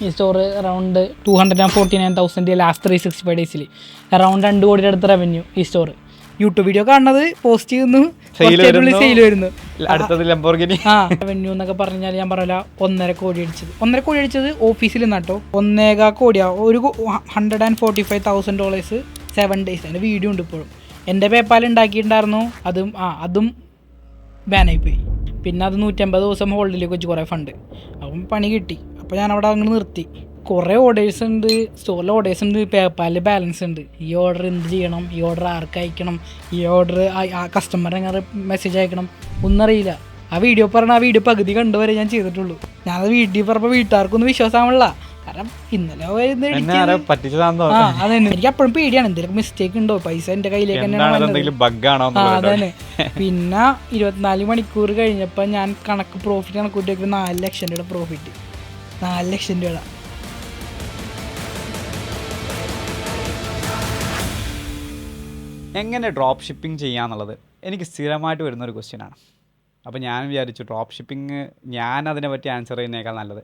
ഈ store around 249,000 last 365 ഡേയ്സിൽ around 2 കോടിയുടെ അടുത്ത് റവന്യൂ ഈ സ്റ്റോർ. യൂട്യൂബ് വീഡിയോ കാണുന്നത് പോസ്റ്റ് ചെയ്യുന്നു, സെയിൽ വരുന്നു. റവന്യൂ എന്നൊക്കെ പറഞ്ഞാൽ ഞാൻ പറയില്ല 1.5 കോടി അടിച്ചത് ഓഫീസിൽ നിന്നാട്ടോ. 1.25 കോടിയാ, ഒരു $145,000 7 days. അതിൻ്റെ വീഡിയോ ഉണ്ട് ഇപ്പോഴും. എൻ്റെ പേപ്പാൽ ഉണ്ടാക്കിയിട്ടുണ്ടായിരുന്നു, അതും ബാനായിപ്പോയി. പിന്നെ അത് 150 ദിവസം ഹോൾഡിലേക്ക് വെച്ച് കുറേ ഫണ്ട്. അപ്പം പണി കിട്ടി. അപ്പോൾ ഞാനവിടെ അങ്ങോട്ട് നിർത്തി. കുറേ ഓർഡേഴ്സ് ഉണ്ട്, സ്റ്റോറിൽ ഓർഡേഴ്സ് ഉണ്ട്, പേപ്പാലിൽ ബാലൻസ് ഉണ്ട്. ഈ ഓർഡർ എന്ത് ചെയ്യണം, ഈ ഓർഡർ ആർക്ക് അയക്കണം, ഈ ഓർഡർ ആ കസ്റ്റമറിന് എങ്ങനെ മെസ്സേജ് അയക്കണം ഒന്നറിയില്ല. ആ വീഡിയോ പകുതി കണ്ടുവരെ ഞാൻ ചെയ്തിട്ടുള്ളൂ. ഞാനത് വീട്ടിൽ പറഞ്ഞപ്പോൾ വീട്ടുകാർക്കൊന്നും വിശ്വാസമാവില്ല. കാരണം ഇന്നലെ അതന്നെ എനിക്ക് അപ്പോഴും പേടിയാണ്, എന്തെങ്കിലും മിസ്റ്റേക്ക് ഉണ്ടോ, പൈസ എൻ്റെ കയ്യിലേക്ക് തന്നെയാണ്. അതന്നെ. പിന്നെ 24 മണിക്കൂർ കഴിഞ്ഞപ്പോൾ ഞാൻ പ്രോഫിറ്റ് കണക്കൂട്ടി വെക്കുന്നത് 4 ലക്ഷം രൂപയുടെ പ്രോഫിറ്റ്. 4 ലക്ഷം രൂപ. എങ്ങനെ ഡ്രോപ്പ് ഷിപ്പിംഗ് ചെയ്യാന്നുള്ളത് എനിക്ക് സ്ഥിരമായിട്ട് വരുന്നൊരു ക്വസ്റ്റ്യനാണ്. അപ്പോൾ ഞാൻ വിചാരിച്ചു ഡ്രോപ്പ് ഷിപ്പിംഗ് ഞാൻ അതിനെ പറ്റി ആൻസർ ചെയ്യുന്നതിനേക്കാൾ നല്ലത്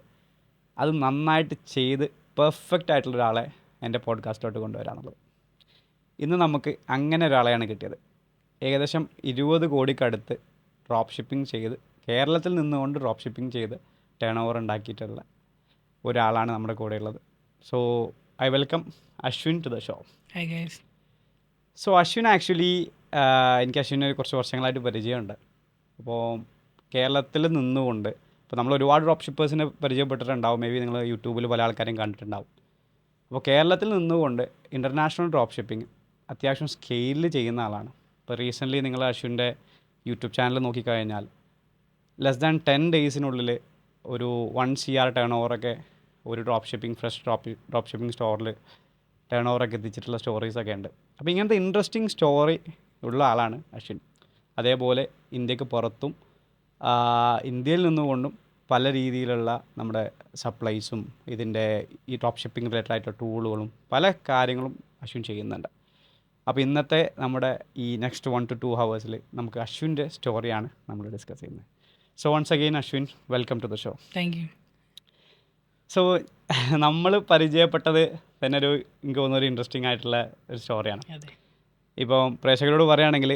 അത് നന്നായിട്ട് ചെയ്ത് പെർഫെക്റ്റ് ആയിട്ടുള്ള ഒരാളെ എൻ്റെ പോഡ്കാസ്റ്റിലോട്ട് കൊണ്ടുവരാന്നുള്ളത്. ഇന്ന് നമുക്ക് അങ്ങനെ ഒരാളെയാണ് കിട്ടിയത്. ഏകദേശം 20 കോടിക്കടുത്ത് ഡ്രോപ്പ് ഷിപ്പിംഗ് ചെയ്ത് കേരളത്തിൽ നിന്നുകൊണ്ട് ഡ്രോപ്പ് ഷിപ്പിംഗ് ചെയ്ത് ടേൺ ഓവർ ഉണ്ടാക്കിയിട്ടുള്ള ഒരാളാണ് നമ്മുടെ കൂടെയുള്ളത്. So I welcome Ashwin to the show. So Ashwin actually എനിക്ക് അശ്വിനെ കുറച്ച് വർഷങ്ങളായിട്ട് പരിചയമുണ്ട്. അപ്പോൾ കേരളത്തിൽ നിന്നുകൊണ്ട് ഇപ്പോൾ നമ്മൾ ഒരുപാട് ഡ്രോപ്പ് ഷിപ്പേഴ്സിനെ പരിചയപ്പെട്ടിട്ടുണ്ടാവും, മേ ബി നിങ്ങൾ യൂട്യൂബിൽ പല ആൾക്കാരെയും കണ്ടിട്ടുണ്ടാവും. അപ്പോൾ കേരളത്തിൽ നിന്നുകൊണ്ട് ഇൻ്റർനാഷണൽ ഡ്രോപ്പ് ഷിപ്പിംഗ് അത്യാവശ്യം സ്കെയിലിൽ ചെയ്യുന്ന ആളാണ്. ഇപ്പോൾ റീസെൻ്റ്ലി നിങ്ങൾ അശ്വിൻ്റെ യൂട്യൂബ് ചാനൽ നോക്കിക്കഴിഞ്ഞാൽ ലെസ് ദാൻ 10 ഡേയ്സിനുള്ളിൽ ഒരു 1 CR ടേൺ ഓവറൊക്കെ ഒരു ഫ്രഷ് ഡ്രോപ്പ് ഷിപ്പിംഗ് സ്റ്റോറിൽ ടേൺ ഓവറൊക്കെ എത്തിച്ചിട്ടുള്ള സ്റ്റോറീസൊക്കെ ഉണ്ട്. അപ്പോൾ ഇങ്ങനത്തെ ഇൻട്രസ്റ്റിംഗ് സ്റ്റോറി ഉള്ള ആളാണ് അശ്വിൻ. അതേപോലെ ഇന്ത്യക്ക് പുറത്തും ഇന്ത്യയിൽ നിന്നുകൊണ്ടും പല രീതിയിലുള്ള നമ്മുടെ സപ്ലൈസും ഇതിൻ്റെ ഈ ഡ്രോപ്പ് ഷിപ്പിംഗ് റിലേറ്റഡ് ആയിട്ടുള്ള ടൂളുകളും പല കാര്യങ്ങളും അശ്വിൻ ചെയ്യുന്നുണ്ട്. അപ്പോൾ ഇന്നത്തെ നമ്മുടെ ഈ നെക്സ്റ്റ് 1 to 2 hours നമുക്ക് അശ്വിൻ്റെ സ്റ്റോറിയാണ് നമ്മൾ ഡിസ്കസ് ചെയ്യുന്നത്. So once again Ashwin, welcome to the show. Thank you. So നമ്മൾ പരിചയപ്പെട്ടത് തന്നെ എനിക്ക് തോന്നുന്നൊരു ഇൻട്രസ്റ്റിംഗ് ആയിട്ടുള്ള ഒരു സ്റ്റോറിയാണ്. ഇപ്പോൾ പ്രേക്ഷകരോട് പറയുകയാണെങ്കിൽ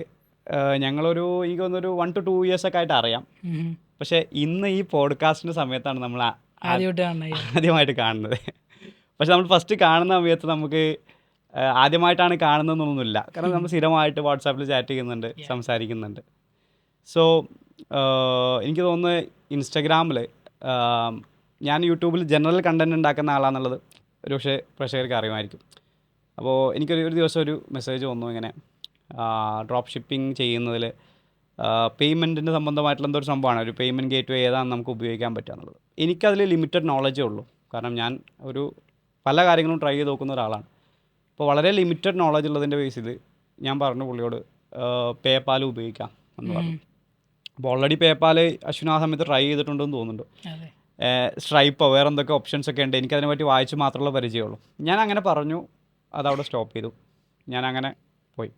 ഞങ്ങളൊരു എനിക്ക് തോന്നുന്നൊരു 1 to 2 years ഒക്കെ ആയിട്ട് അറിയാം. പക്ഷേ ഇന്ന് ഈ പോഡ്കാസ്റ്റിൻ്റെ സമയത്താണ് നമ്മൾ ആദ്യമായിട്ട് കാണുന്നത്. പക്ഷെ നമ്മൾ ഫസ്റ്റ് കാണുന്ന സമയത്ത് നമുക്ക് ആദ്യമായിട്ടാണ് കാണുന്നതെന്നൊന്നുമില്ല. കാരണം നമ്മൾ സ്ഥിരമായിട്ട് വാട്സാപ്പിൽ ചാറ്റ് ചെയ്യുന്നുണ്ട്, സംസാരിക്കുന്നുണ്ട്. സോ എനിക്ക് തോന്നുന്നത് ഇൻസ്റ്റഗ്രാമിൽ ഞാൻ യൂട്യൂബിൽ ജനറൽ കണ്ടൻറ് ഉണ്ടാക്കുന്ന ആളാണെന്നുള്ളത് ഒരു പക്ഷേ പ്രേക്ഷകർക്ക് അറിയുമായിരിക്കും. അപ്പോൾ എനിക്കൊരു ദിവസം ഒരു മെസ്സേജ് വന്നു, ഇങ്ങനെ ഡ്രോപ്പ് ഷിപ്പിംഗ് ചെയ്യുന്നതിൽ പേയ്മെൻറ്റിൻ്റെ സംബന്ധമായിട്ടുള്ള എന്തൊരു സംഭവമാണ്, ഒരു പേയ്മെൻറ്റ് ഗേറ്റ് വേ ഏതാണ് നമുക്ക് ഉപയോഗിക്കാൻ പറ്റുക എന്നുള്ളത്. എനിക്കതിൽ ലിമിറ്റഡ് നോളജേ ഉള്ളൂ. കാരണം ഞാൻ പല കാര്യങ്ങളും ട്രൈ ചെയ്ത് നോക്കുന്ന ഒരാളാണ്. അപ്പോൾ വളരെ ലിമിറ്റഡ് നോളജ് ഉള്ളതിൻ്റെ ബേസിൽ ഞാൻ പറഞ്ഞു പുള്ളിയോട് പേപ്പാൽ ഉപയോഗിക്കാം എന്ന് പറഞ്ഞു. അപ്പോൾ ഓൾറെഡി പേപ്പാൽ അശ്വിൻ ആ സമയത്ത് ട്രൈ ചെയ്തിട്ടുണ്ടെന്ന് തോന്നുന്നുണ്ട്. സ്ട്രൈപ്പോ വേറെ എന്തൊക്കെ ഓപ്ഷൻസ് ഒക്കെ ഉണ്ട്, എനിക്കതിനെ പറ്റി വായിച്ച് മാത്രമുള്ള പരിചയമുള്ളൂ. ഞാൻ അങ്ങനെ പറഞ്ഞു, അതവിടെ സ്റ്റോപ്പ് ചെയ്തു. ഞാൻ അങ്ങനെ പോയി.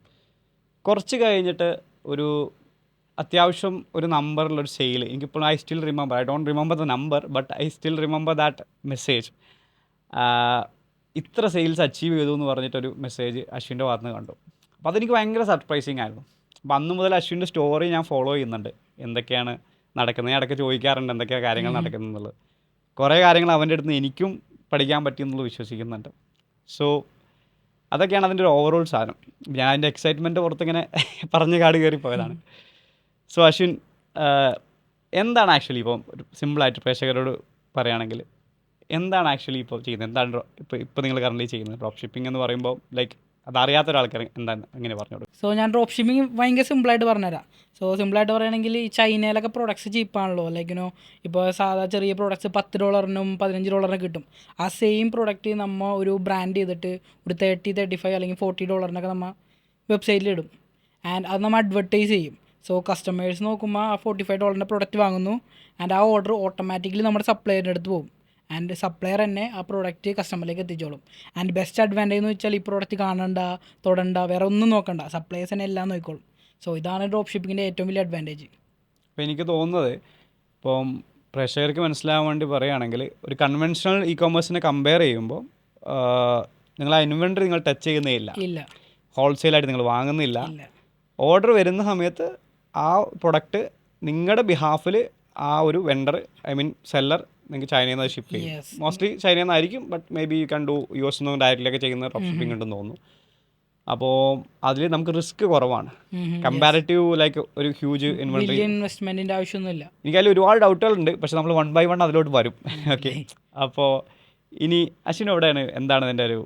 കുറച്ച് കഴിഞ്ഞിട്ട് ഒരു അത്യാവശ്യം ഒരു നമ്പറിലൊരു സെയിൽ, എനിക്കിപ്പോൾ I still remember, I don't remember the number but I still remember that message. ഇത്ര സെയിൽസ് അച്ചീവ് ചെയ്തു എന്ന് പറഞ്ഞിട്ടൊരു മെസ്സേജ് അശ്വിൻ്റെ ഭാഗത്ത് നിന്ന് കണ്ടു. അപ്പോൾ അതെനിക്ക് ഭയങ്കര സർപ്രൈസിങ് ആയിരുന്നു. അപ്പോൾ അന്ന് മുതൽ അശ്വിൻ്റെ സ്റ്റോറി ഞാൻ ഫോളോ ചെയ്യുന്നുണ്ട്, എന്തൊക്കെയാണ് നടക്കുന്നത്. ഞാൻ ഇടയ്ക്ക് ചോദിക്കാറുണ്ട് എന്തൊക്കെയാണ് കാര്യങ്ങൾ നടക്കുന്നത് എന്നുള്ളത്. കുറേ കാര്യങ്ങൾ അവൻ്റെ അടുത്ത് നിന്ന് എനിക്കും പഠിക്കാൻ പറ്റിയെന്നുള്ളത് വിശ്വസിക്കുന്നുണ്ട്. സോ അതൊക്കെയാണ് അതിൻ്റെ ഒരു ഓവറോൾ സാധനം. ഞാൻ അതിൻ്റെ എക്സൈറ്റ്മെൻറ്റ് പുറത്തിങ്ങനെ പറഞ്ഞ് കാട് കയറി പോയതാണ്. സോ അശ്വിൻ, എന്താണ് ആക്ച്വലി ഇപ്പം ഒരു സിമ്പിളായിട്ട് പ്രേക്ഷകരോട് പറയുകയാണെങ്കിൽ എന്താണ് ആക്ച്വലി ഇപ്പോൾ ചെയ്യുന്നത്, എന്താണ് ഇപ്പോൾ നിങ്ങൾ കറൻറ്റ്ലി ചെയ്യുന്നത്? ഡ്രോപ്പ് ഷിപ്പിംഗ് എന്ന് പറയുമ്പോൾ ലൈക്ക് അതറിയാത്ത ഒരാൾക്കാർ എന്താണ് അങ്ങനെ പറഞ്ഞോളൂ. സോ ഞാൻ ഡ്രോപ്പ് ഷിപ്പിംഗ് ഭയങ്കര സിമ്പിളായിട്ട് പറഞ്ഞുതരാം. സോ സിമ്പിളായിട്ട് പറയുകയാണെങ്കിൽ ഈ ചൈനയിലൊക്കെ പ്രൊഡക്ട്സ് ചീപ്പാണല്ലോ. ലൈക്കിനോ ഇപ്പോൾ സാധാ ചെറിയ പ്രൊഡക്ട്സ് $10 $15 കിട്ടും. ആ സെയിം പ്രൊഡക്റ്റ് നമ്മൾ ഒരു ബ്രാൻഡ് ചെയ്തിട്ട് ഒരു $30-35 അല്ലെങ്കിൽ $40 നമ്മൾ വെബ്സൈറ്റിലിടും. ആൻഡ് അത് നമ്മൾ അഡ്വർട്ടൈസ് ചെയ്യും. സോ കസ്റ്റമേഴ്സ് നോക്കുമ്പോൾ ആ $45 പ്രൊഡക്റ്റ് വാങ്ങുന്നു. ആൻഡ് ആ ഓർഡർ ഓട്ടോമാറ്റിക്കലി നമ്മുടെ സപ്ലയറിൻ്റെ അടുത്ത് പോകും. ആൻഡ് സപ്ലയർ തന്നെ ആ പ്രോഡക്റ്റ് കസ്റ്റമറിലേക്ക് എത്തിച്ചോളും. ആൻഡ് ബെസ്റ്റ് അഡ്വാൻറ്റേജ് എന്ന് വെച്ചാൽ ഈ പ്രോഡക്റ്റ് കാണണ്ട, തൊടണ്ട, വേറെ ഒന്നും നോക്കണ്ട, സപ്ലയേഴ്സ് തന്നെ എല്ലാം നോക്കിക്കോളും. സോ ഇതാണ് ഡ്രോപ്പ് ഷിപ്പിങ്ങിൻ്റെ ഏറ്റവും വലിയ അഡ്വാൻറ്റേജ്. അപ്പോൾ എനിക്ക് തോന്നുന്നത് ഇപ്പം പ്രേക്ഷകർക്ക് മനസ്സിലാവാൻ വേണ്ടി പറയുകയാണെങ്കിൽ ഒരു കൺവെൻഷണൽ ഇ കൊമേഴ്സിനെ കമ്പയർ ചെയ്യുമ്പോൾ നിങ്ങൾ ആ ഇൻവെൻറ്ററി നിങ്ങൾ ടച്ച് ചെയ്യുന്നേ ഇല്ല, ഹോൾസെയിലായിട്ട് നിങ്ങൾ വാങ്ങുന്നില്ല. ഓർഡർ വരുന്ന സമയത്ത് ആ പ്രൊഡക്റ്റ് നിങ്ങളുടെ ബിഹാഫിൽ ആ ഒരു വെണ്ടർ, ഐ മീൻ സെല്ലർ, നിങ്ങൾക്ക് ചൈനയിൽ നിന്ന് ഷിപ്പ് ചെയ്യും. മോസ്റ്റ്ലി ചൈനയിൽ നിന്നായിരിക്കും, but may be you can do US നിന്ന് ഡയറക്റ്റിലൊക്കെ ചെയ്യുന്ന ഡ്രോപ്പ് ഷിപ്പിംഗ് ഉണ്ടെന്ന് തോന്നുന്നു. അപ്പോൾ അതിൽ നമുക്ക് റിസ്ക് കുറവാണ് കമ്പാരിറ്റീവ് ലൈക്ക് ഒരു ഹ്യൂജ് ഇൻവെസ്റ്റ്മെന്റിന്റെ ആവശ്യമൊന്നുമില്ല. എനിക്കതിൽ ഒരുപാട് ഡൗട്ടുകളുണ്ട്, പക്ഷെ നമ്മൾ 1 by 1 അതിലോട്ട് വരും. ഓക്കെ, അപ്പോൾ ഇനി അശ്വിൻ എവിടെയാണ്, എന്താണ് ഇതിൻ്റെ ഒരു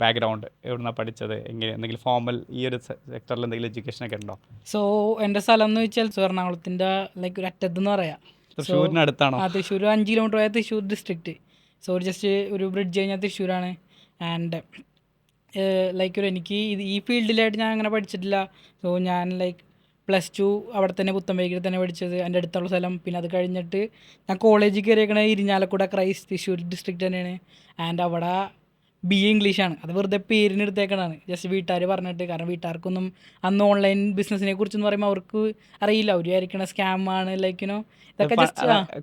ബാക്ക്ഗ്രൗണ്ട്, എവിടുന്നാണ് പഠിച്ചത്, എങ്ങനെ എന്തെങ്കിലും ഫോമൽ ഈ ഒരു സെക്ടറിൽ എന്തെങ്കിലും എഡ്യൂക്കേഷനൊക്കെ ഉണ്ടോ? സോ എൻ്റെ സ്ഥലം എന്ന് വെച്ചാൽ എറണാകുളത്തിൻ്റെ ലൈക്ക് ഒരു അറ്റത്തെന്ന് പറയാം. തൃശ്ശൂരിന് അടുത്താണോ? തൃശ്ശൂർ 5 കിലോമീറ്റർ ആയ തൃശ്ശൂർ ഡിസ്ട്രിക്റ്റ്. സോ ജസ്റ്റ് ഒരു ബ്രിഡ്ജ് കഴിഞ്ഞാൽ തൃശ്ശൂരാണ്. ആൻഡ് ലൈക്ക് എനിക്ക് ഈ ഫീൽഡിലായിട്ട് ഞാൻ അങ്ങനെ പഠിച്ചിട്ടില്ല. സോ ഞാൻ ലൈക്ക് +2 അവിടെ തന്നെ പുത്തമ്പേക്കിൽ തന്നെ പഠിച്ചത്, എൻ്റെ അടുത്തുള്ള സ്ഥലം. പിന്നെ അത് കഴിഞ്ഞിട്ട് ഞാൻ കോളേജിൽ കയറിയേക്കണ ഇരിഞ്ഞാലക്കുട ക്രൈസ്റ്റ് തൃശ്ശൂർ ഡിസ്ട്രിക്റ്റ് തന്നെയാണ്. ആൻഡ് അവിടെ BA ഇംഗ്ലീഷാണ്. അത് വെറുതെ പേരിന് എടുത്തേക്കണതാണ്, ജസ്റ്റ് വീട്ടുകാർ പറഞ്ഞിട്ട്. കാരണം വീട്ടുകാർക്കൊന്നും അന്ന് ഓൺലൈൻ ബിസിനസ്സിനെ കുറിച്ചെന്ന് പറയുമ്പോൾ അവർക്ക് അറിയില്ല, അവർ വിചാരിക്കണ സ്കാമാണ് ലൈക്കിനോ ഇതൊക്കെ.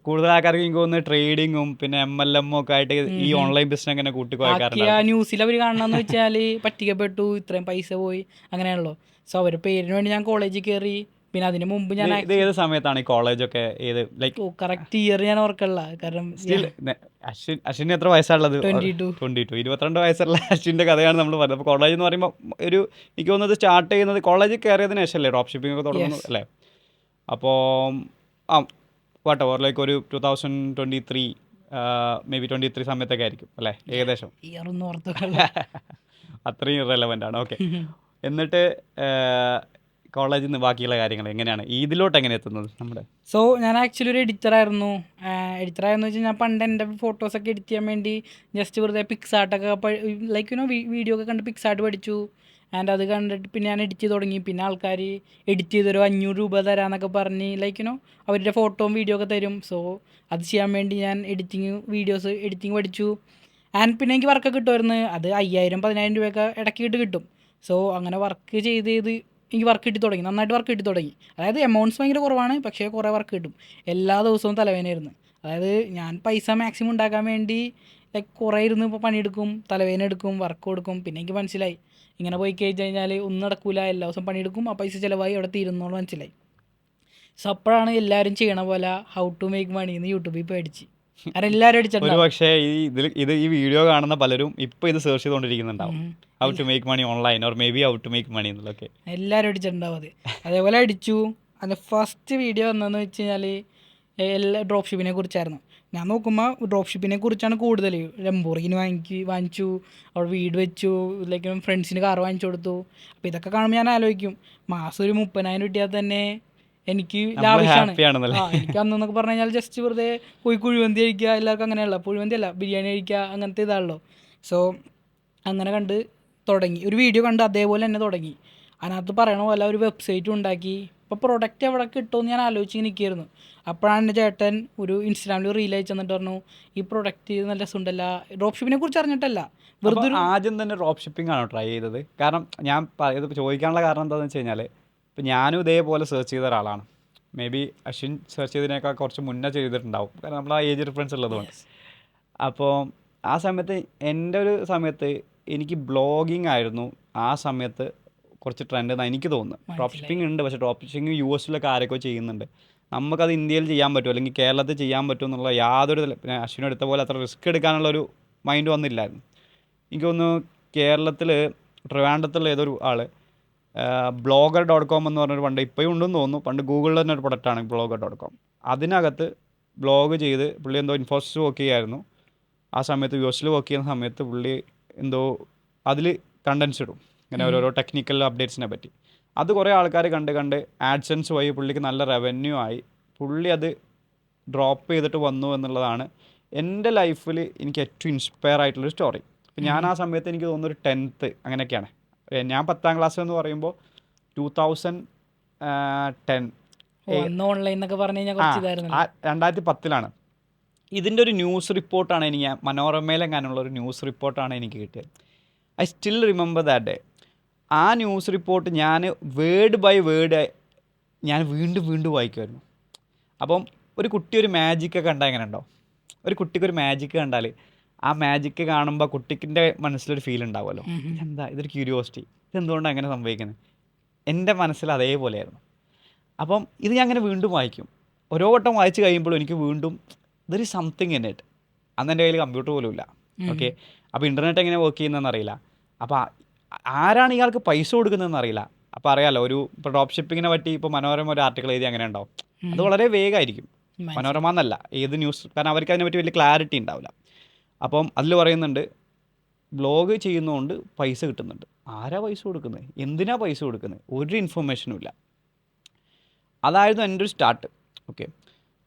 കൂടുതൽ ആൾക്കാർക്ക് എനിക്ക് തോന്നുന്നു ട്രേഡിങ്ങും പിന്നെ MLM ഒക്കെ ആയിട്ട് ഈ ഓൺലൈൻ ബിസിനസ് അങ്ങനെ കൂട്ടിക്കോയാറുണ്ട്. ന്യൂസിൽ അവർ കാണണമെന്ന് വെച്ചാൽ പറ്റിക്കപ്പെട്ടു, ഇത്രയും പൈസ പോയി, അങ്ങനെയാണല്ലോ. സോ അവർ പേരിന് വേണ്ടി ഞാൻ കോളേജിൽ കയറി. പിന്നെ അതിന് മുമ്പ് ഞാൻ ഏത് സമയത്താണ് ഈ കോളേജൊക്കെ ഏത് ലൈക്ക് കറക്റ്റ് ഇയർ ഞാൻ ഓർക്കല്ല. കാരണം അശ്വിന് എത്ര വയസ്സാണുള്ളത്? 22. 22 വയസ്സുള്ള അശ്വിൻ്റെ കഥയാണ് നമ്മൾ പറയുന്നത്. അപ്പോൾ കോളേജ് എന്ന് പറയുമ്പോൾ ഒരു എനിക്ക് തോന്നുന്നത് സ്റ്റാർട്ട് ചെയ്യുന്നത് കോളേജിൽ കയറിയതിന് ശേഷമല്ലേ ഡ്രോപ്പ് ഷിപ്പിംഗ് ഒക്കെ തുടങ്ങുന്നത് അല്ലേ? അപ്പോൾ വാട്ടെവർ ലൈക്ക് ഒരു 2023 മേ ബി 23 സമയത്തൊക്കെ ആയിരിക്കും അല്ലേ ഏകദേശം? ഇയറൊന്നും ഓർത്തോ അത്രയും ഇറലവൻ്റ് ആണ്. ഓക്കെ, എന്നിട്ട് കോളേജിൽ നിന്ന് ബാക്കിയുള്ള കാര്യങ്ങൾ എങ്ങനെയാണ് ഇതിലോട്ട് എങ്ങനെ എത്തുന്നത് നമ്മുടെ? സോ ഞാൻ ആക്ച്വലി ഒരു എഡിറ്ററായിരുന്നു. എഡിറ്ററായിരുന്നു വെച്ചാൽ ഞാൻ പണ്ട് എൻ്റെ ഫോട്ടോസൊക്കെ എഡിറ്റ് ചെയ്യാൻ വേണ്ടി ജസ്റ്റ് വെറുതെ പിക്സാർട്ടൊക്കെ ലൈക്ക് വീഡിയോ ഒക്കെ കണ്ട് പിക്സാർട്ട് പഠിച്ചു. ആൻഡ് അത് കണ്ടിട്ട് പിന്നെ ഞാൻ എഡിറ്റ് ചെയ്ത് തുടങ്ങി. പിന്നെ ആൾക്കാർ എഡിറ്റ് ചെയ്തൊരു 500 രൂപ തരാമെന്നൊക്കെ പറഞ്ഞ് ലൈക്കിനോ അവരുടെ ഫോട്ടോയും വീഡിയോ ഒക്കെ തരും. സോ അത് ചെയ്യാൻ വേണ്ടി ഞാൻ എഡിറ്റിങ് പഠിച്ചു. ആൻഡ് പിന്നെ എനിക്ക് വർക്കൊക്കെ കിട്ടുമായിരുന്നു. അത് 5000-10000 രൂപയൊക്കെ ഇടയ്ക്കിട്ട് കിട്ടും. സോ അങ്ങനെ വർക്ക് ചെയ്ത് എനിക്ക് വർക്ക് കിട്ടി തുടങ്ങി, നന്നായിട്ട് വർക്ക് കിട്ടി തുടങ്ങി. അതായത് എമൗണ്ട്സ് ഭയങ്കര കുറവാണ്, പക്ഷേ കുറേ വർക്ക് കിട്ടും. എല്ലാ ദിവസവും തലവേദനയായിരുന്നു. അതായത് ഞാൻ പൈസ മാക്സിമം ഉണ്ടാക്കാൻ വേണ്ടി ലൈക്ക് കുറേ ഇരുന്ന് ഇപ്പോൾ പണിയെടുക്കും, തലവേദന എടുക്കും, വർക്ക് കൊടുക്കും. പിന്നെ എനിക്ക് മനസ്സിലായി ഇങ്ങനെ പോയി കഴിഞ്ഞാൽ ഒന്നും നടക്കില്ല, എല്ലാ ദിവസവും പണിയെടുക്കും, ആ പൈസ ചിലവായി അവിടെ തീരുന്നോളം മനസ്സിലായി. സോ അപ്പോഴാണ് എല്ലാവരും ചെയ്യണ പോലെ ഹൗ ടു മേക്ക് മണി എന്ന് യൂട്യൂബിൽ പഠിച്ച്. കാരണം എല്ലാവരും അടിച്ചിട്ടുണ്ടാവും. പക്ഷേ ഈ വീഡിയോ കാണുന്ന പലരും ഇപ്പോൾ ഇത് സെർച്ച് ചെയ്തുകൊണ്ടിരിക്കുന്നുണ്ടാവും, how to make money online or maybe how to make money എന്നുള്ളതൊക്കെ. എല്ലാവരും അടിച്ചിട്ടുണ്ടാവും അത്. അതേപോലെ അടിച്ചു. അതിൻ്റെ ഫസ്റ്റ് വീഡിയോ വന്നതെന്ന് വെച്ച് കഴിഞ്ഞാൽ എല്ലാ ഡ്രോപ്പ് ഷിപ്പിനെ കുറിച്ചായിരുന്നു. ഞാൻ നോക്കുമ്പോൾ ഡ്രോപ്പ് ഷിപ്പിനെ കുറിച്ചാണ് കൂടുതൽ. ലംബോർഗിനി വാങ്ങിച്ചു, അവിടെ വീട് വെച്ചു, ലൈക്ക് ഫ്രണ്ട്സിന് കാർ വാങ്ങിച്ചു കൊടുത്തു. അപ്പോൾ ഇതൊക്കെ കാണുമ്പോൾ ഞാൻ ആലോചിക്കും, മാസം ഒരു 30,000 കിട്ടിയാൽ തന്നെ എനിക്ക് ലാഭിഷാണ്. എനിക്ക് അന്നൊക്കെ പറഞ്ഞു കഴിഞ്ഞാൽ ജസ്റ്റ് വെറുതെ പോയി കുഴിമന്തി കഴിക്കുക, എല്ലാവർക്കും അങ്ങനെയുള്ള കുഴിമന്തി അല്ല ബിരിയാണി കഴിക്കുക, അങ്ങനത്തെ ഇതാണല്ലോ. സോ അങ്ങനെ കണ്ട് തുടങ്ങി, ഒരു വീഡിയോ കണ്ട് അതേപോലെ തന്നെ തുടങ്ങി. അതിനകത്ത് പറയണ പോലെ ഒരു വെബ്സൈറ്റും ഉണ്ടാക്കി. ഇപ്പോൾ പ്രൊഡക്റ്റ് എവിടെ കിട്ടുമെന്ന് ഞാൻ ആലോചിച്ച് നിൽക്കുകയായിരുന്നു. അപ്പോഴാണ് എൻ്റെ ചേട്ടൻ ഒരു ഇൻസ്റ്റാഗ്രാമിൽ റീൽ അയച്ചു തന്നിട്ട് പറഞ്ഞു, ഈ പ്രൊഡക്റ്റ് നല്ല രസമുണ്ടല്ല. ഡ്രോപ്പ് ഷിപ്പിനെ കുറിച്ച് അറിഞ്ഞിട്ടല്ല, വെറുതെ ആദ്യം തന്നെ ഡ്രോപ്പ് ഷിപ്പിംഗ് ആണോ ട്രൈ ചെയ്തത്? കാരണം ഞാൻ ഇത് ചോദിക്കാനുള്ള കാരണം എന്താണെന്ന് വെച്ച് കഴിഞ്ഞാൽ ഇപ്പം ഞാനും ഇതേപോലെ സെർച്ച് ചെയ്ത ഒരാളാണ്. മേ ബി അശ്വിൻ സെർച്ച് ചെയ്തതിനേക്കാൾ കുറച്ച് മുന്നേ ചെയ്തിട്ടുണ്ടാവും, കാരണം നമ്മൾ ആ ഏജ് ഡിഫറൻസ് ഉള്ളതുകൊണ്ട്. അപ്പോൾ ആ സമയത്ത് എൻ്റെ ഒരു സമയത്ത് എനിക്ക് ബ്ലോഗിങ് ആയിരുന്നു ആ സമയത്ത് കുറച്ച് ട്രെൻഡ് എന്നാണ് എനിക്ക് തോന്നുന്നത്. ഡ്രോപ്പ് ഷിപ്പിംഗ് ഉണ്ട്, പക്ഷേ ഡ്രോപ്പ് ഷിപ്പിംഗ് US ആരൊക്കെ ചെയ്യുന്നുണ്ട്, നമുക്കത് ഇന്ത്യയിൽ ചെയ്യാൻ പറ്റുമോ അല്ലെങ്കിൽ കേരളത്തിൽ ചെയ്യാൻ പറ്റുമോ എന്നുള്ള യാതൊരു പിന്നെ അശ്വിനും എടുത്ത പോലെ അത്ര റിസ്ക് എടുക്കാനുള്ളൊരു മൈൻഡ് വന്നില്ലായിരുന്നു. എനിക്ക് തോന്നുന്നു കേരളത്തിൽ ട്രിവാൻഡ്രത്തുള്ള ഏതൊരു ആൾ blogger.com എന്ന് പറഞ്ഞൊരു പണ്ട് ഇപ്പോഴും ഉണ്ടെന്ന് തോന്നുന്നു, പണ്ട് ഗൂഗിളിൽ തന്നെ ഒരു പ്രൊഡക്റ്റാണ് blogger.com. അതിനകത്ത് ബ്ലോഗ് ചെയ്ത് പുള്ളി എന്തോ ഇൻഫോസിസ് വർക്ക് ചെയ്യായിരുന്നു ആ സമയത്ത്, US വർക്ക് ചെയ്യുന്ന സമയത്ത് പുള്ളി എന്തോ അതിൽ കണ്ടൻസ് ഇടും ഇങ്ങനെ ഓരോരോ ടെക്നിക്കൽ അപ്ഡേറ്റ്സിനെ പറ്റി. അത് കുറേ ആൾക്കാർ കണ്ട് ആഡ്സെൻസ് വഴി പുള്ളിക്ക് നല്ല റവന്യൂ ആയി. പുള്ളി അത് ഡ്രോപ്പ് ചെയ്തിട്ട് വന്നു എന്നുള്ളതാണ് എൻ്റെ ലൈഫിൽ എനിക്ക് ഏറ്റവും ഇൻസ്പയർ ആയിട്ടുള്ളൊരു സ്റ്റോറി. അപ്പം ഞാൻ ആ സമയത്ത് എനിക്ക് തോന്നുന്നു ഒരു 10th അങ്ങനെയൊക്കെയാണ്. ഞാൻ 10th ക്ലാസ് എന്ന് പറയുമ്പോൾ 2010 ഓൺലൈൻ എന്നൊക്കെ പറഞ്ഞു കഴിഞ്ഞാൽ 2010 ഇതിൻ്റെ ഒരു ന്യൂസ് റിപ്പോർട്ടാണ് എനിക്ക്, മനോരമയിലെങ്ങാനുള്ള ഒരു ന്യൂസ് റിപ്പോർട്ടാണ് എനിക്ക് കിട്ടിയത്. I still remember that day. ആ ന്യൂസ് റിപ്പോർട്ട് ഞാൻ വേർഡ് ബൈ വേർഡ് ഞാൻ വീണ്ടും വായിക്കുമായിരുന്നു. അപ്പം ഒരു കുട്ടി ഒരു മാജിക്കൊക്കെ കണ്ടാൽ എങ്ങനെ ഉണ്ടോ? ഒരു കുട്ടിക്ക് ഒരു മാജിക്ക് കണ്ടാൽ ആ മാജിക്ക് കാണുമ്പോൾ കുട്ടിക്കിൻ്റെ മനസ്സിലൊരു ഫീൽ ഉണ്ടാവുമല്ലോ, എന്താ ഇതൊരു ക്യൂരിയോസിറ്റി, ഇതെന്തുകൊണ്ടാണ് അങ്ങനെ സംഭവിക്കുന്നത്. എൻ്റെ മനസ്സിൽ അതേപോലെയായിരുന്നു. അപ്പം ഇത് ഞാൻ അങ്ങനെ വീണ്ടും വായിക്കും. ഓരോ വട്ടം വായിച്ച് കഴിയുമ്പോഴും എനിക്ക് വീണ്ടും there is something in it. അന്ന് എൻ്റെ കയ്യിൽ കമ്പ്യൂട്ടർ പോലും ഇല്ല. ഓക്കെ, അപ്പോൾ ഇൻ്റർനെറ്റ് എങ്ങനെ വർക്ക് ചെയ്യുന്നതെന്ന് അറിയില്ല. അപ്പോൾ ആരാണ് ഇയാൾക്ക് പൈസ കൊടുക്കുന്നതെന്ന് അറിയില്ല. അപ്പോൾ അറിയാമല്ലോ, ഇപ്പോൾ ഡ്രോപ്പ് ഷിപ്പിങ്ങിനെ പറ്റി ഇപ്പോൾ മനോരമ ഒരു ആർട്ടിക്കിൾ എഴുതി അങ്ങനെ ഉണ്ടാവും. അത് വളരെ വേഗമായിരിക്കും. മനോരമ എന്നല്ല, ഏത് ന്യൂസ്, കാരണം അവർക്ക് അതിനെ പറ്റി വലിയ ക്ലാരിറ്റി ഉണ്ടാവില്ല. അപ്പം അതിൽ പറയുന്നുണ്ട്, ബ്ലോഗ് ചെയ്യുന്നതുകൊണ്ട് പൈസ കിട്ടുന്നുണ്ട്. ആരാ പൈസ കൊടുക്കുന്നത്, എന്തിനാ പൈസ കൊടുക്കുന്നത്, ഒരു ഇൻഫർമേഷനും ഇല്ല. അതായിരുന്നു എൻ്റെ ഒരു സ്റ്റാർട്ട്. ഓക്കെ,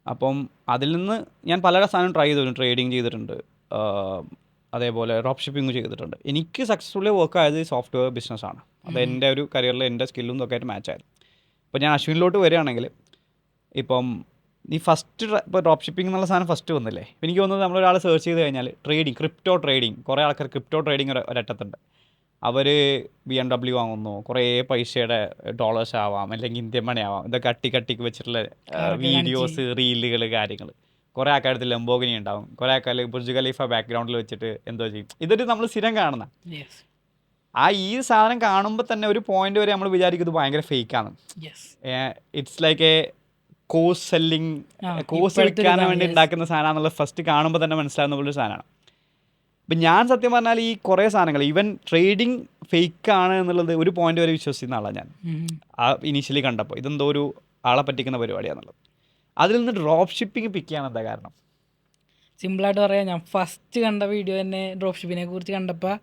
അപ്പം അതിൽ നിന്ന് ഞാൻ പല സാധനം ട്രൈ ചെയ്തിട്ടുണ്ട്. ട്രേഡിങ് ചെയ്തിട്ടുണ്ട്, അതേപോലെ ഡ്രോപ്പ് ഷിപ്പിംഗ് ചെയ്തിട്ടുണ്ട്. എനിക്ക് സക്സസ്ഫുള്ളി വർക്ക് ആയത് സോഫ്റ്റ്വെയർ ബിസിനസ്സാണ്. അത് എൻ്റെ ഒരു കരിയറിൽ എൻ്റെ സ്കില്ലും ഒക്കെ ആയിട്ട് മാച്ച് ആയത്. ഇപ്പോൾ ഞാൻ അശ്വിനിലോട്ട് വരികയാണെങ്കിൽ, ഇപ്പം ഈ ഫസ്റ്റ് ഇപ്പോൾ ഡ്രോപ്പ് ഷിപ്പിംഗ് എന്നുള്ള സാധനം ഫസ്റ്റ് വന്നില്ലേ. എനിക്ക് തോന്നുന്നത് നമ്മളൊരാൾ സെർച്ച് ചെയ്ത് കഴിഞ്ഞാൽ ട്രേഡിങ്, ക്രിപ്റ്റോ ട്രേഡിങ്, കുറേ ആൾക്കാർ ക്രിപ്റ്റോ ട്രേഡിങ് ഒരറ്റത്തുണ്ട്. അവർ BMW വാങ്ങുന്നു, കുറേ പൈസയുടെ ഡോളേഴ്സ് ആവാം, അല്ലെങ്കിൽ ഇന്ത്യൻ മണി ആവാം, ഇതൊക്കെ കട്ടിക്ക് വെച്ചിട്ടുള്ള വീഡിയോസ്, റീലുകൾ, കാര്യങ്ങൾ. കുറേ ആൾക്കാരുടെ ലംബോഗിനി ഉണ്ടാവും, കുറേ ആൾക്കാർ ബുർജ് ഖലീഫ ബാക്ക്ഗ്രൗണ്ടിൽ വെച്ചിട്ട് എന്തോ ചെയ്യും. ഇതൊരു നമ്മൾ സ്ഥിരം കാണുന്ന ഈ സാധനം കാണുമ്പോൾ തന്നെ ഒരു പോയിന്റ് വരെ നമ്മൾ വിചാരിക്കും ഇത് ഭയങ്കര ഫേക്കാണ്. It's like a course selling, course വിൽക്കാൻ വേണ്ടി ഉണ്ടാക്കുന്ന സാധനമാണെന്നുള്ളത് ഫസ്റ്റ് കാണുമ്പോൾ തന്നെ മനസ്സിലാകുന്ന പോലൊരു സാധനമാണ്. ഇപ്പം ഞാൻ സത്യം പറഞ്ഞാൽ ഈ കുറേ സാധനങ്ങൾ, ഈവൻ ട്രേഡിങ് ഫേക്കാണ് എന്നുള്ളത് ഒരു പോയിന്റ് വരെ വിശ്വസിക്കുന്ന ആളാണ് ഞാൻ. ഇനീഷ്യലി കണ്ടപ്പോൾ ഇതെന്തോ ഒരു ആളെ പറ്റിക്കുന്ന പരിപാടിയാണെന്നുള്ളത്. അതിൽ നിന്ന് ഡ്രോപ്പ് ഷിപ്പിംഗ് പിക്ക് ചെയ്യാൻ എന്താ കാരണം? സിമ്പിളായിട്ട് പറയാം, ഞാൻ ഫസ്റ്റ് കണ്ട വീഡിയോ തന്നെ ഡ്രോപ്പ് ഷിപ്പിങ്ങിനെ കുറിച്ച് കണ്ടപ്പോൾ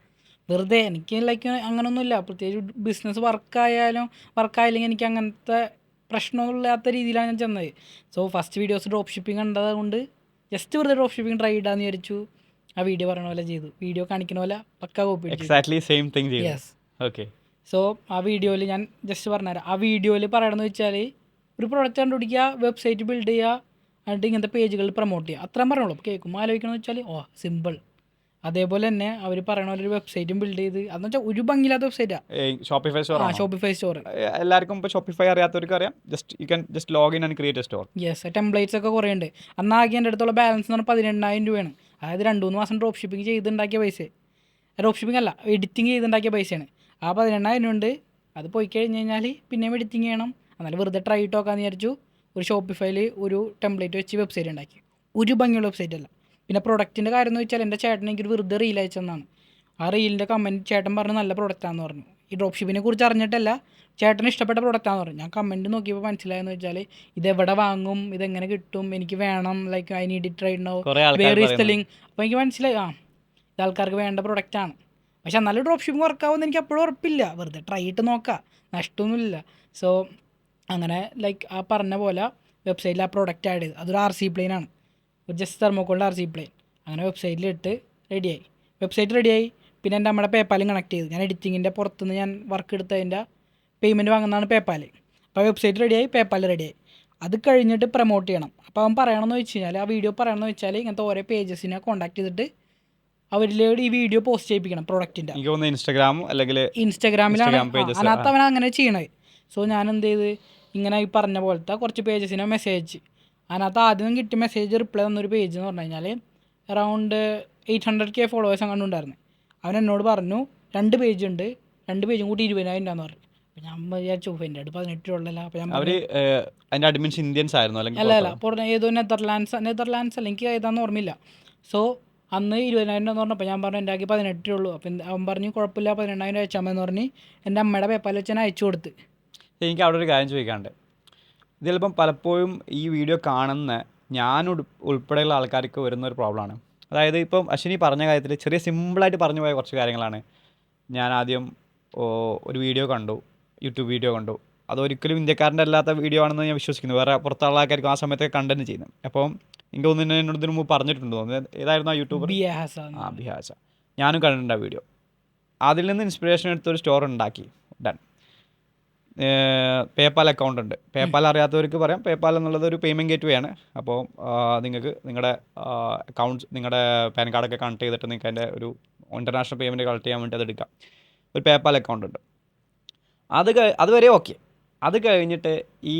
വെറുതെ, എനിക്ക് ലൈക്ക് അങ്ങനെയൊന്നുമില്ല, പ്രത്യേകിച്ച് ബിസിനസ് വർക്കായില്ലെങ്കിൽ എനിക്ക് അങ്ങനത്തെ പ്രശ്നമില്ലാത്ത രീതിയിലാണ് ഞാൻ ചെന്നത്. So first videos drop shipping കണ്ടത് കൊണ്ട് ജസ്റ്റ് വെറുതെ ഡ്രോപ്പ് ഷിപ്പിംഗ് ട്രൈ ഇടാന്ന് വിചാരിച്ചു. ആ വീഡിയോ പറയണ പോലെ ചെയ്തു, വീഡിയോ കാണിക്കുന്ന പോലെ പക്ക copy. Exactly same thing. Yes. Okay, so ആ വീഡിയോയിൽ ഞാൻ ജസ്റ്റ് പറഞ്ഞുതരാം. ആ വീഡിയോയിൽ പറയണമെന്ന് വെച്ചാൽ, ഒരു പ്രൊഡക്റ്റ് കണ്ടുപിടിക്കുക, വെബ്സൈറ്റ് ബിൽഡ് ചെയ്യുക, എന്നിട്ട് ഇങ്ങനത്തെ പേജുകളിൽ പ്രൊമോട്ട് ചെയ്യുക, അത്രയും പറയുള്ളൂ. അപ്പോൾ കേൾക്കുമ്പോൾ ആലോചിക്കണമെന്ന് വെച്ചാൽ സിമ്പിൾ. അതേപോലെ തന്നെ അവർ പറയണ പോലെ ഒരു വെബ്സൈറ്റും ബിൽഡ് ചെയ്ത്, അതെന്ന് വെച്ചാൽ ഒരു ഭംഗിയില്ലാത്ത വെബ്സൈറ്റാണ് ഷോപ്പിഫൈ സ്റ്റോർ. എല്ലാവർക്കും ഇപ്പോൾ ഷോപ്പിഫൈ അറിയാത്തവർക്ക് അറിയാം. Just login and create A store. Yes, templates ഒക്കെ കുറേ ഉണ്ട്. അന്നാകെ എൻ്റെ അടുത്തുള്ള ബാലൻസ് എന്ന് പറഞ്ഞാൽ 18,000 രൂപയാണ്. അതായത് 2-3 മാസം ഡ്രോപ്പ് ഷിപ്പിംഗ് ചെയ്തുണ്ടാക്കിയ പൈസ, ഡ്രോപ്പ് ഷിപ്പിംഗ് അല്ല, എഡിറ്റിംഗ് ചെയ്തുണ്ടാക്കിയ പൈസയാണ്. ആ 18,000 ഉണ്ട്. അത് പോയി കഴിഞ്ഞ് കഴിഞ്ഞാൽ പിന്നെയും എഡിറ്റിംഗ് ചെയ്യണം. എന്നാലും വെറുതെ ട്രൈ ഇട്ട് നോക്കാമെന്ന് വിചാരിച്ചു. ഒരു ഷോപ്പിഫൈയിൽ ഒരു ടെംപ്ലേറ്റ് വെച്ച് വെബ്സൈറ്റ് ഉണ്ടാക്കി. ഒരു ഭംഗിയുള്ള വെബ്സൈറ്റ് അല്ല. പിന്നെ പ്രൊഡക്റ്റിൻ്റെ കാര്യം എന്ന് വെച്ചാൽ, എൻ്റെ ചേട്ടൻ എനിക്കൊരു വെറുതെ റീൽ അയച്ചെന്നാണ്. ആ റീലിൻ്റെ കമൻറ്റ് ചേട്ടൻ പറഞ്ഞു നല്ല പ്രൊഡക്റ്റാണെന്ന് പറഞ്ഞു. ഈ ഡ്രോപ്പ് ഷിപ്പിനെ കുറിച്ച് അറിഞ്ഞിട്ടല്ല, ചേട്ടന് ഇഷ്ടപ്പെട്ട പ്രൊഡക്റ്റാണെന്ന് പറഞ്ഞു. ഞാൻ കമൻറ്റ് നോക്കിയപ്പോൾ മനസ്സിലായെന്ന് വെച്ചാൽ, ഇതെവിടെ വാങ്ങും, ഇതെങ്ങനെ കിട്ടും, എനിക്ക് വേണം, like I need it right now, where is the link. അപ്പോൾ എനിക്ക് മനസ്സിലായി ഇത് ആൾക്കാർക്ക് വേണ്ട പ്രൊഡക്റ്റാണ്. പക്ഷെ എന്നാലും ഡ്രോപ്പ് ഷിപ്പിംഗ് വർക്കാവുമെന്ന് എനിക്ക് അപ്പോഴും ഉറപ്പില്ല. വെറുതെ ട്രൈ ഇട്ട് നോക്കാം, നഷ്ടമൊന്നുമില്ല. സോ അങ്ങനെ ലൈക്ക് ആ പറഞ്ഞ പോലെ വെബ്സൈറ്റിൽ ആ പ്രൊഡക്റ്റ് ആഡ് ചെയ്ത്, അതൊരു RC പ്ലെയിനാണ്, ഒരു ജസ്റ്റ് തെർമോക്കോളിൻ്റെ RC പ്ലെയിൻ. അങ്ങനെ വെബ്സൈറ്റിലിട്ട് റെഡിയായി. വെബ്സൈറ്റ് റെഡിയായി. പിന്നെ എൻ്റെ നമ്മുടെ പേപ്പാലും കണക്ട് ചെയ്തു. ഞാൻ എഡിറ്റിങ്ങിൻ്റെ പുറത്തുനിന്ന് ഞാൻ വർക്ക് എടുത്തതിൻ്റെ പേയ്മെൻറ്റ് വാങ്ങുന്നതാണ് പേപ്പാൽ. അപ്പോൾ വെബ്സൈറ്റ് റെഡിയായി, പേപ്പാൽ റെഡിയായി. അത് കഴിഞ്ഞിട്ട് പ്രൊമോട്ട് ചെയ്യണം. അപ്പോൾ അവൻ പറയണമെന്ന് വെച്ച് കഴിഞ്ഞാൽ, ആ വീഡിയോ പറയണമെന്ന് വെച്ചാൽ, ഇങ്ങനത്തെ ഓരോ പേജസിനെ കോൺടാക്ട് ചെയ്തിട്ട് അവരിലോട് ഈ വീഡിയോ പോസ്റ്റ് ചെയ്യിപ്പിക്കണം പ്രൊഡക്റ്റിൻ്റെ. ഇൻസ്റ്റാഗ്രാമിലാണ് അതിനകത്ത് അവൻ അങ്ങനെ ചെയ്യണത്. സോ ഞാൻ എന്ത് ചെയ്ത്, ഇങ്ങനെ ഈ പറഞ്ഞ പോലത്തെ കുറച്ച് പേജസിനെ മെസ്സേജ്, അതിനകത്ത് ആദ്യം കിട്ടിയ മെസ്സേജ് റിപ്ലൈ തന്നൊരു പേജ് എന്ന് പറഞ്ഞു കഴിഞ്ഞാൽ അറൗണ്ട് 800K ഫോളോവേഴ്സ് അങ്ങോട്ട് ഉണ്ടായിരുന്നു. അവൻ എന്നോട് പറഞ്ഞു 2 പേജ് ഉണ്ട്, 2 പേജും കൂടി 20,000 രൂപ പറഞ്ഞു. അപ്പോൾ ഞാൻ വിചാരിച്ചു എൻ്റെ അടുത്ത് 18 ഉള്ളല്ലോ. അപ്പോൾ ഞാൻ അല്ല ഏതോ നെതർലാൻഡ്സ് അല്ലെങ്കിൽ ഏതാണെന്ന് ഓർമ്മയില്ല. സോ അന്ന് 20,000 രൂപ എന്ന് പറഞ്ഞപ്പോൾ ഞാൻ പറഞ്ഞു എൻ്റെ ആക്കി 18 ഉള്ളൂ. അപ്പം അവൻ പറഞ്ഞു കുഴപ്പമില്ല, 18,000 അയച്ചാൽ മതി എന്ന് പറഞ്ഞ് എൻ്റെ അമ്മയുടെ പേപ്പാൽ വെച്ച് ഞാൻ അയച്ചു കൊടുത്ത്. എനിക്ക് അവിടെ ഒരു കാര്യം ചോദിക്കാണ്ട്, ഇത് ചിലപ്പം പലപ്പോഴും ഈ വീഡിയോ കാണുന്ന ഞാൻ ഉൾപ്പെടെയുള്ള ആൾക്കാർക്ക് വരുന്നൊരു പ്രോബ്ലമാണ്. അതായത് ഇപ്പം അശ്വിനി പറഞ്ഞ കാര്യത്തിൽ ചെറിയ സിമ്പിളായിട്ട് പറഞ്ഞു പോയ കുറച്ച് കാര്യങ്ങളാണ്. ഞാൻ ആദ്യം ഒരു വീഡിയോ കണ്ടു, യൂട്യൂബ് വീഡിയോ കണ്ടു. അതൊരിക്കലും ഇന്ത്യക്കാരൻ്റെ അല്ലാത്ത വീഡിയോ ആണെന്ന് ഞാൻ വിശ്വസിക്കുന്നു. വേറെ പുറത്തുള്ള ആൾക്കാർക്ക് ആ സമയത്തൊക്കെ കണ്ടന്റ് ചെയ്യുന്നത്. അപ്പം എനിക്ക് തോന്നുന്നു എന്നോട് ഇതിന് മുമ്പ് പറഞ്ഞിട്ടുണ്ട് തോന്നുന്നത്. ഏതായിരുന്നു ആ യൂട്യൂബർ? ബിഹാസ. ഞാനും കണ്ടിട്ടുണ്ട് ആ വീഡിയോ. അതിൽ നിന്ന് ഇൻസ്പിറേഷൻ എടുത്തൊരു സ്റ്റോർ ഉണ്ടാക്കി. ഡൺ. പേപ്പാൽ അക്കൗണ്ട് ഉണ്ട്. പേപ്പാൽ അറിയാത്തവർക്ക് പറയാം, പേപ്പാൽ എന്നുള്ളത് ഒരു പേയ്മെൻറ്റ് ഗേറ്റ് വേ ആണ്. അപ്പോൾ നിങ്ങൾക്ക് നിങ്ങളുടെ അക്കൗണ്ട്സ്, നിങ്ങളുടെ പാൻ കാർഡൊക്കെ കണക്ട് ചെയ്തിട്ട് നിങ്ങൾക്ക് അതിൻ്റെ ഒരു ഇൻ്റർനാഷണൽ പേയ്മെൻറ്റ് കളക്ട് ചെയ്യാൻ വേണ്ടി അത് എടുക്കാം. ഒരു പേപ്പാൽ അക്കൗണ്ട് ഉണ്ട്. അതുവരെ ഓക്കെ. അത് കഴിഞ്ഞിട്ട് ഈ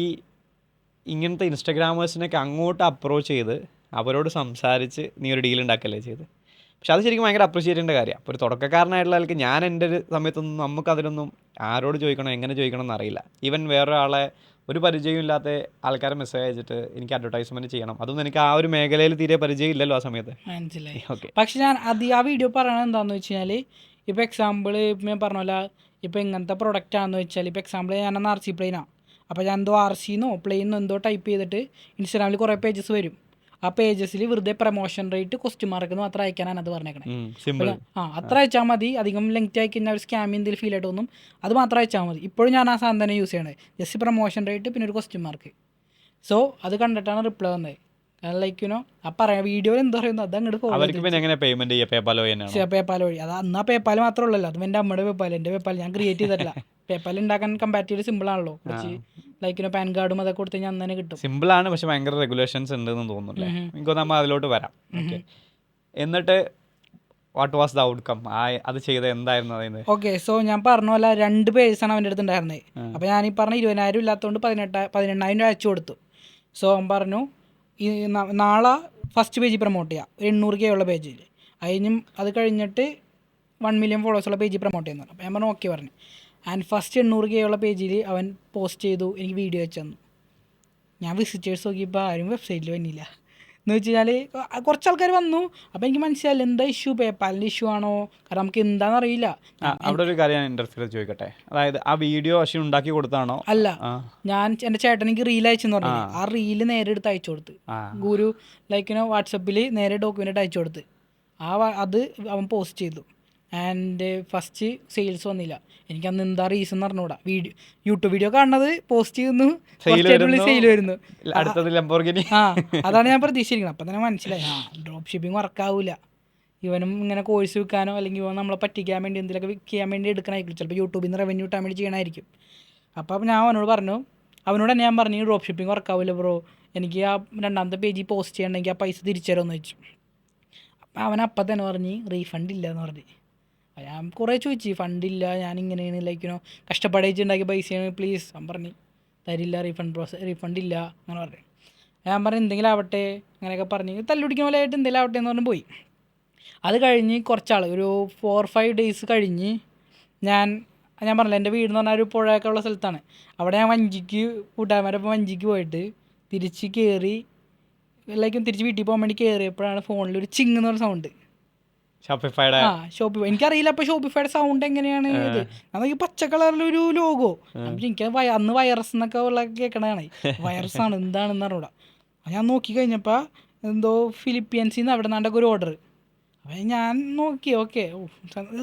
ഇങ്ങനത്തെ ഇൻസ്റ്റഗ്രാമേഴ്സിനൊക്കെ അങ്ങോട്ട് അപ്രോച്ച് ചെയ്ത് അവരോട് സംസാരിച്ച് നീ ഒരു ഡീൽ ഉണ്ടാക്കല്ലേ ചെയ്ത്. പക്ഷെ അത് ശരിക്കും ഭയങ്കര അപ്രീഷിയേറ്റ് ചെയ്യേണ്ട കാര്യമാണ്. അപ്പോൾ ഒരു തുടക്കക്കാരനായിട്ടുള്ള ആൾക്ക് ഞാൻ എൻ്റെ ഒരു സമയത്തൊന്നും നമുക്കതിലൊന്നും ആരോട് ചോദിക്കണം എങ്ങനെ ചോദിക്കണം എന്നറിയില്ല. ഈവൻ വേറൊരാളെ ഒരു പരിചയവും ഇല്ലാത്ത ആൾക്കാരെ മെസ്സേജ് അയച്ചിട്ട് എനിക്ക് അഡ്വർടൈസ്മെൻറ്റ് ചെയ്യണം, അതൊന്നും എനിക്ക് ആ ഒരു മേഖലയിൽ തീരെ പരിചയം ഇല്ലല്ലോ ആ സമയത്ത്. മനസ്സിലായി. ഓക്കെ. പക്ഷെ ഞാൻ ആ വീഡിയോ പറയണത് എന്താണെന്ന് വെച്ച് കഴിഞ്ഞാൽ, ഇപ്പോൾ എക്സാമ്പിൾ ഇപ്പം ഞാൻ പറഞ്ഞ ഇപ്പോൾ ഇങ്ങനത്തെ പ്രൊഡക്റ്റ് ആണെന്ന് വെച്ചാൽ, ഇപ്പോൾ എക്സാമ്പിൾ ഞാനെന്ന് RC പ്ലെയിനാണ്. അപ്പോൾ ഞാൻ എന്തോ RCന്നോ പ്ലെയിനോ എന്തോ ടൈപ്പ് ചെയ്തിട്ട് ഇൻസ്റ്റാഗ്രാമിൽ കുറേ പേജസ് വരും. ആ പേജസിൽ വെറുതെ പ്രൊമോഷൻ റേറ്റ് ക്വസ്റ്റ്യൻ മാർക്ക് മാത്രം അയക്കാനാണ് അത് പറഞ്ഞേക്കണേ. സിമ്പിൾ. അത്ര അയച്ചാൽ മതി. അധികം ലെങ്ത് ആയി കഴിഞ്ഞാൽ ഒരു സ്കാമി എന്തെങ്കിലും ഫീൽ ആയിട്ടൊന്നും അത് മാത്രം അയച്ചാൽ മതി. ഇപ്പോഴും ഞാൻ ആ സാധനം തന്നെ യൂസ് ചെയ്യണത്. ജസ്റ്റ് പ്രൊമോഷൻ റേറ്റ് പിന്നെ ഒരു ക്വസ്റ്റ്യൻ മാർക്ക്. സോ അത് കണ്ടിട്ടാണ് റിപ്ലൈ വന്നത്. ലൈക്ക് ആ പറയാം വീഡിയോയിൽ എന്താ പറയുന്നത് അത് അങ്ങോട്ട് പേപ്പാൽ വഴി. അത് അന്ന് ആ പേപ്പാൽ മാത്രമേ ഉള്ളല്ലോ, അതും എൻ്റെ അമ്മയുടെ പേപ്പാൽ, എൻ്റെ പേപ്പാൽ ഞാൻ ക്രിയേറ്റ് ചെയ്തിട്ടില്ല. പേപ്പാൽ ഉണ്ടാക്കാൻ കമ്പാരിറ്റീവ്ലി സിമ്പിൾ ആണല്ലോ. കുറച്ച് ലൈക്ക് പാൻ കാർഡും അതൊക്കെ കൊടുത്ത് കഴിഞ്ഞാൽ അന്ന് തന്നെ കിട്ടും. സിമ്പിളാണ്, പക്ഷെ ഭയങ്കര റെഗുലേഷൻസ് ഉണ്ടെന്ന് തോന്നുന്നില്ലേ? എനിക്ക് നമ്മൾ അതിലോട്ട് വരാം. ഓക്കെ, എന്നിട്ട് വാട്ട് വാസ് ദ ഔട്ട്കം? അത് ചെയ്ത് എന്തായിരുന്നു അതിന്? ഓക്കെ, സോ ഞാൻ പറഞ്ഞ പോലെ 2 പേജസാണ് അവൻ്റെ അടുത്ത് ഉണ്ടായിരുന്നത്. അപ്പോൾ ഞാൻ ഈ പറഞ്ഞ 20,000 ഇല്ലാത്തതുകൊണ്ട് 18,000 അയച്ചു കൊടുത്തു. സോ അവൻ പറഞ്ഞു ഈ നാളെ ഫസ്റ്റ് പേജിൽ പ്രൊമോട്ട് ചെയ്യാം, 800K ഉള്ള പേജിൽ. അത് കഴിഞ്ഞിട്ട് 1 million ഫോളോവേഴ്സുള്ള പേജിൽ പ്രൊമോട്ട് ചെയ്യുന്നു. അപ്പോൾ ഞാൻ പറഞ്ഞു ഓക്കെ പറഞ്ഞു. ആൻഡ് ഫസ്റ്റ് 800K ഉള്ള പേജിൽ അവൻ പോസ്റ്റ് ചെയ്തു, എനിക്ക് വീഡിയോ വെച്ച് തന്നു. ഞാൻ വിസിറ്റേഴ്സ് നോക്കിയപ്പോൾ ആരും വെബ്സൈറ്റിൽ വന്നില്ല. എന്ന് വെച്ച് കഴിഞ്ഞാൽ കുറച്ച് ആൾക്കാർ വന്നു. അപ്പോൾ എനിക്ക് മനസ്സിലായില്ല എന്താ ഇഷ്യൂ, പേപ്പാലിൻ്റെ ഇഷ്യൂ ആണോ, കാരണം നമുക്ക് എന്താണെന്ന് അറിയില്ല. അവിടെ ഒരു കാര്യം ഞാൻ ഇൻ്റർഫിയർ ചോദിക്കട്ടെ, അതായത് ആ വീഡിയോ അശ്വിൻ ഉണ്ടാക്കി കൊടുത്താണോ? അല്ല, ഞാൻ എൻ്റെ ചേട്ടൻ എനിക്ക് റീൽ അയച്ചെന്ന് പറഞ്ഞു. ആ റീല് നേരെ എടുത്ത് അയച്ചു കൊടുത്ത് ഗുരു ലൈക്കിനോ വാട്സപ്പിൽ നേരെ ഡോക്യുമെൻ്റ് അയച്ചു കൊടുത്ത് അത് അവൻ പോസ്റ്റ് ചെയ്തു. ആൻഡ് ഫസ്റ്റ് സെയിൽസ് വന്നില്ല. എനിക്കന്ന് എന്താ റീസൺ എന്ന് പറഞ്ഞുകൂടാ. യൂട്യൂബ് വീഡിയോ കാണുന്നത് പോസ്റ്റ് ചെയ്യുന്നു, സെയിൽ വരുന്നു. അതാണ് ഞാൻ പ്രതീക്ഷിച്ചിരിക്കുന്നത്. അപ്പം തന്നെ മനസ്സിലായി ഡ്രോപ്പ് ഷിപ്പിംഗ് വർക്കാവില്ല. ഇവനും ഇങ്ങനെ കോഴ്സ് വിൽക്കാനോ അല്ലെങ്കിൽ ഇവൻ നമ്മളെ പറ്റിക്കാൻ വേണ്ടി എന്തെങ്കിലുമൊക്കെ ചെയ്യാൻ വേണ്ടി എടുക്കണമായിരിക്കും. ചിലപ്പോൾ യൂട്യൂബിൽ നിന്ന് റവന്യൂ കിട്ടാൻ വേണ്ടി ചെയ്യണമായിരിക്കും. അപ്പം ഞാൻ അവനോട് തന്നെ ഞാൻ പറഞ്ഞു ഡ്രോപ്പ് ഷിപ്പിംഗ് വർക്കാവില്ല ബ്രോ, എനിക്ക് ആ 2ാമത്തെ പേജിൽ പോസ്റ്റ് ചെയ്യണമെങ്കിൽ ആ പൈസ തിരിച്ചു തരുമെന്ന് വെച്ചു. അപ്പം അവനപ്പം തന്നെ പറഞ്ഞ് റീഫണ്ട് ഇല്ല എന്ന് പറഞ്ഞ്. ഞാൻ കുറേ ചോദിച്ചു, ഫണ്ടില്ല, ഞാനിങ്ങനെയാണ് ലൈക്കിനോ കഷ്ടപ്പെടിച്ചുണ്ടാക്കിയ പൈസയാണ്, പ്ലീസ്. അവൻ പറഞ്ഞ് തരില്ല, റീഫണ്ട് ഇല്ല അങ്ങനെ പറഞ്ഞു. ഞാൻ പറഞ്ഞു എന്തെങ്കിലും ആവട്ടെ അങ്ങനെയൊക്കെ പറഞ്ഞ് തല്ലുപിടിക്കുന്ന പോലെ ആയിട്ട് എന്തെങ്കിലും ആവട്ടെ എന്ന് പറഞ്ഞ് പോയി. അത് കഴിഞ്ഞ് കുറച്ചാൾ ഒരു 4-5 ഡേയ്സ് കഴിഞ്ഞ് ഞാൻ പറഞ്ഞില്ല, എൻ്റെ വീട് എന്ന് പറഞ്ഞാൽ ഒരു പുഴയൊക്കെ ഉള്ള സ്ഥലത്താണ്. അവിടെ ഞാൻ കൂട്ടുകാരന്മാരൊപ്പം വഞ്ചിക്ക് പോയിട്ട് തിരിച്ച് കയറി തിരിച്ച് വീട്ടിൽ പോകാൻ വേണ്ടി കയറിയപ്പോഴാണ് ഫോണിൽ ഒരു ചിങ് എന്ന് പറഞ്ഞ സൗണ്ട്. ഷോപ്പിഫൈ. എനിക്കറിയില്ല അപ്പോൾ ഷോപ്പിഫൈയുടെ സൗണ്ട് എങ്ങനെയാണ് ഇത്. അതൊക്കെ പച്ച കളറിലൊരു ലോഗോ. എനിക്ക് അന്ന് വൈറസ് എന്നൊക്കെ ഉള്ള കേൾക്കണതാണ്. വൈറസാണ് എന്താണെന്ന് അറിഞ്ഞൂടാ. ഞാൻ നോക്കി കഴിഞ്ഞപ്പോൾ എന്തോ ഫിലിപ്പീൻസിൽ നിന്ന് അവിടെ നിന്നൊക്കെ ഒരു ഓർഡർ. അപ്പം ഞാൻ നോക്കി ഓക്കെ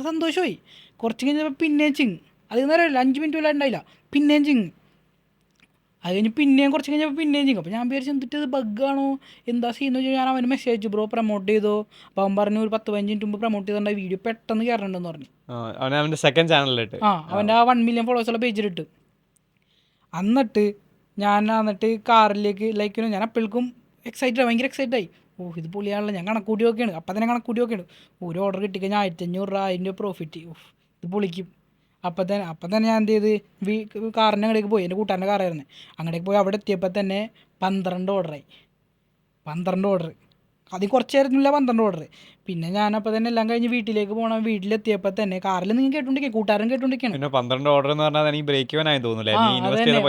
സന്തോഷമായി. കുറച്ച് കഴിഞ്ഞപ്പോൾ പിന്നെയും ചിങ്. അത് നേരമില്ല 5 മിനിറ്റ് പോലും ഉണ്ടായില്ല, പിന്നെയും ചിങ്. അത് കഴിഞ്ഞ് പിന്നെയും കുറച്ച് കഴിഞ്ഞപ്പോൾ പിന്നെയും ചെയ്യും. അപ്പോൾ ഞാൻ വിചാരിച്ചു എന്തിട്ട് ബഗ്ഗാണോ എന്താ ചെയ്യുന്നത് ചോദിച്ചാൽ ഞാൻ അവന് മെസ്സേജ് അയച്ചു, ബ്രോ പ്രൊമോട്ട് ചെയ്തോ. അപ്പോൾ അവൻ പറഞ്ഞു ഒരു 10-15 മിനിറ്റ് മുമ്പ് പ്രൊമോട്ട് ചെയ്തിട്ടുണ്ടായി, വീഡിയോ പെട്ടെന്ന് കയറണമെന്ന് പറഞ്ഞു. അവൻ്റെ സെക്കൻഡ് ചാനലിലിട്ട് അവൻ്റെ ആ 1 million ഫോളോവേഴ്സുള്ള പേജിലിട്ട്. എന്നിട്ട് കാറിലേക്ക് ഞാൻ അപ്പോഴേക്കും ഭയങ്കര എക്സൈറ്റായി. ഇത് പൊളിയാണല്ലോ, ഞാൻ കണക്കൂട്ടി നോക്കിയാണ്. അപ്പം തന്നെ കണക്കൂട്ടി നോക്കിയാണ്. ഒരു ഓർഡർ കിട്ടിക്കഴിഞ്ഞാൽ 1,500 രൂപ 1000 പ്രോഫിറ്റ്. ഇത് പൊളിക്കും. അപ്പം തന്നെ ഞാൻ എന്ത് ചെയ്ത് കാറിൻ്റെ അങ്ങോട്ടേക്ക് പോയി. എൻ്റെ കൂട്ടുകാരൻ്റെ കാറായിരുന്നു. അങ്ങോട്ടേക്ക് പോയി അവിടെ എത്തിയപ്പോൾ തന്നെ 12 ഓർഡറായി. 12 ഓർഡർ. അതിൽ കുറച്ച് നേരത്തിനില്ല 12 ഓർഡർ. പിന്നെ ഞാനപ്പോൾ തന്നെ എല്ലാം കഴിഞ്ഞ് വീട്ടിലേക്ക് പോകണം. വീട്ടിലെത്തിയപ്പോൾ തന്നെ കാറിൽ നിങ്ങൾ കേട്ടോണ്ടിരിക്കുക, കൂട്ടുകാരൻ കേട്ടോണ്ടിരിക്കുകയാണ്. 12 ഓർഡർ എന്ന് പറഞ്ഞാൽ എനിക്ക് ബ്രേക്ക് ഇവൻ ആയി തോന്നുന്നില്ല.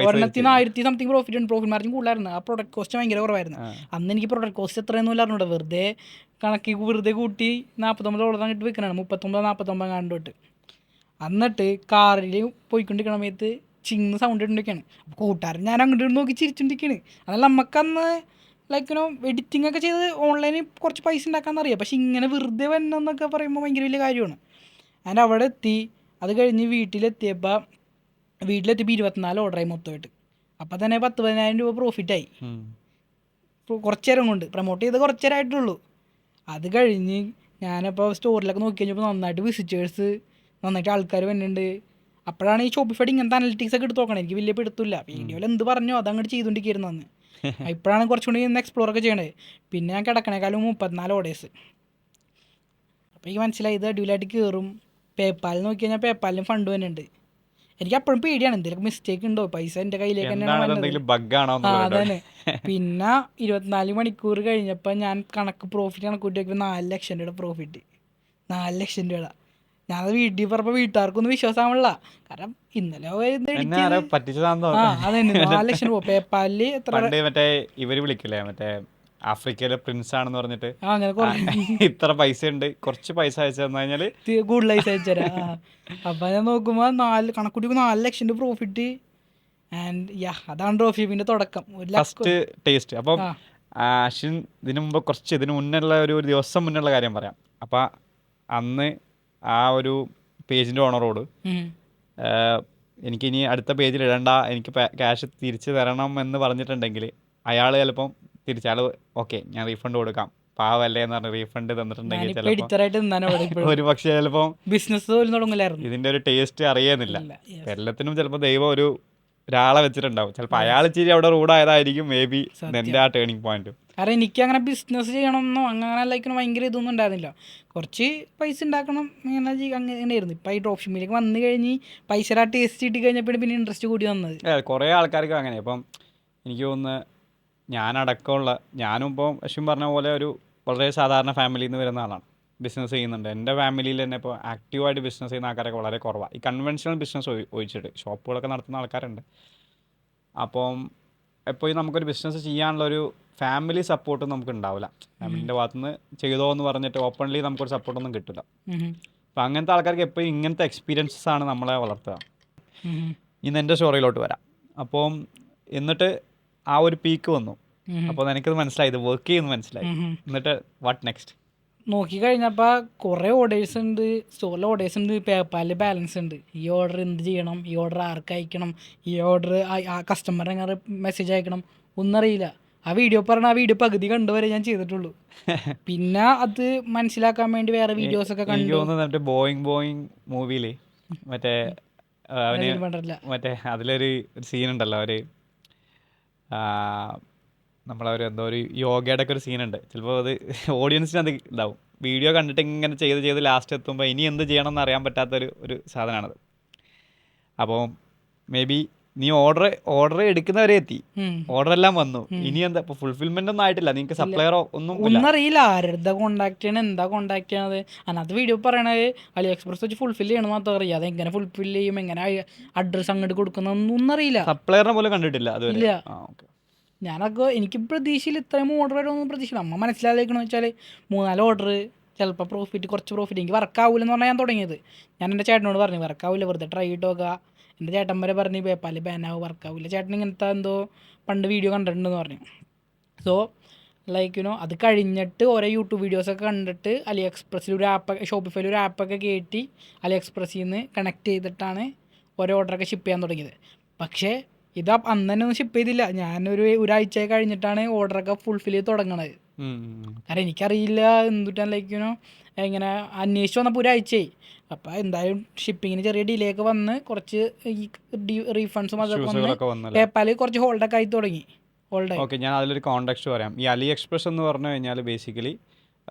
ഒരെണ്ണത്തിന് 1000 സംതിങ് പ്രോഫിറ്റ് മാർജിൻ കൂടുതലായിരുന്നു. ആ പ്രൊഡക്റ്റ് കോസ്റ്റ് ഭയങ്കര കുറവായിരുന്നു. അന്ന് എനിക്ക് പ്രൊഡക്റ്റ് കോസ്റ്റ് എത്രയൊന്നും ഇല്ലായിരുന്നു. വെറുതെ കൂട്ടി 49 ഓർഡർ അങ്ങോട്ട് വെക്കണതാണ്. 39-49 കണ്ടോട്ട്. എന്നിട്ട് കാറിൽ പോയിക്കൊണ്ടിരിക്കണ സമയത്ത് ചിങ്ങ് സൗണ്ട് ഇട്ടുകൊണ്ടിരിക്കുകയാണ്. കൂട്ടുകാരൻ ഞാൻ അങ്ങോട്ട് നോക്കി ചിരിച്ചുകൊണ്ടിരിക്കുകയാണ്. അതല്ല നമുക്കന്ന് എഡിറ്റിംഗ് ഒക്കെ ചെയ്ത് ഓൺലൈനിൽ കുറച്ച് പൈസ ഉണ്ടാക്കാമെന്നറിയാം. പക്ഷെ ഇങ്ങനെ വെറുതെ വന്നെന്നൊക്കെ പറയുമ്പോൾ ഭയങ്കര വലിയ കാര്യമാണ്. ഞാൻ അവിടെ എത്തി. അത് കഴിഞ്ഞ് വീട്ടിലെത്തിയപ്പോൾ 24 ഓർഡറായി മൊത്തമായിട്ട്. അപ്പം തന്നെ 10,000 രൂപ പ്രോഫിറ്റായി. കുറച്ച് നേരം കൊണ്ട് പ്രൊമോട്ട് ചെയ്ത് കുറച്ച് നേരമായിട്ടുള്ളൂ. അത് കഴിഞ്ഞ് ഞാനപ്പോൾ സ്റ്റോറിലൊക്കെ നോക്കി കഴിഞ്ഞപ്പോൾ നന്നായിട്ട് വിസിറ്റേഴ്സ്, നന്നായിട്ട് ആൾക്കാർ വരുന്നുണ്ട്. അപ്പോഴാണ് ഈ ഷോപ്പിഫൈഡ് ഇങ്ങനത്തെ അനലിറ്റിക്സ് ഒക്കെ എടുത്ത് നോക്കണം. എനിക്ക് വലിയ പിടുത്തില്ല. വീഡിയോയിൽ എന്ത് പറഞ്ഞോ അതങ്ങോട്ട് ചെയ്തുകൊണ്ടിരിക്കുന്നു അന്ന്. ഇപ്പോഴാണ് കുറച്ചുകൂടി ഇന്ന് എക്സ്പ്ലോർ ഒക്കെ ചെയ്യണത്. പിന്നെ ഞാൻ കിടക്കണേക്കാളും 34 ഓർഡേഴ്സ്. അപ്പോൾ എനിക്ക് മനസ്സിലായി ഇത് അടിപൊളിയായിട്ട് കയറും. പേപ്പാൽ നോക്കി കഴിഞ്ഞാൽ പേപ്പാലിനും ഫണ്ട് വരുന്നുണ്ട്. എനിക്ക് അപ്പോഴും പേടിയാണ് എന്തെങ്കിലും മിസ്റ്റേക്ക് ഉണ്ടോ, പൈസ എൻ്റെ കയ്യിലേക്ക് തന്നെയാണ് എന്താണ് വന്നത്. എന്തെങ്കിലും ബഗ്ഗാണോ ആ അതന്നെ. പിന്നെ 24 മണിക്കൂർ കഴിഞ്ഞപ്പോൾ ഞാൻ പ്രോഫിറ്റ് കണക്ക് കൂട്ടി നോക്കിയപ്പോൾ 4 ലക്ഷം രൂപയുടെ പ്രോഫിറ്റ്. 4 ലക്ഷം രൂപ. ഞാനത് വീട്ടിൽ പറഞ്ഞപ്പോൾ വീട്ടുകാർക്കൊന്നും വിശ്വാസമാവില്ല. കാരണം ഇന്നലെ പറ്റിച്ചതാണെന്നോ. ആ അതന്നെ 4 ലക്ഷം രൂപ പേപ്പാലിൽ എത്ര പണ്ട് മറ്റേ ഇവര് വിളിക്കില്ലേ, മറ്റേ ആഫ്രിക്കയിലെ പ്രിൻസ് ആണെന്ന് പറഞ്ഞിട്ട് അങ്ങനെ ഇത്ര പൈസ ഉണ്ട്, കുറച്ച് പൈസ അയച്ചു തന്നു കഴിഞ്ഞാല് കൂടുതലായി അയച്ചുതരാം. അപ്പം ഞാൻ നോക്കുമ്പോൾ കണക്കൂട്ടി 4 ലക്ഷം രൂപ പ്രോഫിറ്റ്. ആൻഡ് അതാണ് ഡ്രോപ്പ് ഷിപ്പിന്റെ തുടക്കം. First taste. അപ്പം അശ്വിൻ ഇതിന് മുന്നുള്ള ഒരു ദിവസം മുന്നുള്ള കാര്യം പറയാം. അപ്പം അന്ന് ആ ഒരു പേജിൻ്റെ ഓണറോട് എനിക്കിനി അടുത്ത പേജിൽ ഇടണ്ട, എനിക്ക് ക്യാഷ് തിരിച്ച് തരണം എന്ന് പറഞ്ഞിട്ടുണ്ടെങ്കിൽ അയാൾ ചിലപ്പം അയാൾ ഓക്കെ ഞാൻ റീഫണ്ട് കൊടുക്കാം പാവല്ലേ എന്ന് പറഞ്ഞ് റീഫണ്ട് തന്നിട്ടുണ്ടെങ്കിൽ ചിലപ്പോൾ ഒരു പക്ഷേ ചിലപ്പോൾ ബിസിനസ് ഇതിൻ്റെ ഒരു ടേസ്റ്റ് അറിയുന്നില്ല. എല്ലാത്തിനും ചിലപ്പോൾ ദൈവം ഒരാളെ വെച്ചിട്ടുണ്ടാവും. ചിലപ്പോൾ അയാൾ ഇച്ചിരി അവിടെ റൂഡായതായിരിക്കും മേ ബി എൻ്റെ ആ ടേണിംഗ് പോയിന്റ്. കാരണം എനിക്ക് അങ്ങനെ ബിസിനസ് ചെയ്യണമെന്നോ അങ്ങനെ ലൈക്കിന് ഭയങ്കര ഇതൊന്നും ഉണ്ടായിരുന്നില്ല. കുറച്ച് പൈസ ഉണ്ടാക്കണം അങ്ങനെയായിരുന്നു. ഇപ്പം ഈ ഡ്രോപ്പ് ഷിപ്പിലേക്ക് വന്നു കഴിഞ്ഞ് പൈസ ടേസ്റ്റ് കിട്ടി കഴിഞ്ഞപ്പോൾ പിന്നെ ഇൻട്രസ്റ്റ് കൂടി വന്നത്. കുറേ ആൾക്കാർക്ക് അങ്ങനെ. ഇപ്പം എനിക്ക് തോന്നുന്നു ഞാനും ഇപ്പം അശ്വിൻ പറഞ്ഞ പോലെ വളരെ സാധാരണ ഫാമിലിയിൽ നിന്ന് വരുന്ന ആളാണ്. ബിസിനസ് ചെയ്യുന്നുണ്ട്. എൻ്റെ ഫാമിലിയിൽ തന്നെ ഇപ്പോൾ ആക്റ്റീവായിട്ട് ബിസിനസ് ചെയ്യുന്ന ആൾക്കാരൊക്കെ വളരെ കുറവാണ്. ഈ കൺവെൻഷണൽ ബിസിനസ് ഒഴിച്ചിട്ട് ഷോപ്പുകളൊക്കെ നടത്തുന്ന ആൾക്കാരുണ്ട്. അപ്പം എപ്പോഴും നമുക്കൊരു ബിസിനസ് ചെയ്യാനുള്ളൊരു ഫാമിലി സപ്പോർട്ട് നമുക്ക് ഉണ്ടാവില്ല. ഫാമിലിൻ്റെ ഭാഗത്തുനിന്ന് ചെയ്തോ എന്ന് പറഞ്ഞിട്ട് ഓപ്പൺലി നമുക്കൊരു സപ്പോർട്ടൊന്നും കിട്ടില്ല. അപ്പം അങ്ങനത്തെ ആൾക്കാർക്ക് എപ്പോഴും ഇങ്ങനത്തെ എക്സ്പീരിയൻസസ് ആണ് നമ്മളെ വളർത്തുക. ഇന്ന് എൻ്റെ സ്റ്റോറിയിലോട്ട് വരാം. അപ്പം എന്നിട്ട് ആ ഒരു പീക്ക് വന്നു. അപ്പോൾ എനിക്കത് മനസ്സിലായി, ഇത് വർക്ക് ചെയ്യുമെന്ന് മനസ്സിലായി. എന്നിട്ട് വാട്ട് നെക്സ്റ്റ് നോക്കിക്കഴിഞ്ഞപ്പോൾ കുറേ ഓർഡേഴ്സ് ഉണ്ട്, സ്റ്റോറിൽ ഓർഡേഴ്സ് ഉണ്ട്, പേപ്പാലിൽ ബാലൻസ് ഉണ്ട്. ഈ ഓർഡർ എന്ത് ചെയ്യണം, ഈ ഓർഡർ ആർക്ക് അയക്കണം, ഈ ഓർഡർ ആ കസ്റ്റമറിന് എങ്ങനെ മെസ്സേജ് അയക്കണം ഒന്നറിയില്ല. ആ വീഡിയോ പകുതി കണ്ടുവരെ ഞാൻ ചെയ്തിട്ടുള്ളൂ. പിന്നെ അത് മനസ്സിലാക്കാൻ വേണ്ടി വേറെ വീഡിയോസൊക്കെ കണ്ടു. ബോയിങ് മൂവിയില് മറ്റേ അതിലൊരു സീനുണ്ടല്ലോ, എന്തോ ഒരു യോഗയുടെ ഒക്കെ ഒരു സീനുണ്ട്. ചിലപ്പോൾ അത് ഓഡിയൻസിന് അത് ഇതാവും. വീഡിയോ കണ്ടിട്ട് ഇങ്ങനെ ചെയ്ത് ലാസ്റ്റ് എത്തുമ്പോൾ ഇനി എന്ത് ചെയ്യണം എന്ന് അറിയാൻ പറ്റാത്തൊരു സാധനമാണത്. അപ്പോൾ മേ ബി നീ ഓർഡർ എടുക്കുന്നവരെ എത്തി, ഓർഡർ എല്ലാം വന്നു, ഇനി എന്താ ഇപ്പോൾ ഫുൾഫിൽമെന്റ് ഒന്നും ആയിട്ടില്ല, നിങ്ങൾക്ക് സപ്ലയറോ ഒന്നും അറിയില്ല, ആരുടെ കോൺടാക്ട് ചെയ്യണം, എന്താ കോൺടാക്ട് ചെയ്യണത്. അതിനകത്ത് വീഡിയോ പറയണത് അലി എക്സ്പ്രസ് വെച്ച് ഫുൾഫിൽ ചെയ്യണം മാത്രം അറിയാം. അത് എങ്ങനെ ഫുൾഫിൽ ചെയ്യും, എങ്ങനെ അഡ്രസ് അങ്ങോട്ട് കൊടുക്കുന്നൊന്നും അറിയില്ല. സപ്ലയറിനെ പോലും കണ്ടിട്ടില്ല ഇല്ല. ഞാനൊക്കെ എനിക്ക് പ്രതീക്ഷയിൽ ഇത്രയും ഓർഡർ വരുമെന്ന് പ്രതീക്ഷിക്കണം. അമ്മ മനസ്സിലാക്കണമെന്ന് വെച്ചാൽ 3-4 ഓർഡർ ചിലപ്പോൾ കുറച്ച് പ്രോഫിറ്റ് എനിക്ക് വർക്കാവില്ലെന്ന് പറഞ്ഞാൽ ഞാൻ തുടങ്ങിയത്. ഞാൻ എൻ്റെ ചേട്ടനോട് പറഞ്ഞു വർക്കാവില്ല, വെറുതെ ട്രൈ ചെയ്ത് നോക്കുക. എൻ്റെ ചേട്ടൻ വരെ പറഞ്ഞ് പേപ്പാല് ബാനാവും, വർക്കാവില്ല. ചേട്ടൻ ഇങ്ങനത്തെ എന്തോ പണ്ട് വീഡിയോ കണ്ടിട്ടുണ്ടെന്ന് പറഞ്ഞു. സോ അത് കഴിഞ്ഞിട്ട് ഓരോ യൂട്യൂബ് വീഡിയോസൊക്കെ കണ്ടിട്ട് അലി എക്സ്പ്രസ്സിൽ ഒരു ആപ്പ്, ഷോപ്പിഫൈയിൽ ഒരു ആപ്പൊക്കെ കയറ്റി അലി എക്സ്പ്രസ്സിൽ നിന്ന് കണക്ട് ചെയ്തിട്ടാണ് ഓരോ ഓർഡറൊക്കെ ഷിപ്പ് ചെയ്യാൻ തുടങ്ങിയത്. പക്ഷേ ഇത് അന്ന് തന്നെ ഒന്നും ഷിപ്പ് ചെയ്തില്ല. ഞാനൊരു ഒരാഴ്ച കഴിഞ്ഞിട്ടാണ് ഓർഡറൊക്കെ ഫുൾഫിൽ ചെയ്ത് തുടങ്ങണത്. കാരണം എനിക്കറിയില്ല എന്തുട്ടാൻ ഇങ്ങനെ അന്വേഷിച്ച് വന്നപ്പോൾ ഒരാഴ്ചയായി. അപ്പോൾ എന്തായാലും ഷിപ്പിങ്ങിന് ചെറിയ ഡിലേ ഒക്കെ വന്ന് കുറച്ച് ഈ റീഫണ്ട്സും അതൊക്കെ വന്ന് പേപ്പാൽ കുറച്ച് ഹോൾഡൊക്കെ ആയി തുടങ്ങി. ഓക്കെ, ഞാൻ അതിലൊരു കോൺടാക്സ്റ്റ് പറയാം. ഈ അലി എക്സ്പ്രസ് എന്ന് പറഞ്ഞു കഴിഞ്ഞാൽ ബേസിക്കലി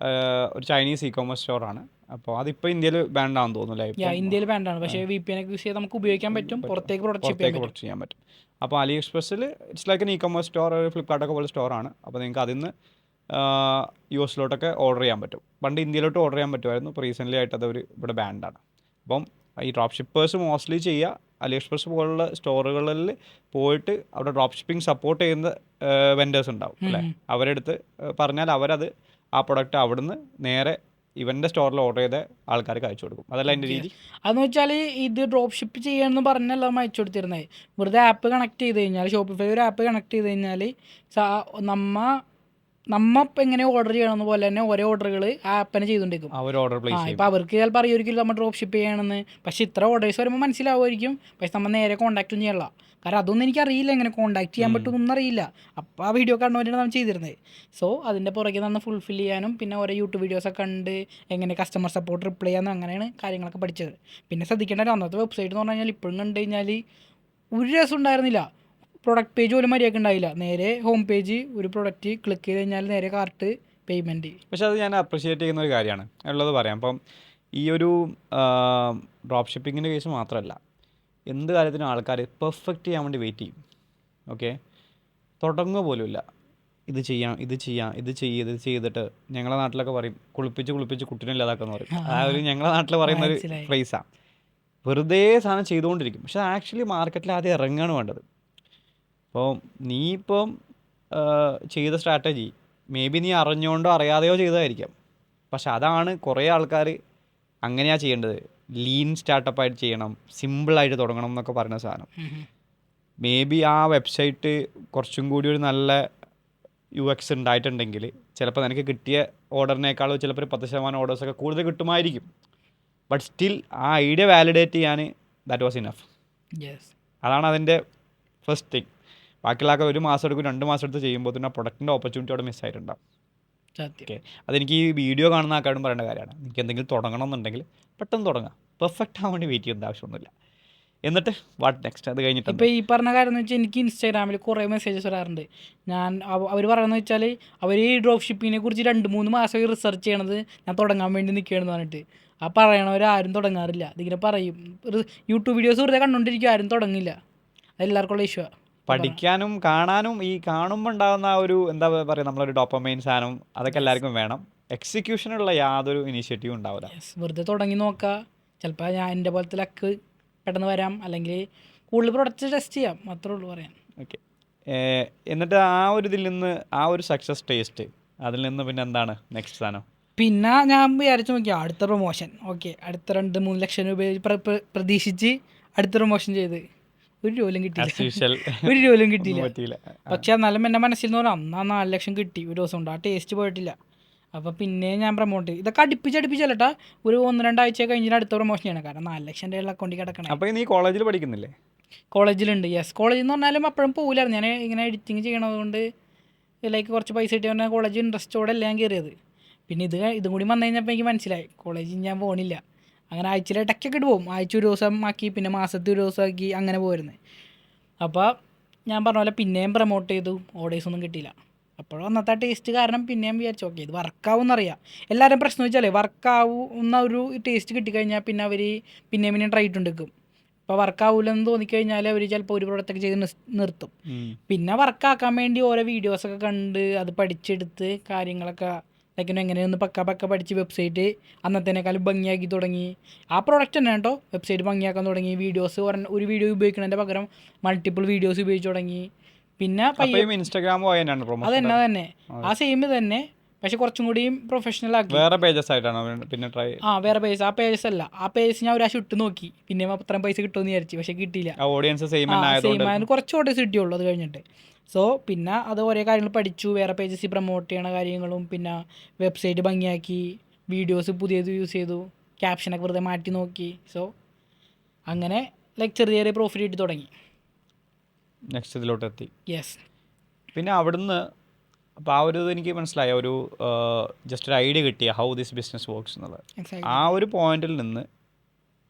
ഒരു ചൈനീസ് ഇ കോമേഴ്സ് സ്റ്റോറാണ്. അപ്പോൾ അതിപ്പോൾ ഇന്ത്യയിൽ ബാൻഡ് ആണെന്ന് തോന്നുന്നില്ല. ഇന്ത്യയിൽ ബാൻഡാണ്, പക്ഷേ VPN ഒക്കെ യൂസ് ചെയ്ത് നമുക്ക് ഉപയോഗിക്കാൻ പറ്റും, പുറത്തേക്ക് പ്രൊഡക്റ്റ് ചെയ്യാൻ പറ്റും. അപ്പോൾ അലി എക്സ്പ്രസ്സിൽ it's like an e commerce store, ഫ്ലിപ്കാർട്ടൊക്കെ പോലെ സ്റ്റോറാണ്. അപ്പോൾ നിങ്ങൾക്ക് അതിൽ നിന്ന് US ഓർഡർ ചെയ്യാൻ പറ്റും. പണ്ട് ഇന്ത്യയിലോട്ട് ഓർഡർ ചെയ്യാൻ പറ്റുമായിരുന്നു. ഇപ്പോൾ റീസെൻ്റ്ലി ആയിട്ട് അത് ഇവിടെ ബാൻഡാണ്. അപ്പം ഈ ഡ്രോപ്പ് ഷിപ്പേഴ്സ് മോസ്റ്റ്ലി ചെയ്യുക അലി എക്സ്പ്രസ് പോലുള്ള സ്റ്റോറുകളിൽ പോയിട്ട് അവിടെ ഡ്രോപ്പ് ഷിപ്പിംഗ് സപ്പോർട്ട് ചെയ്യുന്ന വെൻഡേഴ്സ് ഉണ്ടാവും അല്ലേ, അവരെടുത്ത് പറഞ്ഞാൽ അവരത് ആ പ്രൊഡക്റ്റ് അവിടുന്ന് നേരെ ഇവൻ്റെ സ്റ്റോറിൽ ഓർഡർ ചെയ്ത ആൾക്കാർക്ക് അയച്ചു കൊടുക്കും. അതല്ല എൻ്റെ രീതി. അതെന്ന് വെച്ചാൽ ഇത് ഡ്രോപ്പ് ഷിപ്പ് ചെയ്യാമെന്ന് പറഞ്ഞല്ല നമ്മൾ അയച്ചു കൊടുത്തിരുന്നത്. വെറുതെ ആപ്പ് കണക്ട് ചെയ്ത് കഴിഞ്ഞാൽ, ഷോപ്പിഫൈ ഒരു ആപ്പ് കണക്ട് ചെയ്ത് കഴിഞ്ഞാൽ നമ്മ ഇപ്പം എങ്ങനെ ഓർഡർ ചെയ്യണമെന്ന് പോലെ തന്നെ ഓരോ ഓർഡറുകൾ ആ ആപ്പിനെ ചെയ്തുകൊണ്ടിരിക്കും. ഇപ്പം അവർക്ക് ചിലപ്പോൾ അറിയുമായിരിക്കും നമ്മൾ ഡ്രോപ്പ് ഷിപ്പ് ചെയ്യണമെന്ന്. പക്ഷേ ഇത്ര ഓർഡേഴ്സ് വരുമ്പോൾ മനസ്സിലാവുമായിരിക്കും. പക്ഷെ നമ്മൾ നേരെ കോൺടാക്റ്റും ചെയ്യണം. കാരണം അതൊന്നും എനിക്കറിയില്ല, എങ്ങനെ കോൺടാക്ട് ചെയ്യാൻ പറ്റുമെന്നൊന്നും അറിയില്ല. അപ്പോൾ ആ വീഡിയോ കണ്ടുകൊണ്ടാണ് നമ്മൾ ചെയ്തിരുന്നത്. സോ അതിൻ്റെ പുറകെ നമ്മൾ ഫുൾഫിൽ ചെയ്യാനും പിന്നെ ഓരോ യൂട്യൂബ് വീഡിയോസൊക്കെ കണ്ട് എങ്ങനെ കസ്റ്റമർ സപ്പോർട്ട് റിപ്ലൈ ചെയ്യാനും അങ്ങനെയാണ് കാര്യങ്ങളൊക്കെ പഠിച്ചത്. പിന്നെ ശ്രദ്ധിക്കേണ്ട അന്നത്തെ വെബ്സൈറ്റ് എന്ന് പറഞ്ഞു കഴിഞ്ഞാൽ ഇപ്പോഴും കണ്ടു കഴിഞ്ഞാൽ ഒരു രസം ഉണ്ടായിരുന്നില്ല. പ്രൊഡക്റ്റ് പേജ് പോലും മര്യാദയ്ക്ക് ഉണ്ടായില്ല. നേരെ ഹോം പേജ്, ഒരു പ്രൊഡക്റ്റ് ക്ലിക്ക് ചെയ്ത് കഴിഞ്ഞാൽ നേരെ കാർട്ട്, പേയ്മെൻറ്റ്. പക്ഷെ അത് ഞാൻ അപ്രിഷിയേറ്റ് ചെയ്യുന്ന ഒരു കാര്യമാണ് ഉള്ളത് പറയാം. അപ്പം ഈ ഒരു ഡ്രോപ്പ് ഷിപ്പിങ്ങിൻ്റെ കേസ് മാത്രമല്ല, എന്ത് കാര്യത്തിനും ആൾക്കാർ പെർഫെക്റ്റ് ചെയ്യാൻ വേണ്ടി വെയിറ്റ് ചെയ്യും. ഓക്കെ, തുടങ്ങുക പോലുമില്ല. ഇത് ചെയ്യാം, ഇത് ചെയ്യാം, ഇത് ചെയ്തിട്ട് ഞങ്ങളുടെ നാട്ടിലൊക്കെ പറയും കുളിപ്പിച്ച് കുട്ടീനെ ഇല്ലാതാക്കാന്ന് പറയും. ഒരു ഞങ്ങളുടെ നാട്ടിൽ പറയുന്ന ഒരു ഫ്രേസാണ്. വെറുതെ സാധനം ചെയ്തുകൊണ്ടിരിക്കും. പക്ഷേ ആക്ച്വലി മാർക്കറ്റിൽ ആദ്യം ഇറങ്ങുകയാണ് വേണ്ടത്. അപ്പോൾ നീ ഇപ്പം ചെയ്ത സ്ട്രാറ്റജി മേ ബി നീ അറിഞ്ഞുകൊണ്ടോ അറിയാതെയോ ചെയ്തതായിരിക്കാം. പക്ഷെ അതാണ് കുറേ ആൾക്കാർ അങ്ങനെയാണ് ചെയ്യേണ്ടത്. ലീൻ സ്റ്റാർട്ടപ്പായിട്ട് ചെയ്യണം, സിമ്പിളായിട്ട് തുടങ്ങണം എന്നൊക്കെ പറയുന്ന സാധനം. മേ ബി ആ വെബ്സൈറ്റ് കുറച്ചും കൂടി ഒരു നല്ല UX ഉണ്ടായിട്ടുണ്ടെങ്കിൽ ചിലപ്പോൾ നിനക്ക് കിട്ടിയ ഓർഡറിനേക്കാളും ചിലപ്പോൾ ഒരു 10% ഓർഡേഴ്സൊക്കെ കൂടുതൽ കിട്ടുമായിരിക്കും. ബട്ട് സ്റ്റിൽ ആ ഐഡിയ വാലിഡേറ്റ് ചെയ്യാൻ ദാറ്റ് വാസ് ഇനഫ്. അതാണ് അതിൻ്റെ ഫസ്റ്റ് തിങ്. ബാക്കിയുള്ള ആൾക്കാർ 1 മാസം എടുക്കും, 2 മാസം എടുത്ത് ചെയ്യുമ്പോൾ തന്നെ ആ പ്രൊഡക്റ്റിൻ്റെ ഓപ്പർച്യൂണിറ്റി അവിടെ മിസ്സായിട്ടുണ്ടാവും. ഓക്കെ, അതെനിക്ക് ഈ വീഡിയോ കാണുന്ന ആൾക്കാരും പറയേണ്ട കാര്യമാണ്. എനിക്ക് എന്തെങ്കിലും തുടങ്ങണം എന്നുണ്ടെങ്കിൽ പെട്ടെന്ന് തുടങ്ങാം. പെർഫെക്റ്റ് ആവാൻ വേണ്ടി വെയിറ്റ് ചെയ്യേണ്ട ആവശ്യമൊന്നുമില്ല. എന്നിട്ട് വാട്ട് നെക്സ്റ്റ്? അത് കഴിഞ്ഞിട്ട് ഇപ്പോൾ ഈ പറഞ്ഞ കാര്യം എന്ന് വെച്ചാൽ എനിക്ക് ഇൻസ്റ്റാഗ്രാമിൽ കുറേ മെസ്സേജസ് വരാറുണ്ട്. അവർ പറയുന്നത് വെച്ചാൽ അവർ ഈ ഡ്രോപ്പ് ഷിപ്പിങ്ങിനെ കുറിച്ച് 2-3 മാസമായി റിസർച്ച് ചെയ്യണത് ഞാൻ തുടങ്ങാൻ വേണ്ടി നിൽക്കുകയാണെന്ന് പറഞ്ഞിട്ട്. ആ പറയണവർ ആരും തുടങ്ങാറില്ല. ഇതിങ്ങനെ പറയും, യൂട്യൂബ് വീഡിയോസ് വെറുതെ കണ്ടുകൊണ്ടിരിക്കും, ആരും തുടങ്ങില്ല. അതെല്ലാവർക്കും ഉള്ള ഇഷ്യൂ. പഠിക്കാനും കാണാനും ഈ കാണുമ്പോൾ ഉണ്ടാകുന്ന ആ ഒരു എന്താ പറയുക, നമ്മളൊരു ഡോപ്പമൈൻ സാധനം അതൊക്കെ എല്ലാവർക്കും വേണം. എക്സിക്യൂഷനുള്ള യാതൊരു ഇനീഷ്യേറ്റീവും ഉണ്ടാവില്ല. വെറുതെ തുടങ്ങി നോക്കുക. ചിലപ്പോൾ ഞാൻ എൻ്റെ പോലത്തെ ലക്ക് പെട്ടെന്ന് വരാം, അല്ലെങ്കിൽ കൂടുതൽ പ്രൊഡക്റ്റ് ടെസ്റ്റ് ചെയ്യാം, മാത്രമേ ഉള്ളൂ പറയാൻ. ഓക്കെ, എന്നിട്ട് ആ ഒരു ഇതിൽ നിന്ന് ആ ഒരു സക്സസ് ടേസ്റ്റ് അതിൽ നിന്ന് പിന്നെ എന്താണ് നെക്സ്റ്റ് സാധനം? പിന്നെ ഞാൻ വിചാരിച്ചു നോക്കിയാൽ അടുത്ത പ്രൊമോഷൻ. ഓക്കെ, അടുത്ത 2-3 ലക്ഷം രൂപ പ്രതീക്ഷിച്ച് അടുത്ത പ്രൊമോഷൻ ചെയ്ത് ഒരു രൂപയിലും കിട്ടിയില്ല. പക്ഷെ എന്നാലും എൻ്റെ മനസ്സിൽ നിന്ന് പറഞ്ഞാൽ അന്നാ 4 ലക്ഷം കിട്ടി ഒരു ദിവസം കൊണ്ട്. ആ ടേസ്റ്റ് പോയിട്ടില്ല. അപ്പോൾ പിന്നെ ഞാൻ പ്രൊമോട്ട് ചെയ്തു. ഇതൊക്കെ അടുപ്പിച്ചല്ലേട്ടാ, ഒരു 1-2 ആഴ്ച കഴിഞ്ഞിട്ട് അടുത്ത പ്രൊമോഷൻ ചെയ്യണം. കാരണം 4 ലക്ഷം രൂപ അക്കൗണ്ടിൽ കിടക്കണം. അപ്പോൾ നീ കോളേജിൽ പഠിക്കുന്നില്ലേ? കോളേജിലുണ്ട്. യെസ്, കോളേജിൽ എന്ന് പറഞ്ഞാലും അപ്പോഴും പോകില്ലായിരുന്നു. ഞാൻ ഇങ്ങനെ എഡിറ്റിങ് ചെയ്യണതുകൊണ്ട് ലൈക്ക് കുറച്ച് പൈസ കിട്ടി പറഞ്ഞാൽ കോളേജ് ഇൻട്രസ്റ്റോടെ എല്ലാം കയറിയത്. പിന്നെ ഇതും കൂടി വന്നു കഴിഞ്ഞപ്പോൾ എനിക്ക് മനസ്സിലായി കോളേജിൽ ഞാൻ പോകണില്ല. അങ്ങനെ ആഴ്ചയിൽ ഇടയ്ക്കൊക്കെ ഇട്ട് പോകും. ആഴ്ച ഒരു ദിവസം ആക്കി, പിന്നെ മാസത്തിൽ ഒരു ദിവസം ആക്കി, അങ്ങനെ പോയിരുന്നു. അപ്പോൾ ഞാൻ പറഞ്ഞ പോലെ പിന്നെയും പ്രൊമോട്ട് ചെയ്തു, ഓർഡേഴ്സൊന്നും കിട്ടിയില്ല. അപ്പോഴും അന്നത്തെ ടേസ്റ്റ് കാരണം പിന്നെയും വിചാരിച്ചു ഓക്കെ ഇത് വർക്കാവുമെന്നറിയാം. എല്ലാവരും പ്രശ്നം വെച്ചാലേ വർക്കാവുന്ന ഒരു ടേസ്റ്റ് കിട്ടിക്കഴിഞ്ഞാൽ പിന്നെ അവർ പിന്നെയും ട്രൈ ഇട്ടുണ്ടെടുക്കും. ഇപ്പോൾ വർക്കാവില്ലെന്ന് തോന്നിക്കഴിഞ്ഞാൽ അവർ ചിലപ്പോൾ ഒരു പ്രോഡക്റ്റൊക്കെ ചെയ്ത് നിർത്തും. പിന്നെ വർക്കാക്കാൻ വേണ്ടി ഓരോ വീഡിയോസൊക്കെ കണ്ട് അത് പഠിച്ചെടുത്ത് കാര്യങ്ങളൊക്കെ ലൈക്കിനും എങ്ങനെയൊന്ന് പക്ക പഠിച്ച് വെബ്സൈറ്റ് അന്നത്തേനേക്കാളും ഭംഗിയാക്കി തുടങ്ങി. ആ പ്രോഡക്റ്റ് തന്നെ കേട്ടോ, വെബ്സൈറ്റ് ഭംഗിയാക്കാൻ തുടങ്ങി. വീഡിയോസ് ഒരു വീഡിയോ ഉപയോഗിക്കുന്നതിൻ്റെ പകരം മൾട്ടിപ്പിൾ വീഡിയോസ് ഉപയോഗിച്ച് തുടങ്ങി. പിന്നെ ഇൻസ്റ്റാഗ്രാം അതന്നെ ആ സെയിം തന്നെ, പക്ഷെ കുറച്ചും കൂടിയും പ്രൊഫഷണൽ ആക്കി. വേറെ പേജസ് ആയിട്ടാണോ പിന്നെ ട്രൈ? വേറെ പേജസ്. ആ പേജസ് അല്ല, ആ പേജസ് ഞാൻ ഒരാഴ്ച ഇട്ട് നോക്കി, പിന്നെ അത്രയും പൈസ കിട്ടുമെന്ന് വിചാരിച്ചു, പക്ഷെ കിട്ടിയില്ല. സെയിം കുറച്ച് ഓർഡേഴ്സ് കിട്ടിയുള്ളൂ അത് കഴിഞ്ഞിട്ട്. സോ പിന്നെ അത് ഓരോ കാര്യങ്ങൾ പഠിച്ചു, വേറെ പേജസിൽ പ്രൊമോട്ട് ചെയ്യണ കാര്യങ്ങളും, പിന്നെ വെബ്സൈറ്റ് ഭംഗിയാക്കി, വീഡിയോസ് പുതിയത് യൂസ് ചെയ്തു, ക്യാപ്ഷനൊക്കെ വെറുതെ മാറ്റി നോക്കി. സോ അങ്ങനെ ലൈക്ക് ചെറിയ പ്രോഫിറ്റ് കിട്ടി തുടങ്ങി. നെക്സ്റ്റ് ഇതിലോട്ട് എത്തി. യെസ്. പിന്നെ അവിടുന്ന് അപ്പോൾ ആ ഒരു എനിക്ക് മനസ്സിലായ ഒരു ജസ്റ്റ് ഒരു ഐഡിയ കിട്ടിയ ഹൗ ദിസ് ബിസിനസ് വർക്ക്സ് എന്നുള്ളത്. ആ ഒരു പോയിന്റിൽ നിന്ന്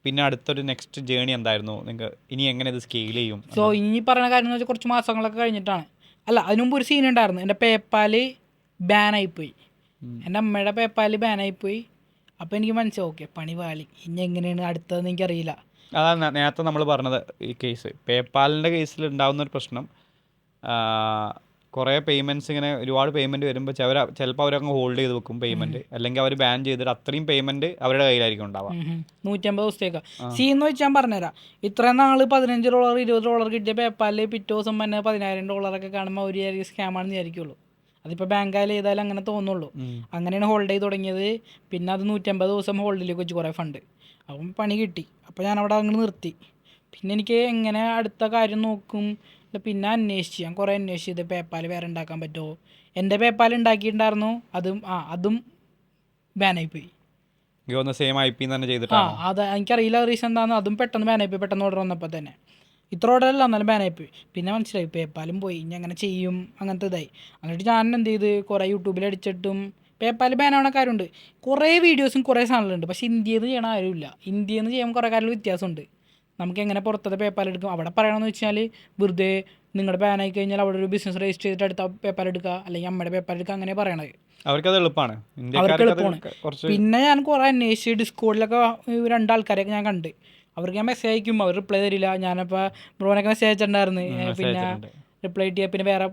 പിന്നെ അടുത്തൊരു നെക്സ്റ്റ് ജേണി എന്തായിരുന്നു നിങ്ങൾക്ക്? ഇനി എങ്ങനെ ഇത് സ്കെയിൽ ചെയ്യും? സോ ഇനി പറയുന്ന കാര്യം എന്ന് വെച്ചാൽ കുറച്ച് മാസങ്ങളൊക്കെ കഴിഞ്ഞിട്ടാണ്. അല്ല, അതിനു മുമ്പ് ഒരു സീൻ ഉണ്ടായിരുന്നു. എൻ്റെ പേപ്പാൽ ബാനായിപ്പോയി. എൻ്റെ അമ്മയുടെ പേപ്പാൽ ബാനായിപ്പോയി. അപ്പോൾ എനിക്ക് മനസ്സിലായി ഓക്കെ പണി പാളി, ഇനി എങ്ങനെയാണ് അടുത്തതെന്ന് എനിക്കറിയില്ല. അതാണ് നേരത്തെ നമ്മൾ പറഞ്ഞത്. ഈ കേസ് പേപ്പാലിൻ്റെ കേസിൽ ഉണ്ടാകുന്ന ഒരു പ്രശ്നം, കുറേ പേയ്മെൻറ്റ്സ് ഇങ്ങനെ ഒരുപാട് പേയ്മെൻറ്റ് വരുമ്പോൾ ചിലപ്പോൾ അവരങ്ങ് ഹോൾഡ് ചെയ്ത് വെക്കും പേയ്മെൻറ്റ്, അല്ലെങ്കിൽ അവർ ബാൻ ചെയ്തിട്ട് അത്രയും പേയ്മെൻറ്റ് അവരുടെ കയ്യിലായിരിക്കും ഉണ്ടാവുക. 150 ദിവസത്തേക്ക് സീന്ന് വെച്ച് ഞാൻ പറഞ്ഞുതരാം. ഇത്രയും നാൾ $15, $20 കിട്ടിയ പേപ്പാലിൽ പിറ്റേ ദിവസം തന്നെ $10,000 കാണുമ്പോൾ ഒരു സ്കാമാണെന്ന് വിചാരിക്കുള്ളൂ. അതിപ്പോൾ ബാങ്കായാലും ചെയ്താലും അങ്ങനെ തോന്നുള്ളൂ. അങ്ങനെയാണ് ഹോൾഡ് ചെയ്ത് തുടങ്ങിയത്. പിന്നെ അത് 150 ദിവസം ഹോൾഡിലേക്ക് വെച്ച് കുറേ ഫണ്ട്. അപ്പം പണി കിട്ടി. അപ്പോൾ ഞാൻ അവിടെ അങ്ങ് നിർത്തി. പിന്നെ എനിക്ക് എങ്ങനെ അടുത്ത കാര്യം നോക്കും, പിന്നെ അന്വേഷിച്ച് ഞാൻ കുറേ അന്വേഷിച്ചത് പേപ്പാൽ വേറെ ഉണ്ടാക്കാൻ പറ്റുമോ. എൻ്റെ പേപ്പാൽ ഉണ്ടാക്കിയിട്ടുണ്ടായിരുന്നു, അതും ബാനായിപ്പോയി. അത് എനിക്കറിയില്ല റീസൺ എന്താണെന്ന്. അതും പെട്ടെന്ന് ബാനായിപ്പോയി, പെട്ടെന്ന് ഓർഡർ വന്നപ്പോൾ തന്നെ. ഇത്ര ഓർഡറല്ല എന്നാലും ബാനായിപ്പോയി. പിന്നെ മനസ്സിലായി പേപ്പാലും പോയി, ഇനി അങ്ങനെ ചെയ്യും, അങ്ങനത്തെ ഇതായി. എന്നിട്ട് ഞാൻ എന്ത് ചെയ്ത് കുറേ യൂട്യൂബിൽ അടിച്ചിട്ടും പേപ്പാൽ ബാനാവണ കാര്യമുണ്ട്. കുറേ വീഡിയോസും കുറേ സാധനങ്ങളുണ്ട്, പക്ഷേ ഇന്ത്യയിൽ നിന്ന് ചെയ്യണ ആരുമില്ല. ഇന്ത്യയിൽ നിന്ന് ചെയ്യാൻ കുറേ കാര്യങ്ങൾ വ്യത്യാസമുണ്ട്. നമുക്ക് എങ്ങനെ പുറത്തത്തെ പേപ്പാൽ എടുക്കും? അവിടെ പറയണമെന്ന് വെച്ചാൽ വെറുതെ നിങ്ങളുടെ ബാനായി കഴിഞ്ഞാൽ അവിടെ ഒരു ബിസിനസ് രജിസ്റ്റർ ചെയ്തിട്ട് അടുത്ത പേപ്പാൽ എടുക്കുക, അല്ലെങ്കിൽ അമ്മയുടെ പേപ്പാൽ എടുക്കുക, അങ്ങനെ പറയണത്. അവർക്കത് എളുപ്പമാണ്, അവർക്ക് ഇന്ത്യക്കാർക്ക് എളുപ്പമാണ്. കുറച്ച്. പിന്നെ ഞാൻ കുറേ അന്വേഷിച്ച് ഡിസ്കോഡിലൊക്കെ രണ്ടാൾക്കാരെയൊക്കെ ഞാൻ കണ്ട്. അവർക്ക് ഞാൻ മെസ്സേജ് അയക്കും, അവർ റിപ്ലൈ തരില്ല. ഞാനപ്പോൾ ബ്രോനൊക്കെ മെസ്സേജ് അയച്ചിട്ടുണ്ടായിരുന്നു. പിന്നെ റിപ്ലൈ ചെയ്യുക. പിന്നെ വേറെ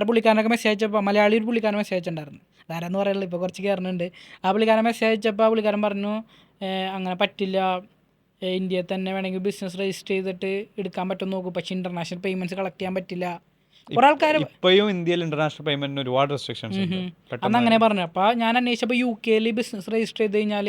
പുള്ളിക്കാരനൊക്കെ മെസ്സേജ് അയച്ചപ്പോൾ മലയാളി ഒരു പുള്ളിക്കാരൻ മെസ്സേജ് അയച്ചിട്ടുണ്ടായിരുന്നു. അതാരെന്ന് പറയുള്ളൂ, ഇപ്പോൾ കുറച്ച് കയറുന്നുണ്ട്. ആ പുള്ളിക്കാരൻ മെസ്സേജ് അയച്ചപ്പോൾ ആ പുള്ളിക്കാരൻ പറഞ്ഞു അങ്ങനെ പറ്റില്ല, ഇന്ത്യയിൽ തന്നെ വേണമെങ്കിൽ ബിസിനസ് രജിസ്റ്റർ ചെയ്തിട്ട് എടുക്കാൻ പറ്റുമെന്ന് നോക്കും, പക്ഷേ ഇൻ്റർനാഷണൽ പേയ്മെൻറ്റ്സ് കളക്ട് ചെയ്യാൻ പറ്റില്ല. കുറേ ആൾക്കാർ ഇപ്പോഴും ഇന്ത്യയിൽ ഇന്റർനാഷണൽ പേയ്മെന്റിന് ഒരുപാട് റെസ്ട്രിക്ഷൻസ് ഉണ്ട്. അന്ന് അങ്ങനെ പറഞ്ഞു. അപ്പോൾ ഞാൻ അന്വേഷിച്ചപ്പോൾ UK ബിസിനസ് രജിസ്റ്റർ ചെയ്ത് കഴിഞ്ഞാൽ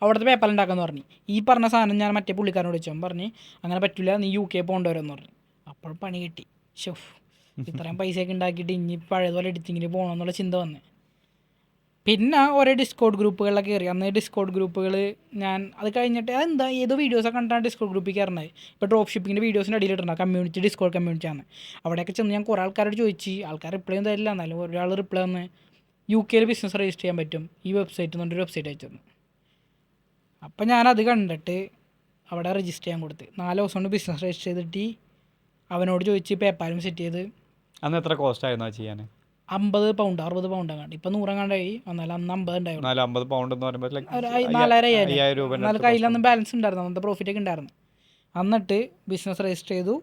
അവിടുത്തെ പേപ്പർ ഉണ്ടാക്കാമെന്ന് പറഞ്ഞു. ഈ പറഞ്ഞ സാധനം ഞാൻ മറ്റേ പുള്ളിക്കാരനോട് ചോദിച്ചു, പറഞ്ഞ് അങ്ങനെ പറ്റില്ല, നീ UK പോകേണ്ടവരെന്ന് പറഞ്ഞു. അപ്പോൾ പണി കിട്ടി. ഷെഫ് ഇത്രയും പൈസയൊക്കെ ഉണ്ടാക്കിയിട്ട് ഇനി പഴയതുപോലെ എഡിറ്റിങ്ങിന് പോകണമെന്നുള്ള ചിന്ത വന്ന്. പിന്നെ ഓരോ ഡിസ്കോഡ് ഗ്രൂപ്പുകളിലൊക്കെ കയറി. അന്ന് ഡിസ്കോഡ് ഗ്രൂപ്പുകൾ ഞാൻ അത് കഴിഞ്ഞിട്ട് അതെന്താ ഏതോ വീഡിയോസൊക്കെ കണ്ടിട്ടാണ് ഡിസ്കോഡ് ഗ്രൂപ്പിൽ കയറുന്നത്. ഇപ്പോൾ ഡ്രോപ്പ് ഷിപ്പിങ്ങിൻ്റെ വീഡിയോസിൻ്റെ അടിയിലിട്ടുണ്ട് കമ്മ്യൂണിറ്റി, ഡിസ്കോഡ് കമ്മ്യൂണിറ്റിയാണ്. അവിടെയൊക്കെ ചെന്ന് ഞാൻ കുറേ ആൾക്കാരോട് ചോദിച്ചു, ആൾക്കാർ റിപ്ലൈ ഒന്നും തരില്ല. എന്നാലും ഒരാൾ റിപ്ലൈ വന്ന് UK ബിസിനസ് രജിസ്റ്റർ ചെയ്യാൻ പറ്റും, ഈ വെബ്സൈറ്റ് എന്നൊരു വെബ്സൈറ്റ് അയച്ചു തന്നു. അപ്പോൾ ഞാനത് കണ്ടിട്ട് അവിടെ രജിസ്റ്റർ ചെയ്യാൻ കൊടുത്ത് 4 ദിവസം കൊണ്ട് ബിസിനസ് രജിസ്റ്റർ ചെയ്തിട്ട് അവനോട് ചോദിച്ച് പേപ്പാലും സെറ്റ് ചെയ്ത്. അന്ന് എത്ര കോസ്റ്റ് ആയിരുന്നു അത് ചെയ്യാൻ? 50 പൗണ്ട് 60 പൗണ്ട് അങ്ങാണ്ട്. ഇപ്പം 100 അങ്ങാണ്ടായി. എന്നാലും അന്ന് 50 ഉണ്ടായിരുന്നു. 50 പൗണ്ട് എന്ന് പറയുമ്പോൾ 4,500 രൂപ. എന്നാലും കയ്യിലൊന്നും ബാലൻസ് ഉണ്ടായിരുന്നു, അന്നത്തെ പ്രോഫിറ്റ് ഒക്കെ ഉണ്ടായിരുന്നു. എന്നിട്ട് ബിസിനസ് രജിസ്റ്റർ ചെയ്തു.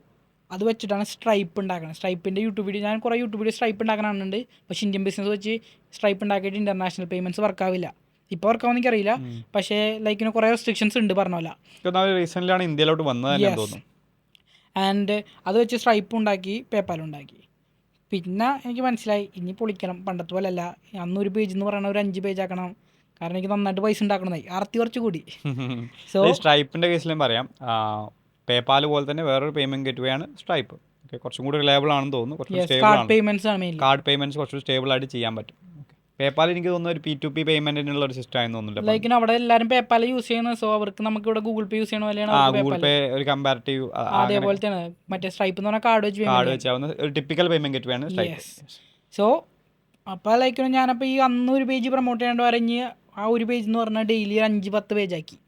അത് വെച്ചിട്ടാണ് സ്ട്രൈപ്പ് ഉണ്ടാക്കണം. സ്ട്രൈപ്പിൻ്റെ യൂട്യൂബ് വീഡിയോ ഞാൻ കുറേ യൂട്യൂബ് വീഡിയോ സ്ട്രൈപ്പ് ഉണ്ടാക്കാനുണ്ട്. പക്ഷേ ഇന്ത്യൻ ബിസിനസ് വെച്ച് സ്ട്രൈപ്പ് ഉണ്ടാക്കിയിട്ട് ഇൻ്റർനാഷണൽ പേയ്മെൻറ്റ്സ് വർക്കാവില്ല. ഇപ്പോൾ വർക്കാവുന്ന എനിക്കറിയില്ല, പക്ഷേ ലൈക്കിന് കുറേ റെസ്ട്രിക്ഷൻസ് ഉണ്ട് പറഞ്ഞ പോലെ. റീസെൻ്റ്ലിയാണ് ഇന്ത്യയിലോട്ട് വന്നത് തോന്നുന്നു. ആൻഡ് അത് വെച്ച് സ്ട്രൈപ്പ് ഉണ്ടാക്കി, പേപ്പാലും ഉണ്ടാക്കി. പിന്നെ എനിക്ക് മനസ്സിലായി ഇനി പൊളിക്കണം, പണ്ടത്തെ പോലെ അല്ല. അന്നൊരു പേജ് എന്ന് പറയുന്നത് ഒരു 5 പേജ് ആക്കണം, കാരണം എനിക്ക് നന്നായിട്ട് പൈസ ഉണ്ടാക്കണതായി. കുറച്ച് കൂടി. സോ സ്ട്രൈപ്പിൻ്റെ കേസിലും പറയാം, പേപ്പാൽ പോലെ തന്നെ വേറൊരു പേയ്മെൻറ്റ് ഗേറ്റ്വേ ആണ് സ്ട്രൈപ്പ്. കുറച്ചും കൂടി റിലയബിൾ ആണെന്ന് തോന്നുന്നു. കുറച്ച് കാർഡ് പേയ്മെൻറ്റ്സ് കുറച്ച് സ്റ്റേബിൾ ആയിട്ട് ചെയ്യാൻ പറ്റും. പേപ്പാൽ എനിക്ക് തോന്നുന്നു ഒരു P2P പേയ്മെന്റിനുള്ള ഒരു സിസ്റ്റം ആണെന്ന് തോന്നുന്നില്ല. ലൈക്ക് അവിടെ എല്ലാവരും പേപ്പാൽ യൂസ് ചെയ്യുന്നത്. സോ അവർക്ക് നമുക്ക് ഇവിടെ ഗൂഗിൾ പേ യൂസ് ചെയ്യണ പോലെയാണ് ഗൂഗിൾ പേ ഒരു കമ്പാരിറ്റീവ് അതേപോലെ തന്നെ. മറ്റേ സ്ട്രൈപ്പ് എന്ന് പറഞ്ഞാൽ കാർഡ് വെച്ചാവുന്ന ഒരു ടിപ്പിക്കൽ പേയ്മെന്റ് ഗേറ്റ്വേ ആണ് സ്ട്രൈപ്പ്. സോ അപ്പോൾ ലൈക്ക് ഞാനപ്പോൾ ഈ അന്ന് ഒരു പേജ് പ്രൊമോട്ട് ചെയ്യാണ്ട് പറഞ്ഞ് ആ ഒരു പേജ് എന്ന് പറഞ്ഞാൽ ഡെയിലി 5-10 പേജാക്കി.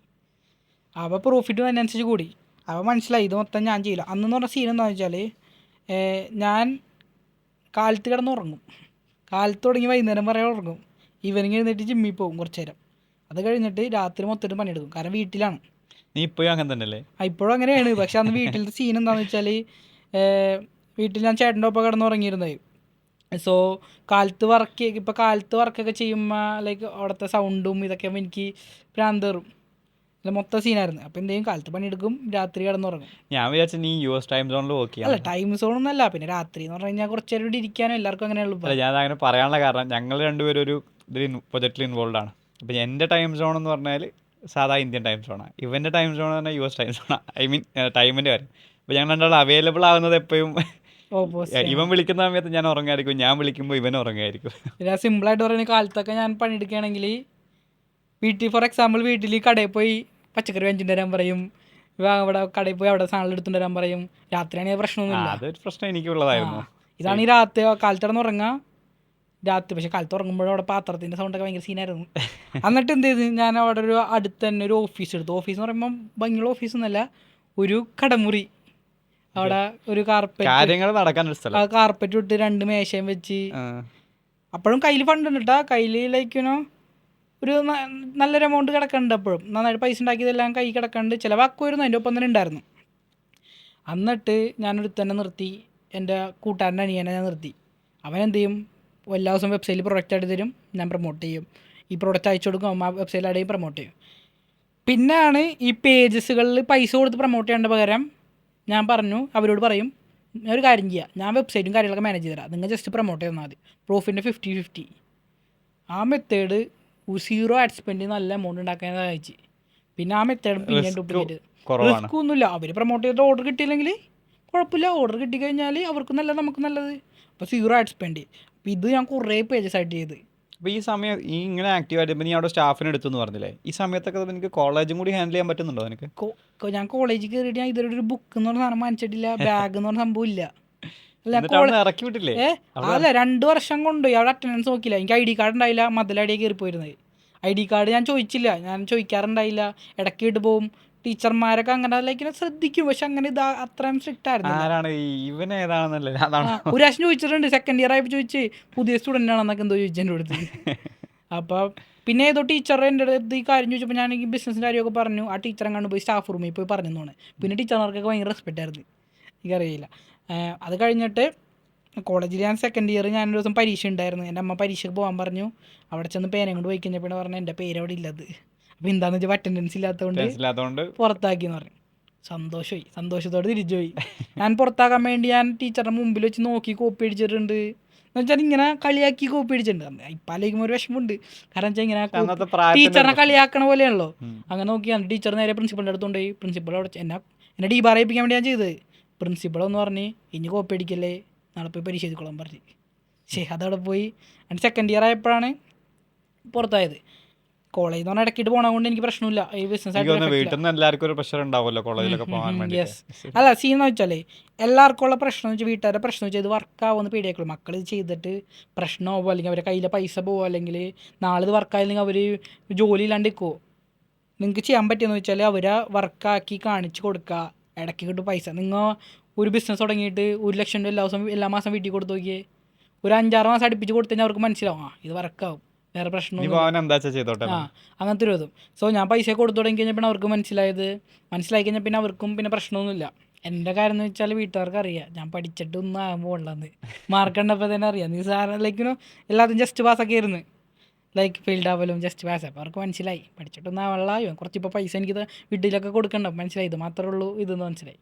അപ്പോൾ പ്രോഫിറ്റ് അതിനനുസരിച്ച് കൂടി. അപ്പോൾ മനസ്സിലായി ഇത് മൊത്തം ഞാൻ ചെയ്യില്ല. അന്നെന്ന് പറഞ്ഞ സീൻ എന്താണെന്ന് വെച്ചാൽ ഞാൻ കാലത്ത് കിടന്നുറങ്ങും. കാലത്ത് തുടങ്ങി വൈകുന്നേരം പറയാൻ ഉറങ്ങും. ഈവനിങ് എഴുന്നേറ്റ് ജിമ്മിൽ പോകും കുറച്ച് നേരം. അത് കഴിഞ്ഞിട്ട് രാത്രി മൊത്തം പണിയെടുക്കും, കാരണം വീട്ടിലാണ്. നീ ഇപ്പോഴും അങ്ങനെ തന്നെയല്ലേ? ഇപ്പോഴും അങ്ങനെയാണ്. പക്ഷെ അന്ന് വീട്ടിലത്തെ സീൻ എന്താണെന്ന് വെച്ചാൽ വീട്ടിൽ ഞാൻ ചേട്ടൻ്റെ ഒപ്പം കിടന്നുറങ്ങിയിരുന്നത്. സോ കാലത്ത് വർക്കൊക്കെ ചെയ്യുമ്പോൾ ലൈക്ക് അവിടുത്തെ സൗണ്ടും ഇതൊക്കെ എനിക്ക് ഭ്രാന്തേറും. മൊത്തം സീനായിരുന്നു. അപ്പോൾ എന്തെങ്കിലും കാലത്ത് പണിയെടുക്കും, രാത്രി കിടന്നുറങ്ങും. ഞാൻ വിചാരിച്ചു നീ US ടൈം സോണിൽ വർക്ക് അല്ല, ടൈം സോണൊന്നുമല്ല. പിന്നെ രാത്രി എന്ന് പറഞ്ഞു കഴിഞ്ഞാൽ കുറച്ച് നേരം ഇരിക്കാനും എല്ലാവർക്കും അങ്ങനെയുള്ളൂ. ഞാൻ അങ്ങനെ പറയാനുള്ള കാരണം ഞങ്ങൾ രണ്ടുപേരും ഒരു പ്രൊജക്റ്റിൽ ഇൻവോൾവ് ആണ്. അപ്പോൾ എൻ്റെ ടൈം സോൺ എന്ന് പറഞ്ഞാൽ സാധാ ഇന്ത്യൻ ടൈം സോണാണ്. ഇവൻ്റെ ടൈം സോൺ എന്ന് പറഞ്ഞാൽ US ടൈം സോണാണ്. ഐ മീൻ ടൈമിൻ്റെ കാര്യം. അപ്പോൾ ഞങ്ങൾ രണ്ടാളും അവൈലബിൾ ആകുന്നത് എപ്പോഴും ഇവൻ വിളിക്കുന്ന സമയത്ത് ഞാൻ ഉറങ്ങായിരിക്കും, ഞാൻ വിളിക്കുമ്പോൾ ഇവൻ ഉറങ്ങായിരിക്കും. പിന്നെ സിമ്പിളായിട്ട് പറയുന്നത് കാലത്തൊക്കെ ഞാൻ പണിയെടുക്കുകയാണെങ്കിൽ ഫോർ എക്സാമ്പിൾ വീട്ടിൽ കടയിൽ പോയി പച്ചക്കറി വാങ്ങിച്ചിട്ട് വരാൻ പറയും, അവിടെ കടയിൽ പോയി അവിടെ സാധനം എടുത്തുകൊണ്ട് വരാൻ പറയും. രാത്രിയാണെങ്കിൽ പ്രശ്നമൊന്നുമില്ല. അതൊരു പ്രശ്നം എനിക്കുള്ളതായിരുന്നു. ഇതാണ് ഈ രാത്രി കാലത്ത് കിടന്നുറങ്ങുക രാത്രി. പക്ഷെ കാലത്ത് ഉറങ്ങുമ്പോഴും അവിടെ പാത്രത്തിൻ്റെ സൗണ്ടൊക്കെ ഭയങ്കര സീനായിരുന്നു. എന്നിട്ട് എന്ത് ചെയ്തു, ഞാൻ അവിടെ ഒരു അടുത്ത് തന്നെ ഒരു ഓഫീസ് എടുത്തു. ഓഫീസ് എന്ന് പറയുമ്പോൾ ഭംഗിയുള്ള ഓഫീസൊന്നുമല്ല, ഒരു കടമുറി. അവിടെ ഒരു കാർപ്പറ്റ് ഇട്ട് 2 മേശയും വെച്ച്. അപ്പോഴും കയ്യിൽ ഫണ്ട് ഉണ്ട് കേട്ടോ. കയ്യിൽ ലൈക്കിനോ ഒരു നല്ലൊരു എമൗണ്ട് കിടക്കുന്നുണ്ട്. അപ്പോഴും നന്നായിട്ട് പൈസ ഉണ്ടാക്കിയതെല്ലാം കൈ കിടക്കുന്നുണ്ട്. ചിലവാക്കുമായിരുന്നു, അതിൻ്റെ ഒപ്പം തന്നെ ഉണ്ടായിരുന്നു. എന്നിട്ട് ഞാനൊരു തന്നെ നിർത്തി. എൻ്റെ കൂട്ടുകാരൻ്റെ അനിയനെ ഞാൻ നിർത്തി. അവൻ എന്ത് ചെയ്യും, എല്ലാ ദിവസവും വെബ്സൈറ്റിൽ പ്രൊഡക്റ്റ് ആയിട്ട് തരും, ഞാൻ പ്രൊമോട്ട് ചെയ്യും. ഈ പ്രൊഡക്റ്റ് അയച്ചു കൊടുക്കും, ആ വെബ്സൈറ്റിലാണെങ്കിൽ പ്രൊമോട്ട് ചെയ്യും. പിന്നെയാണ് ഈ പേജസുകളിൽ പൈസ കൊടുത്ത് പ്രൊമോട്ട് ചെയ്യേണ്ട പകരം ഞാൻ പറഞ്ഞു, അവരോട് പറയും ഞാൻ ഒരു കാര്യം ചെയ്യാം, ഞാൻ വെബ്സൈറ്റും കാര്യങ്ങളൊക്കെ മാനേജ് ചെയ്ത് തരാം, നിങ്ങൾ ജസ്റ്റ് പ്രൊമോട്ട് ചെയ്താൽ മതി, പ്രോഫിറ്റിൻ്റെ 50-50. ആ മെത്തേഡ് 0 ആഡ് സ്പെൻഡ് നല്ല എമൗണ്ട് ഉണ്ടാക്കാൻ സഹായിച്ച്. പിന്നെ ആ മെത്തേഡ് പിന്നെ ഡ്യൂപ്ലിക്കേറ്റ്. റിസ്ക് ഒന്നുമില്ല. അവർ പ്രൊമോട്ട് ചെയ്തിട്ട് ഓർഡർ കിട്ടിയില്ലെങ്കിൽ കുഴപ്പമില്ല, ഓർഡർ കിട്ടിക്കഴിഞ്ഞാൽ അവർക്ക് നല്ലത്, നമുക്ക് നല്ലത്. അപ്പോൾ 0 ആഡ് സ്പെൻഡ്. അപ്പോൾ ഇത് ഞാൻ കുറേ പേജസ് ആയിട്ട് ചെയ്ത്. അപ്പോൾ ഈ സമയം ഈ ഇങ്ങനെ ആക്റ്റീവായിട്ട് നീ അവിടെ സ്റ്റാഫിനെ എടുത്തെന്ന് പറഞ്ഞില്ലേ, ഈ സമയത്തൊക്കെ എനിക്ക് കോളേജും കൂടി ഹാൻഡിൽ ചെയ്യാൻ പറ്റുന്നുണ്ടോ നിനക്ക്? ഞാൻ കോളേജിൽ കയറിയിട്ട് ഞാൻ ഇതൊരു ബുക്ക് എന്ന് പറഞ്ഞ സാധനം വാങ്ങിച്ചിട്ടില്ല, ബാഗ് എന്ന് പറഞ്ഞ സംഭവം ഇല്ല. ഇറക്കി വിട്ടില്ലേ? അല്ല, 2 വർഷം കൊണ്ട് അവിടെ അറ്റൻഡൻസ് നോക്കില്ല. എനിക്ക് ID കാർഡ് ഉണ്ടായില്ല, മതിലടിയെ കയറിപ്പോയിരുന്നത്. ID കാർഡ് ഞാൻ ചോദിച്ചില്ല, ഞാൻ ചോദിക്കാറുണ്ടായില്ല. ഇടയ്ക്ക് ഇട്ട് പോവും. ടീച്ചർമാരൊക്കെ അങ്ങനെ ലൈക്കിനെ ശ്രദ്ധിക്കും, പക്ഷെ അങ്ങനെ ഇത് അത്രയും സ്ട്രിക്റ്റ് ആയിരുന്നു. ഒരു പ്രാവശ്യം ചോദിച്ചിട്ടുണ്ട്, സെക്കൻഡ് ഇയർ ആയപ്പോൾ ചോദിച്ച് പുതിയ സ്റ്റുഡൻ്റ് ആണെന്നൊക്കെ എന്തോ ചോദിച്ചു എൻ്റെ അടുത്ത്. അപ്പോൾ പിന്നെ ഏതോ ടീച്ചർ എൻ്റെ അടുത്ത് ഈ കാര്യം ചോദിച്ചപ്പോൾ ഞാൻ ഈ ബിസിനസ്സിൻ്റെ കാര്യമൊക്കെ പറഞ്ഞു. ആ ടീച്ചറെ കണ്ട് പോയി സ്റ്റാഫ് റൂമിൽ പോയി പറഞ്ഞെന്നാണ്. പിന്നെ ടീച്ചർമാർക്കൊക്കെ ഭയങ്കര റെസ്പെക്റ്റ് ആയിരുന്നു, എനിക്കറിയില്ല. അത് കഴിഞ്ഞിട്ട് കോളേജിൽ ഞാൻ സെക്കൻഡ് ഇയർ ഞാനൊരു ദിവസം പരീക്ഷ ഉണ്ടായിരുന്നു. എൻ്റെ അമ്മ പരീക്ഷയ്ക്ക് പോകാൻ പറഞ്ഞു. അവിടെ ചെന്ന് പേനയും കൊണ്ട് പോയി കഴിഞ്ഞപ്പോൾ പറഞ്ഞു എൻ്റെ പേര് അവിടെ ഇല്ലത്. അപ്പോൾ എന്താണെന്ന് വെച്ചാൽ അറ്റൻഡൻസ് ഇല്ലാത്തതുകൊണ്ട് പുറത്താക്കിയെന്ന് പറഞ്ഞു. സന്തോഷത്തോടെ തിരിച്ചു പോയി. ഞാൻ പുറത്താക്കാൻ വേണ്ടി ഞാൻ ടീച്ചറുടെ മുമ്പിൽ വെച്ച് നോക്കി കോപ്പി അടിച്ചിട്ടുണ്ട്. എന്ന് വെച്ചാൽ ഇങ്ങനെ കളിയാക്കി കോപ്പി അടിച്ചിട്ടുണ്ട്. ഇപ്പം ആലോചിക്കുമ്പോൾ ഒരു വിഷമമുണ്ട്. കാരണം വെച്ചാൽ ഇങ്ങനെ ടീച്ചറിനെ കളിയാക്കണ പോലെയാണല്ലോ. അങ്ങനെ നോക്കിയാണ് ടീച്ചർ നേരെ പ്രിൻസിപ്പളിൻ്റെ അടുത്ത് കൊണ്ടുപോയി. പ്രിൻസിപ്പൾ അവിടെ എന്നെ ഡീബാർ ചെയ്യിപ്പിക്കാൻ വേണ്ടി ഞാൻ ചെയ്തത്. പ്രിൻസിപ്പളെന്ന് പറഞ്ഞ് ഇനി കോപ്പി അടിക്കല്ലേ, നാളെ പോയി പരീക്ഷ എഴുതിക്കോളാൻ പറഞ്ഞു. അതവിടെ പോയി. എൻ്റെ സെക്കൻഡ് ഇയർ ആയപ്പോഴാണ് പുറത്തായത്. കോളേജിൽ നിന്ന് പറഞ്ഞാൽ ഇടയ്ക്കിട്ട് പോകണ കൊണ്ട് എനിക്ക് പ്രശ്നമില്ല. ഈ ബിസിനസ് അല്ല സീൻ എന്ന് വെച്ചാലേ എല്ലാവർക്കും ഉള്ള പ്രശ്നം എന്ന് വെച്ചാൽ വീട്ടുകാരുടെ പ്രശ്നം വെച്ചാൽ ഇത് വർക്കാവുമെന്ന് പേടിയാക്കുള്ളൂ. മക്കൾ ഇത് ചെയ്തിട്ട് പ്രശ്നമാകുമോ, അല്ലെങ്കിൽ അവരുടെ കയ്യിലെ പൈസ പോകുമോ, അല്ലെങ്കിൽ നാളെ ഇത് വർക്കായില്ലെങ്കിൽ അവർ ജോലി ഇല്ലാണ്ട് നിൽക്കുമോ. നിങ്ങൾക്ക് ചെയ്യാൻ പറ്റിയെന്ന് വെച്ചാൽ അവരെ വർക്കാക്കി കാണിച്ച് കൊടുക്കുക, ഇടയ്ക്ക് കിട്ടും പൈസ. നിങ്ങൾ ഒരു ബിസിനസ് തുടങ്ങിയിട്ട് 1 ലക്ഷം രൂപ എല്ലാ മാസം വീട്ടിൽ കൊടുത്തു നോക്കിയേ. ഒരു 5-6 മാസം അടുപ്പിച്ച് കൊടുത്തു കഴിഞ്ഞാൽ അവർക്ക് മനസ്സിലാവും ഇത് വർക്കാവും, വേറെ പ്രശ്നമൊന്നും അങ്ങനത്തെ ഒരു ഇതും. സോ ഞാൻ പൈസ കൊടുത്തു തുടങ്ങി കഴിഞ്ഞാൽ പിന്നെ അവർക്ക് മനസ്സിലായി കഴിഞ്ഞാൽ പിന്നെ അവർക്കും പിന്നെ പ്രശ്നമൊന്നുമില്ല. എൻ്റെ കാര്യം എന്ന് വെച്ചാൽ വീട്ടുകാർക്ക് അറിയാം ഞാൻ പഠിച്ചിട്ടൊന്നും ആകുമ്പോൾ ഉള്ളത്. മാർക്ക് കണ്ടപ്പോൾ തന്നെ അറിയാം. നീ ലൈക്കിനോ എല്ലാതും ജസ്റ്റ് പാസ്സൊക്കെ ആയിരുന്നു, ലൈക്ക് ഫീൽഡ് ആവലും ജസ്റ്റ് പാസ്. അപ്പോൾ അവർക്ക് മനസ്സിലായി പഠിച്ചിട്ടൊന്നും ആവള്ള, കുറച്ചിപ്പോൾ പൈസ എനിക്ക് വീട്ടിലൊക്കെ കൊടുക്കണ്ട, മനസ്സിലായി ഇത് മാത്രമേ ഉള്ളൂ ഇതെന്ന് മനസ്സിലായി.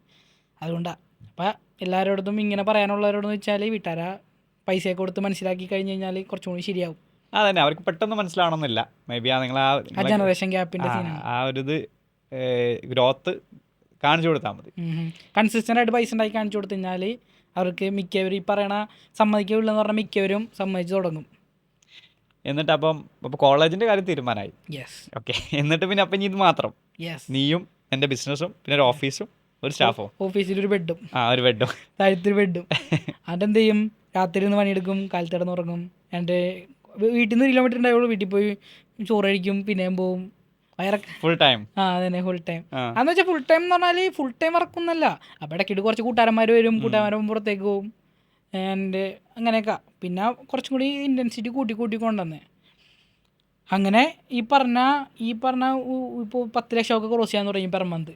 അതുകൊണ്ടാണ് അപ്പോൾ എല്ലാവരോടത്തും ഇങ്ങനെ പറയാനുള്ളവരോടെന്ന് വെച്ചാൽ വീട്ടുകാരാ പൈസയൊക്കെ കൊടുത്ത് മനസ്സിലാക്കി കഴിഞ്ഞ് കഴിഞ്ഞാൽ കുറച്ചും കൂടി ശരിയാവും. അതന്നെ, അവർക്ക് പെട്ടെന്ന് മനസ്സിലാവണമെന്നില്ല. മേ ബി നിങ്ങൾ ആ ജനറേഷൻ ഗ്യാപ്പിൻ്റെ ആ ഒരു ഇത് ഗ്രോത്ത് കാണിച്ചു കൊടുത്താൽ മതി. കൺസിസ്റ്റൻ്റ് ആയിട്ട് പൈസ ഉണ്ടാക്കി കാണിച്ചു കൊടുത്തു കഴിഞ്ഞാൽ അവർക്ക് മിക്കവരും ഈ പറയണ സമ്മതിക്കില്ലെന്ന് പറഞ്ഞാൽ മിക്കവരും സമ്മതിച്ച് തുടങ്ങും. എന്നിട്ട് അപ്പോൾ കോളേജിൻ്റെ കാര്യം തീരുമാനമായി. ഓക്കെ, എന്നിട്ട് പിന്നെ അപ്പം ഇനി ഇത് മാത്രം നീയും എൻ്റെ ബിസിനസ്സും പിന്നെ ഒരു ഓഫീസും ഒരു സ്റ്റാഫോ? ഓഫീസിലൊരു ബെഡും ഒരു ബെഡും താഴത്തൊരു ബെഡും. അതെന്ത് ചെയ്യും, രാത്രി നിന്ന് പണിയെടുക്കും, കാലത്ത് കിടന്നുറങ്ങും. എൻ്റെ വീട്ടിൽ നിന്ന് 1 കിലോമീറ്റർ ഉണ്ടാവുള്ളൂ, വീട്ടിൽ പോയി ചോറ് കഴിക്കും, പിന്നെയും പോവും. Full time. അതന്നെ ഫുൾ ടൈം. അതെന്ന് വെച്ചാൽ ഫുൾ ടൈം എന്ന് പറഞ്ഞാൽ ഫുൾ ടൈം വർക്കൊന്നുമല്ല. അപ്പോൾ ഇടയ്ക്കിട്ട് കുറച്ച് കൂട്ടുകാരന്മാർ വരും, കൂട്ടുകാരന്മാരും പുറത്തേക്ക് പോവും. ആൻഡ് അങ്ങനെയൊക്കെ പിന്നെ കുറച്ചും കൂടി ഇൻറ്റൻസിറ്റി കൂട്ടിക്കൊണ്ടുവന്നേ. അങ്ങനെ ഈ പറഞ്ഞ ഇപ്പോൾ 10 ലക്ഷമൊക്കെ ക്രോസ് ചെയ്യാൻ തുടങ്ങി പെർ മന്ത്.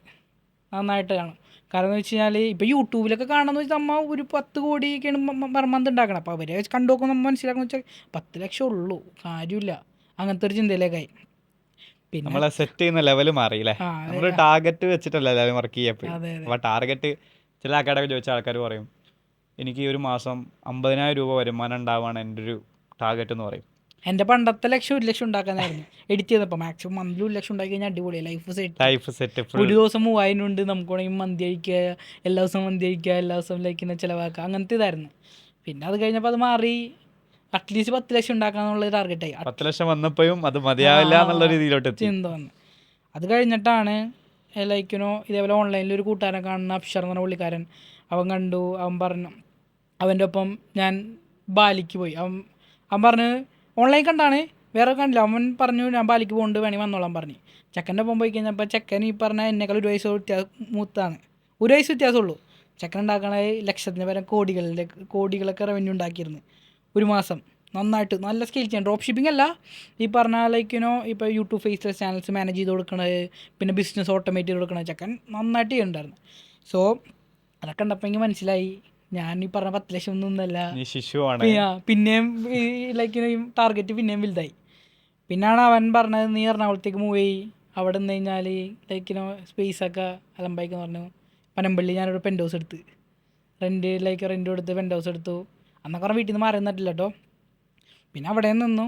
നന്നായിട്ട് കാണും. കാരണം എന്ന് വെച്ച് കഴിഞ്ഞാൽ ഇപ്പോൾ യൂട്യൂബിലൊക്കെ കാണുന്നത് വെച്ചാൽ നമ്മൾ ഒരു 10 കോടിയൊക്കെയാണ് പെർ മന്ത് ഉണ്ടാക്കണം. അപ്പോൾ അവരെ കണ്ടു നോക്കുമ്പോൾ നമ്മൾ മനസ്സിലാക്കുന്ന വെച്ചാൽ 10 ലക്ഷം ഉള്ളൂ, കാര്യമില്ല, അങ്ങനത്തെ ഒരു ചിന്തയിലേക്കായി. പിന്നെ നമ്മളെ സെറ്റ് ചെയ്യുന്ന ലെവൽ മാറിയില്ലേ, നമ്മൾ ടാർഗറ്റ് വെച്ചിട്ടല്ല എല്ലാവരും വർക്ക് ചെയ്യപ്പോൾ. അപ്പോൾ ടാർഗറ്റ് ചില ആൾക്കാരൊക്കെ ചോദിച്ച ആൾക്കാർ പറയും എനിക്ക് ഒരു മാസം 50,000 രൂപ വരുമാനം ഉണ്ടാവുകയാണ് എൻ്റെ ഒരു ടാർഗറ്റ് എന്ന് പറയും. എൻ്റെ പണ്ടത്തെ 1 ലക്ഷം ഉണ്ടാക്കാനായിരുന്നു എഡിറ്റ് ചെയ്തപ്പോൾ. മാക്സിമം മന്ത്ലി 1 ലക്ഷം ഉണ്ടാക്കി കഴിഞ്ഞാൽ അടിപൊളിയാണ്, ലൈഫ് സെറ്റ്. ഒരു ദിവസം 3000 ഉണ്ട്, നമുക്ക് വേണമെങ്കിൽ മന്തി കഴിക്കുക, എല്ലാ ദിവസവും മന്തി കഴിക്കുക, എല്ലാ ദിവസവും ലൈക്കിനെ ചിലവാക്കുക, അങ്ങനത്തെ ഇതായിരുന്നു. പിന്നെ അത് കഴിഞ്ഞപ്പോൾ അത് മാറി, അറ്റ്ലീസ്റ്റ് 10 ലക്ഷം ഉണ്ടാക്കാന്നുള്ള ടാർഗറ്റായി. 10 ലക്ഷം വന്നപ്പോഴും അത് മതിയാവില്ല എന്നുള്ള രീതിയിലോട്ട് ചിന്ത വന്നു. അത് കഴിഞ്ഞിട്ടാണ് ലൈക്കിനോ ഇതേപോലെ ഓൺലൈനിൽ ഒരു കൂട്ടുകാരനെ കാണുന്ന അഫ്ഷർ എന്ന് പറഞ്ഞ പുള്ളിക്കാരൻ. അവൻ കണ്ടു, അവൻ പറഞ്ഞു, അവൻ്റെ ഒപ്പം ഞാൻ ബാലിക്ക് പോയി. അവൻ പറഞ്ഞ് ഓൺലൈൻ കണ്ടാണ്, വേറെ കണ്ടില്ല. അവൻ പറഞ്ഞു ഞാൻ ബാലിക്ക് പോകുന്നുണ്ട്, വേണമെങ്കിൽ വന്നോളാൻ പറഞ്ഞു. ചെക്കൻ്റെ ഒപ്പം പോയി കഴിഞ്ഞപ്പോൾ ചെക്കൻ ഈ പറഞ്ഞ എന്നെക്കാൾ 1 വയസ്സ് മൂത്താണ്. 1 വയസ്സ് വ്യത്യാസമുള്ളൂ. ചെക്കൻ ഉണ്ടാക്കണ ലക്ഷത്തിന് പരം കോടികളൊക്കെ റവന്യൂ ഉണ്ടാക്കിയിരുന്നു ഒരു മാസം. നന്നായിട്ട് നല്ല സ്കിൽ ചെയ്യാൻ. ഡ്രോപ്പ് ഷിപ്പിംഗ് അല്ല, ഈ പറഞ്ഞ ലൈക്കിനോ ഇപ്പോൾ യൂട്യൂബ് ഫേസ്ബുക്ക് ചാനൽസ് മാനേജ് ചെയ്ത് കൊടുക്കണത്, പിന്നെ ബിസിനസ് ഓട്ടോമേറ്റ് ചെയ്ത് കൊടുക്കണത് ചെക്കൻ നന്നായിട്ട് ചെയ്യുന്നുണ്ടായിരുന്നു. സോ അതൊക്കെ കണ്ടപ്പോൾ എനിക്ക് മനസ്സിലായി ഞാൻ ഈ പറഞ്ഞ 10 ലക്ഷം ഒന്നല്ല, പിന്നെയും ലൈക്കിനോ ടാർഗറ്റ് പിന്നെയും വലുതായി. പിന്നാണ് അവൻ പറഞ്ഞത് നീ എറണാകുളത്തേക്ക് മൂവ് ചെയ്യി, അവിടെ നിന്ന് കഴിഞ്ഞാൽ ലൈക്കിനോ സ്പേസൊക്കെ അലമ്പായിക്കെന്ന് പറഞ്ഞു. പനമ്പള്ളി ഞാനൊരു പെൻറ്റ് ഹൗസ് എടുത്ത് റെൻറ്റ് കൊടുത്ത് പെൻറ്റ് ഹൗസ് എടുത്തു. അന്നൊക്കെ പറഞ്ഞാൽ വീട്ടിൽ നിന്ന് മാറി നിന്നിട്ടില്ല കേട്ടോ. പിന്നെ അവിടെ നിന്നു.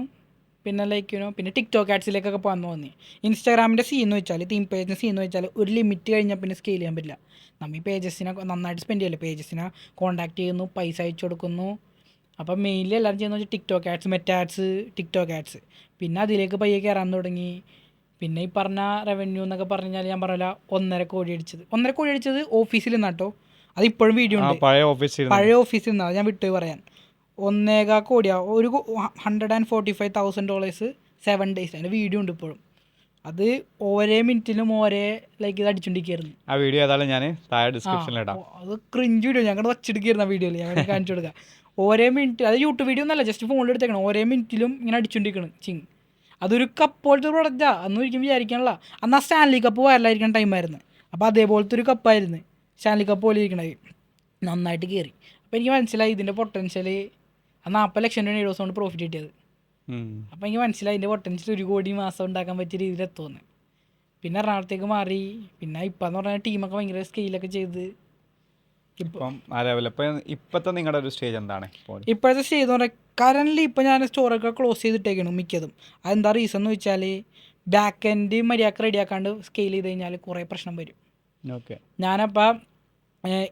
പിന്നെ ലൈക്കിനോ പിന്നെ ടിക്ടോക്ക് ആഡ്സിലേക്കൊക്കെ പോകാൻ തോന്നി. ഇൻസ്റ്റാഗ്രാമിൻ്റെ സീന്ന് വെച്ചാൽ തീം പേജിൻ്റെ സീന്ന് വെച്ചാൽ ഒരു ലിമിറ്റ് കഴിഞ്ഞാൽ പിന്നെ സ്കെയിൽ ചെയ്യാൻ പറ്റില്ല. നമ്മൾ ഈ പേജസിനെ നന്നായിട്ട് സ്പെൻഡ് ചെയ്യല്ലോ, പേജസിനെ കോൺടാക്ട് ചെയ്യുന്നു, പൈസ അയച്ചു കൊടുക്കുന്നു. അപ്പം മെയിൻലി എല്ലാവരും ചെയ്യുന്നത് വെച്ചാൽ TikTok ads, Meta ads, TikTok ads. പിന്നെ അതിലേക്ക് പയ്യെ കയറാൻ തുടങ്ങി. പിന്നെ ഈ പറഞ്ഞ റവന്യൂ എന്നൊക്കെ പറഞ്ഞാൽ ഞാൻ പറഞ്ഞില്ല 1.5 കോടി അടിച്ചത് ഓഫീസിൽ നിന്നാട്ടോ. അതിപ്പോഴും വീഡിയോ ഉണ്ട്, പഴയ ഓഫീസിൽ നിന്നാണ്, ഞാൻ വിട്ടു പറയാൻ. 1.25 കോടിയാണ്, ഒരു $145,000 7 days. അതിൻ്റെ വീഡിയോ ഉണ്ട് ഇപ്പോഴും. അത് ഓരോ മിനിറ്റിലും ലൈക്ക് ഇത് അടിച്ചുകൊണ്ടിരിക്കുകയായിരുന്നു. ആ വീഡിയോ ഏതായാലും ഞാൻ താഴെ ഡിസ്ക്രിപ്ഷനിൽ ഇടാം. അത് ക്രിഞ്ച് വീഡിയോ, ഞങ്ങൾ വച്ചെടുക്കുകയായിരുന്നു ആ വീഡിയോയിൽ, ഞാൻ കാണിച്ചു കൊടുക്കാം. ഓരോ മിനിറ്റ്, അത് യൂട്യൂബ് വീഡിയോ ഒന്നല്ല, ജസ്റ്റ് ഫോണിൽ എടുത്തേക്കണം. ഓരോ മിനിറ്റിലും ഇങ്ങനെ അടിച്ചുകൊണ്ടിരിക്കണം ചിങ്. അതൊരു കപ്പ് പോലത്തെ പ്രൊഡക്റ്റാണ്, അന്ന് ഒരിക്കലും വിചാരിക്കാനുള്ള. അന്ന് ആ സ്റ്റാൻലി കപ്പ് വൈറലായിരിക്കുന്ന ടൈമായിരുന്നു. അപ്പോൾ അതേപോലത്തെ ഒരു കപ്പായിരുന്നു സ്റ്റാൻലി കപ്പ് പോലെ ഇരിക്കണത്. നന്നായിട്ട് കയറി. അപ്പോൾ എനിക്ക് മനസ്സിലായി ഇതിൻ്റെ പൊട്ടൻഷ്യൽ. ആ 40 ലക്ഷം രൂപ 7 ദിവസം കൊണ്ട് പ്രോഫിറ്റ് കിട്ടിയത്. അപ്പോൾ എനിക്ക് മനസ്സിലായി ഇതിൻ്റെ പൊട്ടൻഷ്യൽ 1 കോടി മാസം ഉണ്ടാക്കാൻ പറ്റിയ രീതിയിൽ എത്തുമെന്ന്. പിന്നെ എറണാകുളത്തേക്ക് മാറി. പിന്നെ ഇപ്പം എന്ന് പറഞ്ഞാൽ ടീമൊക്കെ ഭയങ്കര സ്കെയിലൊക്കെ ചെയ്ത് ഇപ്പം ആ ലെവൽ. ഇപ്പം ഇപ്പോഴത്തെ നിങ്ങളുടെ ഒരു സ്റ്റേജ് എന്താണ്? ഇപ്പോഴത്തെ സ്റ്റേജ് എന്ന് പറഞ്ഞാൽ കറൻ്റ് ഇപ്പം ഞാൻ സ്റ്റോറൊക്കെ ക്ലോസ് ചെയ്തിട്ടേക്കാണ് മിക്കതും. അതെന്താ റീസൺ എന്ന് വെച്ചാൽ ബാക്ക് എൻഡ് മര്യാദക്ക് റെഡിയാക്കാണ്ട് സ്കെയിൽ ചെയ്ത് കഴിഞ്ഞാൽ കുറേ പ്രശ്നം വരും. ഓക്കെ. ഞാനപ്പോൾ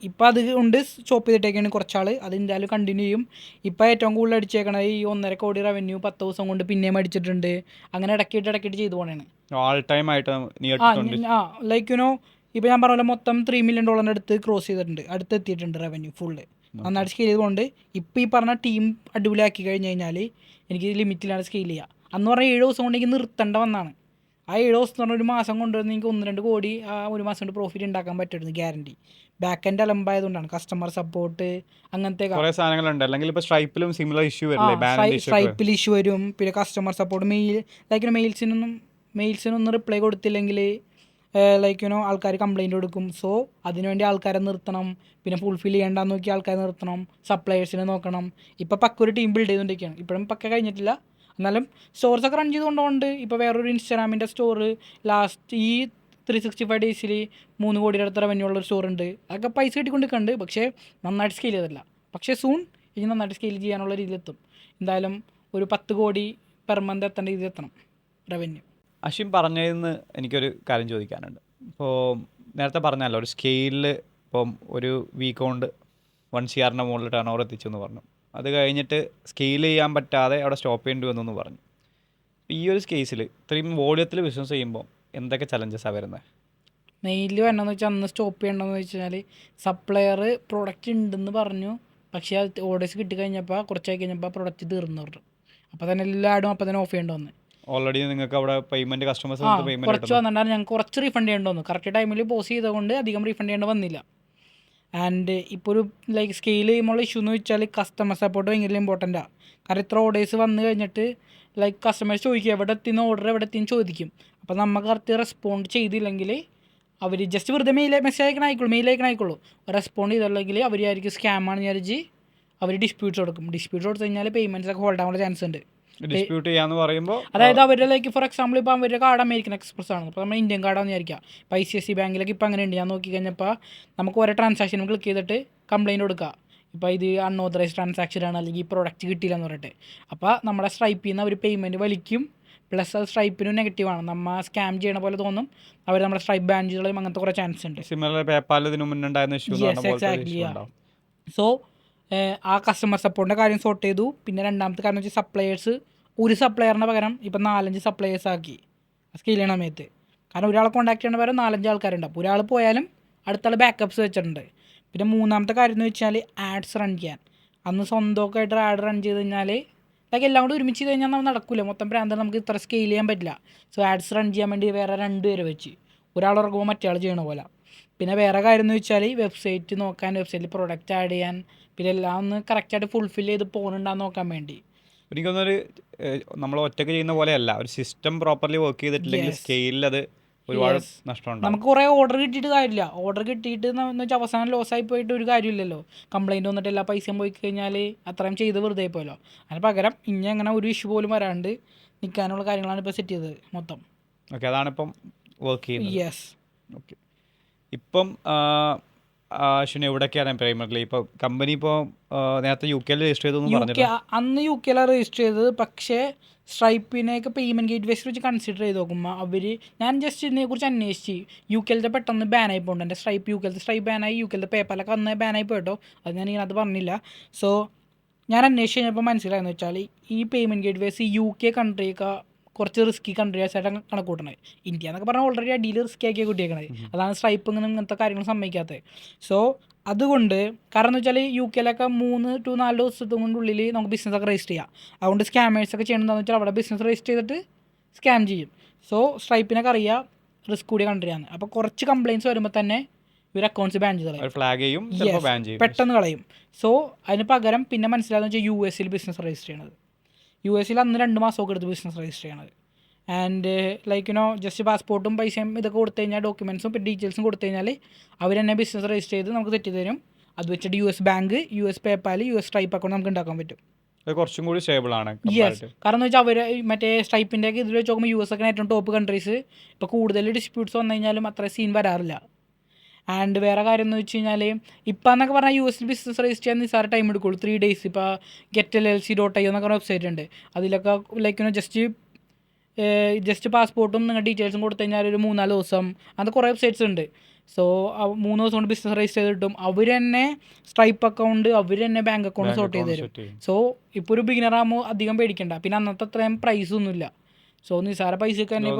ഇപ്പം അത് കൊണ്ട് സ്റ്റോപ്പ് ചെയ്തിട്ടേക്കാണ് കുറച്ചാൾ. അത് എന്തായാലും കണ്ടിന്യൂ ചെയ്യും. ഇപ്പം ഏറ്റവും കൂടുതൽ അടിച്ചേക്കണത് ഈ 1.5 കോടി റവന്യൂ 10 ദിവസം കൊണ്ട് പിന്നെയും അടിച്ചിട്ടുണ്ട്. അങ്ങനെ ഇടയ്ക്കിട്ട് ചെയ്തു പോകണേണ്. ഓൾ ടൈം ആയിട്ട് ലൈക്ക് യുനോ ഇപ്പോൾ ഞാൻ പറഞ്ഞ പോലെ മൊത്തം $3 million അടുത്ത് ക്രോസ് ചെയ്തിട്ടുണ്ട്, അടുത്ത് എത്തിയിട്ടുണ്ട് റവന്യൂ ഫുള്ള്. നന്നായിട്ട് സ്കെയിൽ ചെയ്തുകൊണ്ട് ഇപ്പം ഈ പറഞ്ഞ ടീം അടിപൊളിയാക്കി കഴിഞ്ഞ് കഴിഞ്ഞാൽ എനിക്ക് ലിമിറ്റിലാണ് സ്കെയിൽ ചെയ്യുക. അന്ന് പറഞ്ഞാൽ 7 ദിവസം കൊണ്ട് എനിക്ക് നിർത്തേണ്ട വന്നാണ്. ആ 7 ദിവസം പറഞ്ഞാൽ ഒരു മാസം കൊണ്ടുവന്ന് എനിക്ക് 1-2 കോടി ആ ഒരു മാസം കൊണ്ട് പ്രോഫിറ്റ് ഉണ്ടാക്കാൻ പറ്റുമായിരുന്നു ഗ്യാരണ്ടി. ബാക്ക് എൻഡ് അലമ്പായതുകൊണ്ടാണ്. കസ്റ്റമർ സപ്പോർട്ട് അങ്ങനത്തെ സാധനങ്ങളുണ്ട്. അല്ലെങ്കിൽ ഇപ്പോൾ സ്ട്രൈപ്പിലും സിമിലർ ഇഷ്യൂ സ്ട്രൈപ്പിൽ ഇഷ്യൂ വരും. പിന്നെ കസ്റ്റമർ സപ്പോർട്ട് മെയിൽസിനൊന്നും റിപ്ലൈ കൊടുത്തില്ലെങ്കിൽ ആൾക്കാർ കംപ്ലയിൻറ്റ് കൊടുക്കും. സോ അതിനുവേണ്ടി ആൾക്കാരെ നിർത്തണം. പിന്നെ ഫുൾഫിൽ ചെയ്യേണ്ടെന്ന് നോക്കി ആൾക്കാരെ നിർത്തണം. സപ്ലയേഴ്സിനെ നോക്കണം. ഇപ്പോൾ പക്ക ഒരു ടീം ബിൽഡ് ചെയ്തുകൊണ്ടിരിക്കുകയാണ്. ഇപ്പോഴും പക്ക കഴിഞ്ഞിട്ടില്ല, എന്നാലും സ്റ്റോർസൊക്കെ റൺ ചെയ്തുകൊണ്ടുകൊണ്ട് ഇപ്പോൾ വേറൊരു ഇൻസ്റ്റാഗ്രാമിൻ്റെ സ്റ്റോർ ലാസ്റ്റ് ഈ 365 ഡേയ്സിൽ 3 കോടിയുടെ അടുത്ത് റവന്യൂ ഉള്ളൊരു സ്റ്റോറുണ്ട്. അതൊക്കെ പൈസ കിട്ടിക്കൊണ്ടിരിക്കുന്നുണ്ട്, പക്ഷേ നന്നായിട്ട് സ്കെയിൽ ചെയ്തില്ല. പക്ഷേ സൂൺ ഇനി നന്നായിട്ട് സ്കെയിൽ ചെയ്യാനുള്ള രീതിയിലെത്തും. എന്തായാലും ഒരു 10 കോടി പെർ മന്ത് എത്തേണ്ട രീതിയിൽ എത്തണം റവന്യൂ. അശ്വിൻ പറഞ്ഞതിന്ന് എനിക്കൊരു കാര്യം ചോദിക്കാനുണ്ട്. ഇപ്പോൾ നേരത്തെ പറഞ്ഞല്ലോ ഒരു സ്കെയിലിൽ ഇപ്പം ഒരു വീക്ക് കൊണ്ട് 1 CR മുകളിൽ ടേൺ ഓവർ എത്തിച്ചു എന്ന് പറഞ്ഞു. അത് കഴിഞ്ഞിട്ട് സ്കെയിൽ ചെയ്യാൻ പറ്റാതെ അവിടെ സ്റ്റോപ്പ് ചെയ്യേണ്ടി വന്നു പറഞ്ഞു. ഈ ഒരു കേസിൽ ഇത്രയും വോളിയത്തിൽ ബിസിനസ് ചെയ്യുമ്പോൾ എന്തൊക്കെ ചലഞ്ചസാണ് വരുന്നത്? മെയിൻലി വരണമെന്ന് വെച്ചാൽ അന്ന് സ്റ്റോപ്പ് ചെയ്യണമെന്ന് വെച്ച് കഴിഞ്ഞാൽ സപ്ലയർ പ്രൊഡക്റ്റ് ഉണ്ടെന്ന് പറഞ്ഞു, പക്ഷേ അത് ഓർഡേഴ്സ് കിട്ടിക്കഴിഞ്ഞപ്പോൾ കുറച്ചായി കഴിഞ്ഞപ്പോൾ പ്രൊഡക്റ്റ് തീർന്നു പറഞ്ഞു. അപ്പോൾ തന്നെ എല്ലാവരും അപ്പോൾ തന്നെ ഓഫ് ചെയ്യേണ്ടി വന്നു. ഓൾറെഡി നിങ്ങൾക്ക് അവിടെ പേയ്മെൻറ്റ് കസ്റ്റമേഴ്സ് കുറച്ച് വന്നിട്ടുണ്ടായിരുന്നു. ഞങ്ങൾക്ക് കുറച്ച് റീഫണ്ട് ചെയ്യേണ്ടി വന്നു. കറക്റ്റ് ടൈമിൽ പോസ് ചെയ്തുകൊണ്ട് അധികം റീഫണ്ട് ചെയ്യേണ്ടി വന്നില്ല. ആൻഡ് ഇപ്പോൾ ഒരു സ്കെയിൽ ചെയ്യുമ്പോൾ ഇഷ്യൂ എന്ന് വെച്ചാൽ കസ്റ്റമർ സപ്പോർട്ട് ഭയങ്കര ഇമ്പോർട്ടൻ്റാണ്. കാരണം ഇത്ര ഓർഡേഴ്സ് വന്നു കഴിഞ്ഞിട്ട് കസ്റ്റമേഴ്സ് ചോദിക്കുക എവിടെ എത്തിയെന്ന്, ഓർഡർ എവിടെ എത്തിയെന്ന് ചോദിക്കും. അപ്പോൾ നമുക്ക് കറക്റ്റ് റെസ്പോണ്ട് ചെയ്തില്ലെങ്കിൽ അവർ ജസ്റ്റ് വെറുതെ മെസ്സേജ് അയക്കണായിക്കോളൂ. റെസ്പോണ്ട് ചെയ്തില്ലെങ്കിൽ അവരായിരിക്കും സ്കാമാണെന്ന് വിചാരിച്ച് അവർ ഡിസ്പ്യൂട്ട്സ് കൊടുക്കും. ഡിസ്പ്യൂട്ട്സ് കൊടുത്തു കഴിഞ്ഞാൽ പേയ്മെൻറ്റ്സ് ഒക്കെ ഹോൾഡ് ആവാനുള്ള ചാൻസ് ഉണ്ട്. ഡിസ്പ്യൂട്ട് ചെയ്യാന്ന് പറയുമ്പോൾ അതായത് അവരുടെ ഫോർ എക്സാമ്പിൾ ഇപ്പോൾ അവരുടെ കാർഡ് അമേരിക്കൻ എക്സ്പ്രസ് ആണ്, അപ്പോൾ നമ്മൾ ഇന്ത്യൻ കാർഡാന്ന് വിചാരിക്കുക. ഇപ്പോൾ ICICI ബാങ്കിലൊക്കെ ഇപ്പോൾ അങ്ങനെ ഉണ്ട്. ഞാൻ നോക്കി കഴിഞ്ഞപ്പോൾ നമുക്ക് ഓരോ ട്രാൻസാക്ഷനും ക്ലിക്ക് ചെയ്തിട്ട് കംപ്ലയിൻറ്റ് കൊടുക്കുക. ഇപ്പോൾ ഇത് അൺഓതറൈസ്ഡ് ട്രാൻസാക്ഷൻ ആണ്, അല്ലെങ്കിൽ ഈ പ്രോഡക്റ്റ് കിട്ടിയില്ല എന്ന് പറഞ്ഞിട്ട്. അപ്പോൾ നമ്മുടെ സ്ട്രൈപ്പിൽ നിന്ന് അവർ പേയ്മെൻറ്റ് വലിക്കും. പ്ലസ് അത് സ്ട്രൈപ്പിനും നെഗറ്റീവാണ്, നമ്മൾ സ്കാം ചെയ്യണ പോലെ തോന്നും. അവർ നമ്മുടെ സ്ട്രൈപ്പ് ബാൻ ചെയ്തതും അങ്ങനത്തെ കുറേ ചാൻസ് ഉണ്ട്. സോ ആ കസ്റ്റമർ സപ്പോർട്ടിൻ്റെ കാര്യം സോർട്ട് ചെയ്തു. പിന്നെ രണ്ടാമത്തെ കാര്യം വെച്ചാൽ സപ്ലയേഴ്സ് ഒരു സപ്ലയറിന് പകരം ഇപ്പം 4-5 സപ്ലയേഴ്സ് ആക്കി സ്കെയിൽ ചെയ്യണ സമയത്ത്. കാരണം ഒരാളെ കോൺടാക്ട് ചെയ്യണ പകരം 4-5 ആൾക്കാരുണ്ട്. അപ്പോൾ ഒരാൾ പോയാലും അടുത്താൾ ബാക്കപ്സ് വെച്ചിട്ടുണ്ട്. പിന്നെ മൂന്നാമത്തെ കാര്യം എന്ന് വെച്ചാൽ ആഡ്സ് റൺ ചെയ്യാൻ. അന്ന് സ്വന്തമൊക്കെ ആയിട്ട് ആഡ് റൺ ചെയ്ത് കഴിഞ്ഞാൽ എല്ലാം കൂടി ഒരുമിച്ച് ചെയ്ത് കഴിഞ്ഞാൽ നമ്മൾ നടക്കില്ല. മൊത്തം പ്രാന്തം നമുക്ക് ഇത്ര സ്കെയിൽ ചെയ്യാൻ പറ്റില്ല. സോ ആഡ്സ് റൺ ചെയ്യാൻ വേണ്ടി വേറെ 2 പേരെ വെച്ച്, ഒരാൾ ഇറങ്ങുമ്പോൾ മറ്റേ ആൾ ചെയ്യണ പോലെ. പിന്നെ വേറെ കാര്യം എന്ന് വെച്ചാൽ വെബ്സൈറ്റ് നോക്കാൻ, വെബ്സൈറ്റിൽ പ്രൊഡക്റ്റ് ആഡ് ചെയ്യാൻ, പിന്നെ എല്ലാം ഒന്ന് കറക്റ്റായിട്ട് ഫുൾഫിൽ ചെയ്ത് പോകുന്നുണ്ടാന്ന് നോക്കാൻ വേണ്ടി. എനിക്കൊന്നൊരു നമ്മൾ ഒറ്റയ്ക്ക് ചെയ്യുന്ന പോലെയല്ല, ഒരു സിസ്റ്റം പ്രോപ്പർലി വർക്ക് ചെയ്തിട്ടില്ലെങ്കിൽ സ്കെയിലിൽ അത് ഒരുപാട് നഷ്ടമുണ്ട്. നമുക്ക് കുറേ ഓർഡർ കിട്ടിയിട്ട് കാര്യമില്ല. ഓർഡർ കിട്ടിയിട്ട് എന്ന് വെച്ചാൽ അവസാനം ലോസായി പോയിട്ട് ഒരു കാര്യമില്ലല്ലോ. കംപ്ലയിൻറ്റ് വന്നിട്ട് എല്ലാ പൈസയും പോയി കഴിഞ്ഞാൽ അത്രയും ചെയ്ത് വെറുതെ പോയല്ലോ. അതിന് പകരം ഇനി അങ്ങനെ ഒരു ഇഷ്യൂ പോലും വരാണ്ട് നിൽക്കാനുള്ള കാര്യങ്ങളാണ് ഇപ്പോൾ സെറ്റ് ചെയ്തത് മൊത്തം. ഓക്കെ, അതാണിപ്പം വർക്ക് ചെയ്യുന്നത്. യെസ്. ഓക്കെ, ഇപ്പം അശ്വിൻ എവിടെയൊക്കെയാണ് പ്രൈമറിലി ഇപ്പോൾ കമ്പനി ഇപ്പോൾ നേരത്തെ UK രജിസ്റ്റർ ചെയ്തു പറഞ്ഞു? അന്ന് UK രജിസ്റ്റർ ചെയ്തത്. പക്ഷേ സ്ട്രൈപ്പിനെയൊക്കെ പേയ്മെൻറ്റ് ഗേറ്റ് വേസ് വെച്ച് കൺസിഡർ ചെയ്ത് നോക്കുമ്പോൾ ഞാൻ ജസ്റ്റ് ഇതിനെക്കുറിച്ച് അന്വേഷിച്ച് UK പെട്ടെന്ന് ബാനായി പോകുന്നുണ്ട്. എൻ്റെ സ്ട്രൈപ്പ് സ്ട്രൈപ്പ് ബാനായി, UK പേപ്പാലൊക്കെ അന്ന് ബാനായി പോയിട്ടോ, അത് ഞാൻ ഇതിനകത്ത് പറഞ്ഞില്ല. സോ ഞാൻ അന്വേഷിച്ച് കഴിഞ്ഞപ്പോൾ മനസ്സിലായെന്ന് വെച്ചാൽ ഈ പേയ്മെൻറ്റ് ഗേറ്റ് വേസ് UK കൺട്രിയൊക്കെ കുറച്ച് റിസ്കി കൺട്രീസായിട്ട് കണക്ക് കൂട്ടണത്. ഇന്ത്യ എന്നൊക്കെ പറഞ്ഞാൽ ഓൾറെഡി അടിയിൽ റിസ്കി ആക്കിയാണ് കൂട്ടിയേക്കണത്. അതാണ് സ്ട്രൈപ്പ് ഇങ്ങനത്തെ കാര്യങ്ങൾ സമ്മതിക്കാത്തത്. സോ അതുകൊണ്ട് കാരണം എന്ന് വെച്ചാൽ UK 3 to 4 ദിവസത്തിനുള്ളിൽ നമുക്ക് ബിസിനസ്സൊക്കെ രജിസ്റ്റർ ചെയ്യാം. അതുകൊണ്ട് സ്കാമേഴ്സൊക്കെ ചെയ്യണമെന്ന് വെച്ചാൽ അവിടെ ബിസിനസ് രജിസ്റ്റർ ചെയ്തിട്ട് സ്കാം ചെയ്യും. സോ സ്ട്രൈപ്പിനൊക്കെ അറിയാം റിസ്ക് കൂടിയ കൺട്രിയാണ്. അപ്പോൾ കുറച്ച് കംപ്ലയിൻറ്റ്സ് വരുമ്പോൾ തന്നെ ഇവർ അക്കൗണ്ട്സ് ബാൻ ചെയ്ത് പെട്ടെന്ന് കളയും. സോ അതിന് പകരം പിന്നെ മനസ്സിലാകുന്ന വെച്ചാൽ US ബിസിനസ് രജിസ്റ്റർ ചെയ്യണത്. US അന്ന് 2 മാസമൊക്കെ എടുത്ത് ബിസിനസ് രജിസ്റ്റർ ചെയ്യണത്. ആൻഡ് ജസ്റ്റ് പാസ്പോർട്ടും പൈസയും ഇതൊക്കെ കൊടുത്തു കഴിഞ്ഞാൽ ഡോക്യുമെൻറ്റ്സും പിന്നെ ഡീറ്റെയിൽസും കൊടുത്തു കഴിഞ്ഞാൽ അവർ തന്നെ ബിസിനസ് രജിസ്റ്റർ ചെയ്ത് നമുക്ക് സെറ്റ് ചെയ്ത് തരും. അത് വെച്ചിട്ട് US bank, US PayPal, US stripe account നമുക്ക് ഉണ്ടാക്കാൻ പറ്റും. അത് കുറച്ചും കൂടി സ്റ്റേബിൾ ആണ്. യെസ്, കാരണം എന്ന് വെച്ചാൽ അവർ മറ്റേ സ്ട്രൈപ്പിൻ്റെ ഒക്കെ ഇതിൽ വെച്ച് നോക്കുമ്പോൾ US ഒക്കെ ഏറ്റവും ടോപ്പ് കൺട്രീസ്. ഇപ്പോൾ കൂടുതൽ ഡിസ്പ്യൂട്ട്സ് വന്നു കഴിഞ്ഞാലും അത്ര സീൻ വരാറില്ല. ആൻഡ് വേറെ കാര്യം എന്ന് വെച്ച് കഴിഞ്ഞാൽ ഇപ്പം എന്നൊക്കെ പറഞ്ഞാൽ US ബിസിനസ് രജിസ്റ്റർ ചെയ്യാൻ നിസ്സാര ടൈം എടുക്കുള്ളൂ, 3 days. ഇപ്പോൾ GetLLC.io എന്നൊക്കെ പറഞ്ഞ വെബ്സൈറ്റ് ഉണ്ട്. അതിലൊക്കെ ജസ്റ്റ് പാസ്പോർട്ടും നിങ്ങളുടെ ഡീറ്റെയിൽസും കൊടുത്തു കഴിഞ്ഞാൽ ഒരു 3-4 ദിവസം, അത് കുറേ വെബ്സൈറ്റ്സ് ഉണ്ട്. സോ 3 ദിവസം കൊണ്ട് ബിസിനസ് രജിസ്റ്റർ ചെയ്ത് കിട്ടും. അവർ തന്നെ സ്ട്രൈപ്പ് അക്കൗണ്ട്, അവർ തന്നെ ബാങ്ക് അക്കൗണ്ട് സോർട്ട് ചെയ്ത് തരും. സോ ഇപ്പോൾ ഒരു ബിഗിനർ ആകുമ്പോൾ അധികം പേടിക്കണ്ട. പിന്നെ അന്നത്തെ അത്രയും പ്രൈസൊന്നുമില്ല. സോ നിസ്സാര പൈസക്ക് തന്നെ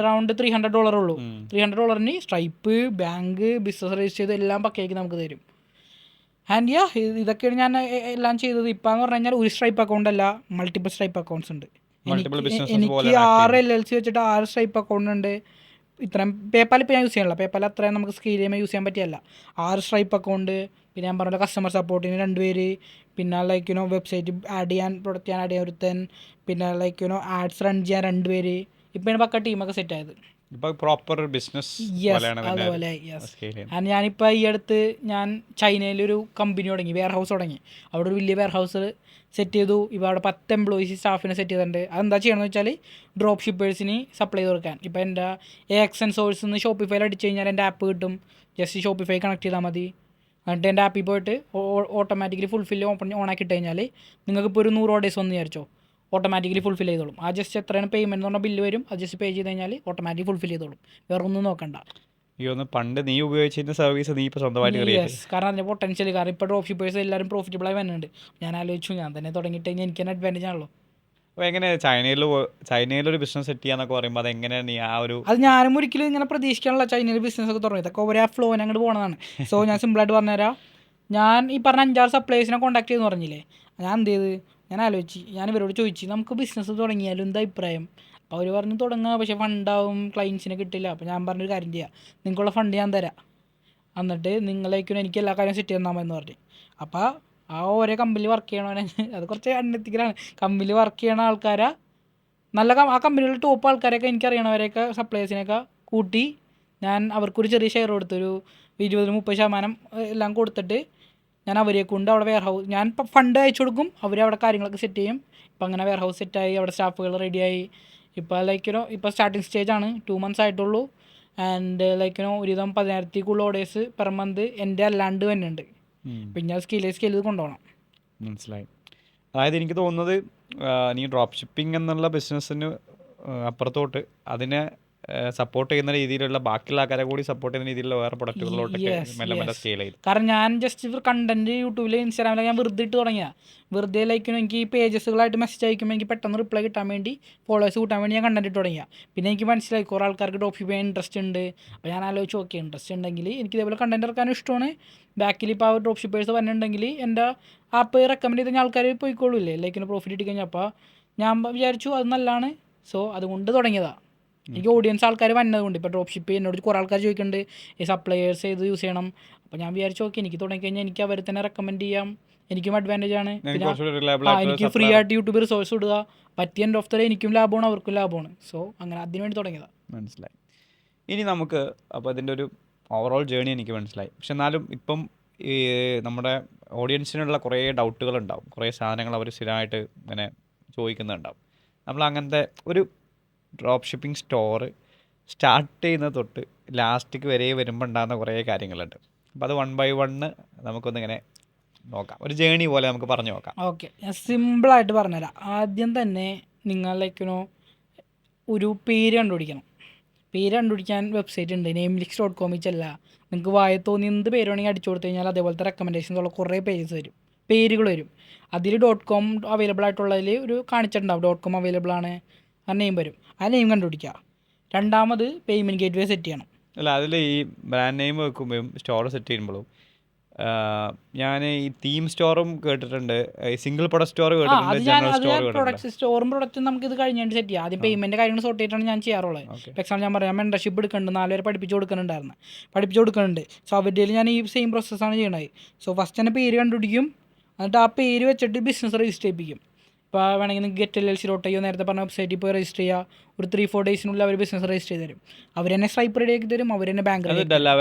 അറൗണ്ട് $300 ഉള്ളൂ. $300 സ്ട്രൈപ്പ്, ബാങ്ക്, ബിസിനസ് രജിസ്റ്റർ ചെയ്ത് എല്ലാം പക്കയാക്കി നമുക്ക് തരും. ആൻഡ് ഇതൊക്കെയാണ് ഞാൻ എല്ലാം ചെയ്തത്. ഇപ്പം എന്ന് പറഞ്ഞു കഴിഞ്ഞാൽ ഒരു സ്ട്രൈപ്പ് അക്കൗണ്ട് അല്ല, മൾട്ടിപ്പിൾ സ്ട്രൈപ്പ് അക്കൗണ്ട്സ് ഉണ്ട്. എനിക്ക് 6 LLC വെച്ചിട്ട് 6 സ്ട്രൈപ്പ് അക്കൗണ്ട് ഉണ്ട്. ഇത്രയും പേപ്പാൽ ഇപ്പോൾ ഞാൻ യൂസ് ചെയ്യണില്ല, പേപ്പാൽ അത്രയും നമുക്ക് സ്കെയിൽ ചെയ്യുമ്പോൾ യൂസ് ചെയ്യാൻ പറ്റിയല്ല. 6 സ്ട്രൈപ്പ് അക്കൗണ്ട്, പിന്നെ ഞാൻ പറഞ്ഞ കസ്റ്റമർ സപ്പോർട്ടിന് 2 പേര്, പിന്നെ വെബ്സൈറ്റ് ആഡ് ചെയ്യാൻ, പ്രൊഡക്റ്റ് ചെയ്യാൻ ആഡ് ചെയ്യാൻ ഒരുത്തൻ, പിന്നെ ആഡ്സ് റൺ ചെയ്യാൻ 2 പേര്. ഇപ്പം പക്ക ടീമൊക്കെ സെറ്റ് ആയത്. Proper business. അതുപോലെ ആൻഡ് ഞാനിപ്പോൾ ഈ അടുത്ത് ഞാൻ ചൈനയിലൊരു കമ്പനി തുടങ്ങി, വെയർ ഹൗസ് തുടങ്ങി. അവിടെ ഒരു വലിയ വെയർ ഹൗസ് സെറ്റ് ചെയ്തു. ഇപ്പോൾ അവിടെ 10 എംപ്ലോയീസ് സ്റ്റാഫിനെ സെറ്റ് ചെയ്തിട്ടുണ്ട്. അതെന്താ ചെയ്യണമെന്ന് വെച്ചാൽ ഡ്രോപ്പ് ഷിപ്പേഴ്സിന് സപ്ലൈ ചെയ്ത് കൊടുക്കാൻ. ഇപ്പോൾ എൻ്റെ AXN സോഴ്സിൽ നിന്ന് ഷോപ്പിഫൈയിൽ അടിച്ച് കഴിഞ്ഞാൽ എൻ്റെ ആപ്പ് കിട്ടും. ജസ്റ്റ് ഷോപ്പിഫൈ കണക്ട് ചെയ്താൽ മതി. എന്നിട്ട് എൻ്റെ ആപ്പിൽ പോയിട്ട് ഓട്ടോമാറ്റിക്കലി ഫുൾഫിൽ ഓണാക്കി ഇട്ട് കഴിഞ്ഞാൽ നിങ്ങൾക്കിപ്പോൾ ഒരു 100 ഓർഡേഴ്സ് വന്ന് വിചാരിച്ചോ, ഓട്ടോമാറ്റിക്കലി ഫുൾഫിൽ ചെയ്തോളും. ആ ജസ്റ്റ് എത്രയാണ് പേയ്മെൻറ്റ് എന്ന് പറഞ്ഞാൽ ബില്ല് വരും, അത് ജസ്റ്റ് പേ ചെയ്ത് കഴിഞ്ഞാൽ ഓട്ടോമാറ്റിക് ഫുൾഫിൽ ചെയ്തോളും. വേറെ ഒന്നും നോക്കണ്ട. പണ്ട് നീ ഉപയോഗിച്ചിരുന്ന സർവീസ് നീ ഇപ്പോൾ സ്വന്തമായിട്ട്. കാരണം അതിൻ്റെ പൊട്ടൻഷ്യൽ, കാരണം ഇപ്പോൾ ഡ്രോപ്പ് ഷിപ്പേഴ്സ് എല്ലാവരും പ്രോഫിറ്റബിളായി വരുന്നുണ്ട്. ഞാൻ ആലോചിച്ചു ഞാൻ തന്നെ തുടങ്ങിയിട്ട് കഴിഞ്ഞാൽ എനിക്ക് തന്നെ അഡ്വാൻറ്റേജ് ആണല്ലോ. അപ്പോൾ എങ്ങനെ ചൈനയിലൊരു ബിസിനസ് സെറ്റ് ചെയ്യാന്നൊക്കെ പറയുമ്പോൾ അതെങ്ങനെയാണ് നീ അത് ഞാനും ഒരിക്കലും ഇങ്ങനെ പ്രതീക്ഷിക്കാനുള്ള ചൈനയിൽ ബിസിനസ് ഒക്കെ തുടങ്ങി. ഇതൊക്കെ ഒരേ ഫ്ലോന് അങ്ങോട്ട് പോകണതാണ്. സോ ഞാൻ സിമ്പിളായിട്ട് പറഞ്ഞുതരാം. ഞാൻ ഈ പറഞ്ഞ 5-6 സപ്ലൈസിനെ കോൺടാക്ട് ചെയ്തെന്ന് പറഞ്ഞില്ലേ, ഞാൻ എന്ത് ചെയ്ത്, ഞാൻ ആലോചിച്ച്, ഞാൻ ഇവരോട് ചോദിച്ചു നമുക്ക് ബിസിനസ് തുടങ്ങിയാലും എന്താ അഭിപ്രായം. അപ്പോൾ അവർ പറഞ്ഞു തുടങ്ങുക, പക്ഷേ ഫണ്ടാവും, ക്ലയൻസിനെ കിട്ടില്ല. അപ്പോൾ ഞാൻ പറഞ്ഞൊരു കാര്യം ചെയ്യാം, നിങ്ങൾക്കുള്ള ഫണ്ട് ഞാൻ തരാം, എന്നിട്ട് എനിക്ക് എല്ലാ കാര്യം സെറ്റ് തന്നാമെന്ന് പറഞ്ഞു. അപ്പോൾ ആ ഓരോ കമ്പനിയിൽ വർക്ക് ചെയ്യണവനെ, അത് കുറച്ച് അൺഎത്തിക്കലാണ്, കമ്പനിയിൽ വർക്ക് ചെയ്യണ ആൾക്കാരെ ആ കമ്പനിയിലെ ടോപ്പ് ആൾക്കാരെയൊക്കെ എനിക്കറിയണവരെയൊക്കെ സപ്ലൈസിനെയൊക്കെ കൂട്ടി ഞാൻ അവർക്കൊരു ചെറിയ ഷെയർ കൊടുത്തു, ഒരു 20-30% എല്ലാം കൊടുത്തിട്ട് ഞാൻ അവരെ കൊണ്ട് അവിടെ വെയർ ഹൗസ്, ഞാൻ ഫണ്ട് അയച്ചു കൊടുക്കും, അവർ അവിടെ കാര്യങ്ങളൊക്കെ സെറ്റ് ചെയ്യും. ഇപ്പം അങ്ങനെ വെയർ ഹൗസ് സെറ്റായി, അവിടെ സ്റ്റാഫുകൾ റെഡിയായി. ഇപ്പോൾ ഇപ്പോൾ സ്റ്റാർട്ടിങ് സ്റ്റേജാണ്, 2 months ആയിട്ടുള്ളൂ. ആൻഡ് ഒരുവിധം 10,000 ഓർഡേഴ്സ് പെർ മന്ത് എൻ്റെ അല്ലാണ്ട് തന്നെ ഉണ്ട്. പിന്നെ സ്കെയിൽ ചെയ്ത് കൊണ്ടുപോകണം. മനസ്സിലായി. അതായത് എനിക്ക് തോന്നുന്നത് നീ ഡ്രോപ്പ് ഷിപ്പിംഗ് എന്നുള്ള ബിസിനസ്സിന് അപ്പുറത്തോട്ട് അതിനെ സപ്പോർട്ട് ചെയ്യുന്ന രീതിയിലുള്ള ബാക്കിയുള്ള ആൾക്കാരെ കൂടി സപ്പോർട്ട് ചെയ്യുന്ന രീതിയിലുള്ള വേറെ പ്രൊഡക്റ്റുകളിലോട്ടൊക്കെ മെല്ലെ മെല്ലെ സ്കെയിൽ ചെയ്തു. കാരണം ഞാൻ ജസ്റ്റ് കണ്ടന്റ് യൂട്യൂബിൽ, ഇൻസ്റ്റാഗ്രാമിൽ ഞാൻ വെറുതെ ഇട്ട് തുടങ്ങിയാൽ, വെറുതെ എനിക്ക് ഈ പേജസുകളായിട്ട് മെസ്സേജ് അയക്കുമ്പോൾ എനിക്ക് പെട്ടെന്ന് റിപ്ലൈ കിട്ടാൻ വേണ്ടി, ഫോളോവേഴ്സ് കൂട്ടാൻ വേണ്ടി ഞാൻ കണ്ടന്റ് ഇട്ട് തുടങ്ങിയാൽ. പിന്നെ എനിക്ക് മനസ്സിലായി കുറേ ആൾക്കാർക്ക് ഡ്രോപ്പ് ഷിപ്പ് ചെയ്യാൻ ഇൻട്രസ്റ്റ് ഉണ്ട്. അപ്പോൾ ഞാൻ ആലോചിച്ച് ഓക്കെ, ഇൻട്രസ്റ്റ് ഉണ്ടെങ്കിൽ എനിക്ക് ഇതേപോലെ കണ്ടന്റ് ഇറക്കാനും ഇഷ്ടമാണ്. ബാക്കിൽ ഇപ്പോൾ ആ ഡ്രോപ്പ് ഷിപ്പേഴ്സ് വന്നിട്ടുണ്ടെങ്കിൽ എൻ്റെ ആപ്പ് റെക്കമെൻഡ് ചെയ്ത് ആൾക്കാർ പോയിക്കോളൂല്ലേ, പ്രോഫിറ്റ് ഇട്ട് കഴിഞ്ഞാൽ. അപ്പോൾ ഞാൻ വിചാരിച്ചു അത് നല്ലതാണ്. സോ അതുകൊണ്ട് തുടങ്ങിയതാണ്. എനിക്ക് ഓഡിയൻസ് ആൾക്കാർ വന്നതുകൊണ്ട്, ഇപ്പോൾ ഡ്രോപ്പ് ഷിപ്പ് എന്നോട് കുറേ ആൾക്കാർ ചോദിക്കുന്നുണ്ട് ഈ സപ്ലയേഴ്സ് ഇത് യൂസ് ചെയ്യണം. അപ്പോൾ ഞാൻ വിചാരിച്ചു ഓക്കെ, എനിക്ക് തുടങ്ങിക്കഴിഞ്ഞാൽ എനിക്ക് അവർ തന്നെ റെക്കമെൻഡ് ചെയ്യാം, എനിക്കും അഡ്വാൻറ്റേജ് ആണ്. പിന്നെ എനിക്ക് ഫ്രീ ആയിട്ട് യൂട്യൂബ് റിസോഴ്സ് ഇടുക, പറ്റിയ എൻഡ് ഓഫ് ദ ഡേ എനിക്കും ലാഭമാണ് അവർക്കും ലാഭമാണ്. സോ അങ്ങനെ അതിന് വേണ്ടി തുടങ്ങിയതാണ്. മനസ്സിലായി. ഇനി നമുക്ക് അപ്പോൾ അതിൻ്റെ ഒരു ഓവറോൾ ജേണി എനിക്ക് മനസ്സിലായി. പക്ഷെ എന്നാലും ഇപ്പം ഈ നമ്മുടെ ഓഡിയൻസിനുള്ള കുറേ ഡൗട്ടുകളുണ്ടാവും, കുറേ സാധനങ്ങൾ അവർ സ്ഥിരമായിട്ട് ഇങ്ങനെ ചോദിക്കുന്നുണ്ടാവും. നമ്മൾ അങ്ങനത്തെ ഒരു ഡ്രോപ്പ് ഷിപ്പിംഗ് സ്റ്റോർ സ്റ്റാർട്ട് ചെയ്യുന്നത് തൊട്ട് ലാസ്റ്റിക്ക് വരെ വരുമ്പോൾ ഉണ്ടാകുന്ന കുറേ കാര്യങ്ങളുണ്ട്. അപ്പോൾ അത് 1 by 1 നമുക്കൊന്നിങ്ങനെ നോക്കാം, ഒരു ജേണി പോലെ നമുക്ക് പറഞ്ഞു നോക്കാം. ഓക്കെ, ഞാൻ സിമ്പിളായിട്ട് പറഞ്ഞുതരാം. ആദ്യം തന്നെ നിങ്ങൾ ഒരു പേര് കണ്ടുപിടിക്കണം. പേര് കണ്ടുപിടിക്കാൻ വെബ്സൈറ്റ് ഉണ്ട്, namelix.com ചെല്ല. നിങ്ങൾക്ക് വായ തോന്നി എന്ത് പേര് വേണമെങ്കിൽ അടിച്ചു കൊടുത്തു കഴിഞ്ഞാൽ അതേപോലത്തെ റെക്കമെൻഡേഷൻസ് ഉള്ള കുറേ പേജസ് വരും, പേരുകൾ വരും. അതിൽ .com അവൈലബിൾ ആയിട്ടുള്ളതിൽ ഒരു കാണിച്ചിട്ടുണ്ടാവും, .com അവൈലബിൾ ആണ്, ആ നെയിം വരും. ആ നെയിം കണ്ടുപിടിക്കുക. രണ്ടാമത് പേയ്മെൻറ്റ് ഗേറ്റ് വേ സെറ്റ് ചെയ്യണം. അല്ല, അതിൽ ഈ ബ്രാൻഡ് നെയിം വെക്കുമ്പോഴും സ്റ്റോർ സെറ്റ് ചെയ്യുമ്പോഴും ഞാൻ ഈ തീം സ്റ്റോറും കേട്ടിട്ടുണ്ട്, സിംഗിൾ പ്രൊഡക്റ്റ് സ്റ്റോർ കേട്ടിട്ടുണ്ട്. പ്രൊഡക്റ്റ് സ്റ്റോറും പ്രൊഡക്റ്റും നമുക്ക് ഇത് കഴിഞ്ഞിട്ട് സെറ്റ് ചെയ്യാം. ആദ്യം പേയ്മെൻറ്റ് കാര്യങ്ങൾ സോർട്ട് ചെയ്തിട്ടാണ് ഞാൻ ചെയ്യാറുള്ളത്. ഇപ്പോൾ എക്സാമ്പിൾ ഞാൻ പറയാം, മെമ്പർഷിപ്പ് എടുക്കുന്നുണ്ട്, 4 പേരെ പഠിപ്പിച്ച് കൊടുക്കുന്നുണ്ട്. സോ അവരുടെ ഞാൻ ഈ സെയിം പ്രോസസ്സാണ് ചെയ്യണത്. സോ ഫസ്റ്റ് തന്നെ പേര് കണ്ടുപിടിക്കും, എന്നിട്ട് ആ പേര് വെച്ചിട്ട് ബിസിനസ് രജിസ്റ്റർ ചെയ്യിപ്പിക്കും. ഇപ്പോൾ വേണമെങ്കിൽ നിങ്ങൾക്ക് GetLLC.io നേരത്തെ പറഞ്ഞ വെബ്സൈറ്റിൽ പോയി രജിസ്റ്റർ ചെയ്യുക. ഒരു 3-4 ഡേയ്സിനുള്ളിൽ അവർ ബിസിനസ് രജിസ്റ്റർ ചെയ്ത് തരും. അവർ തന്നെ സ്ട്രൈപ്പ് റെഡി ആക്കി തരും, അവർ തന്നെ ബാങ്ക് റെഡി.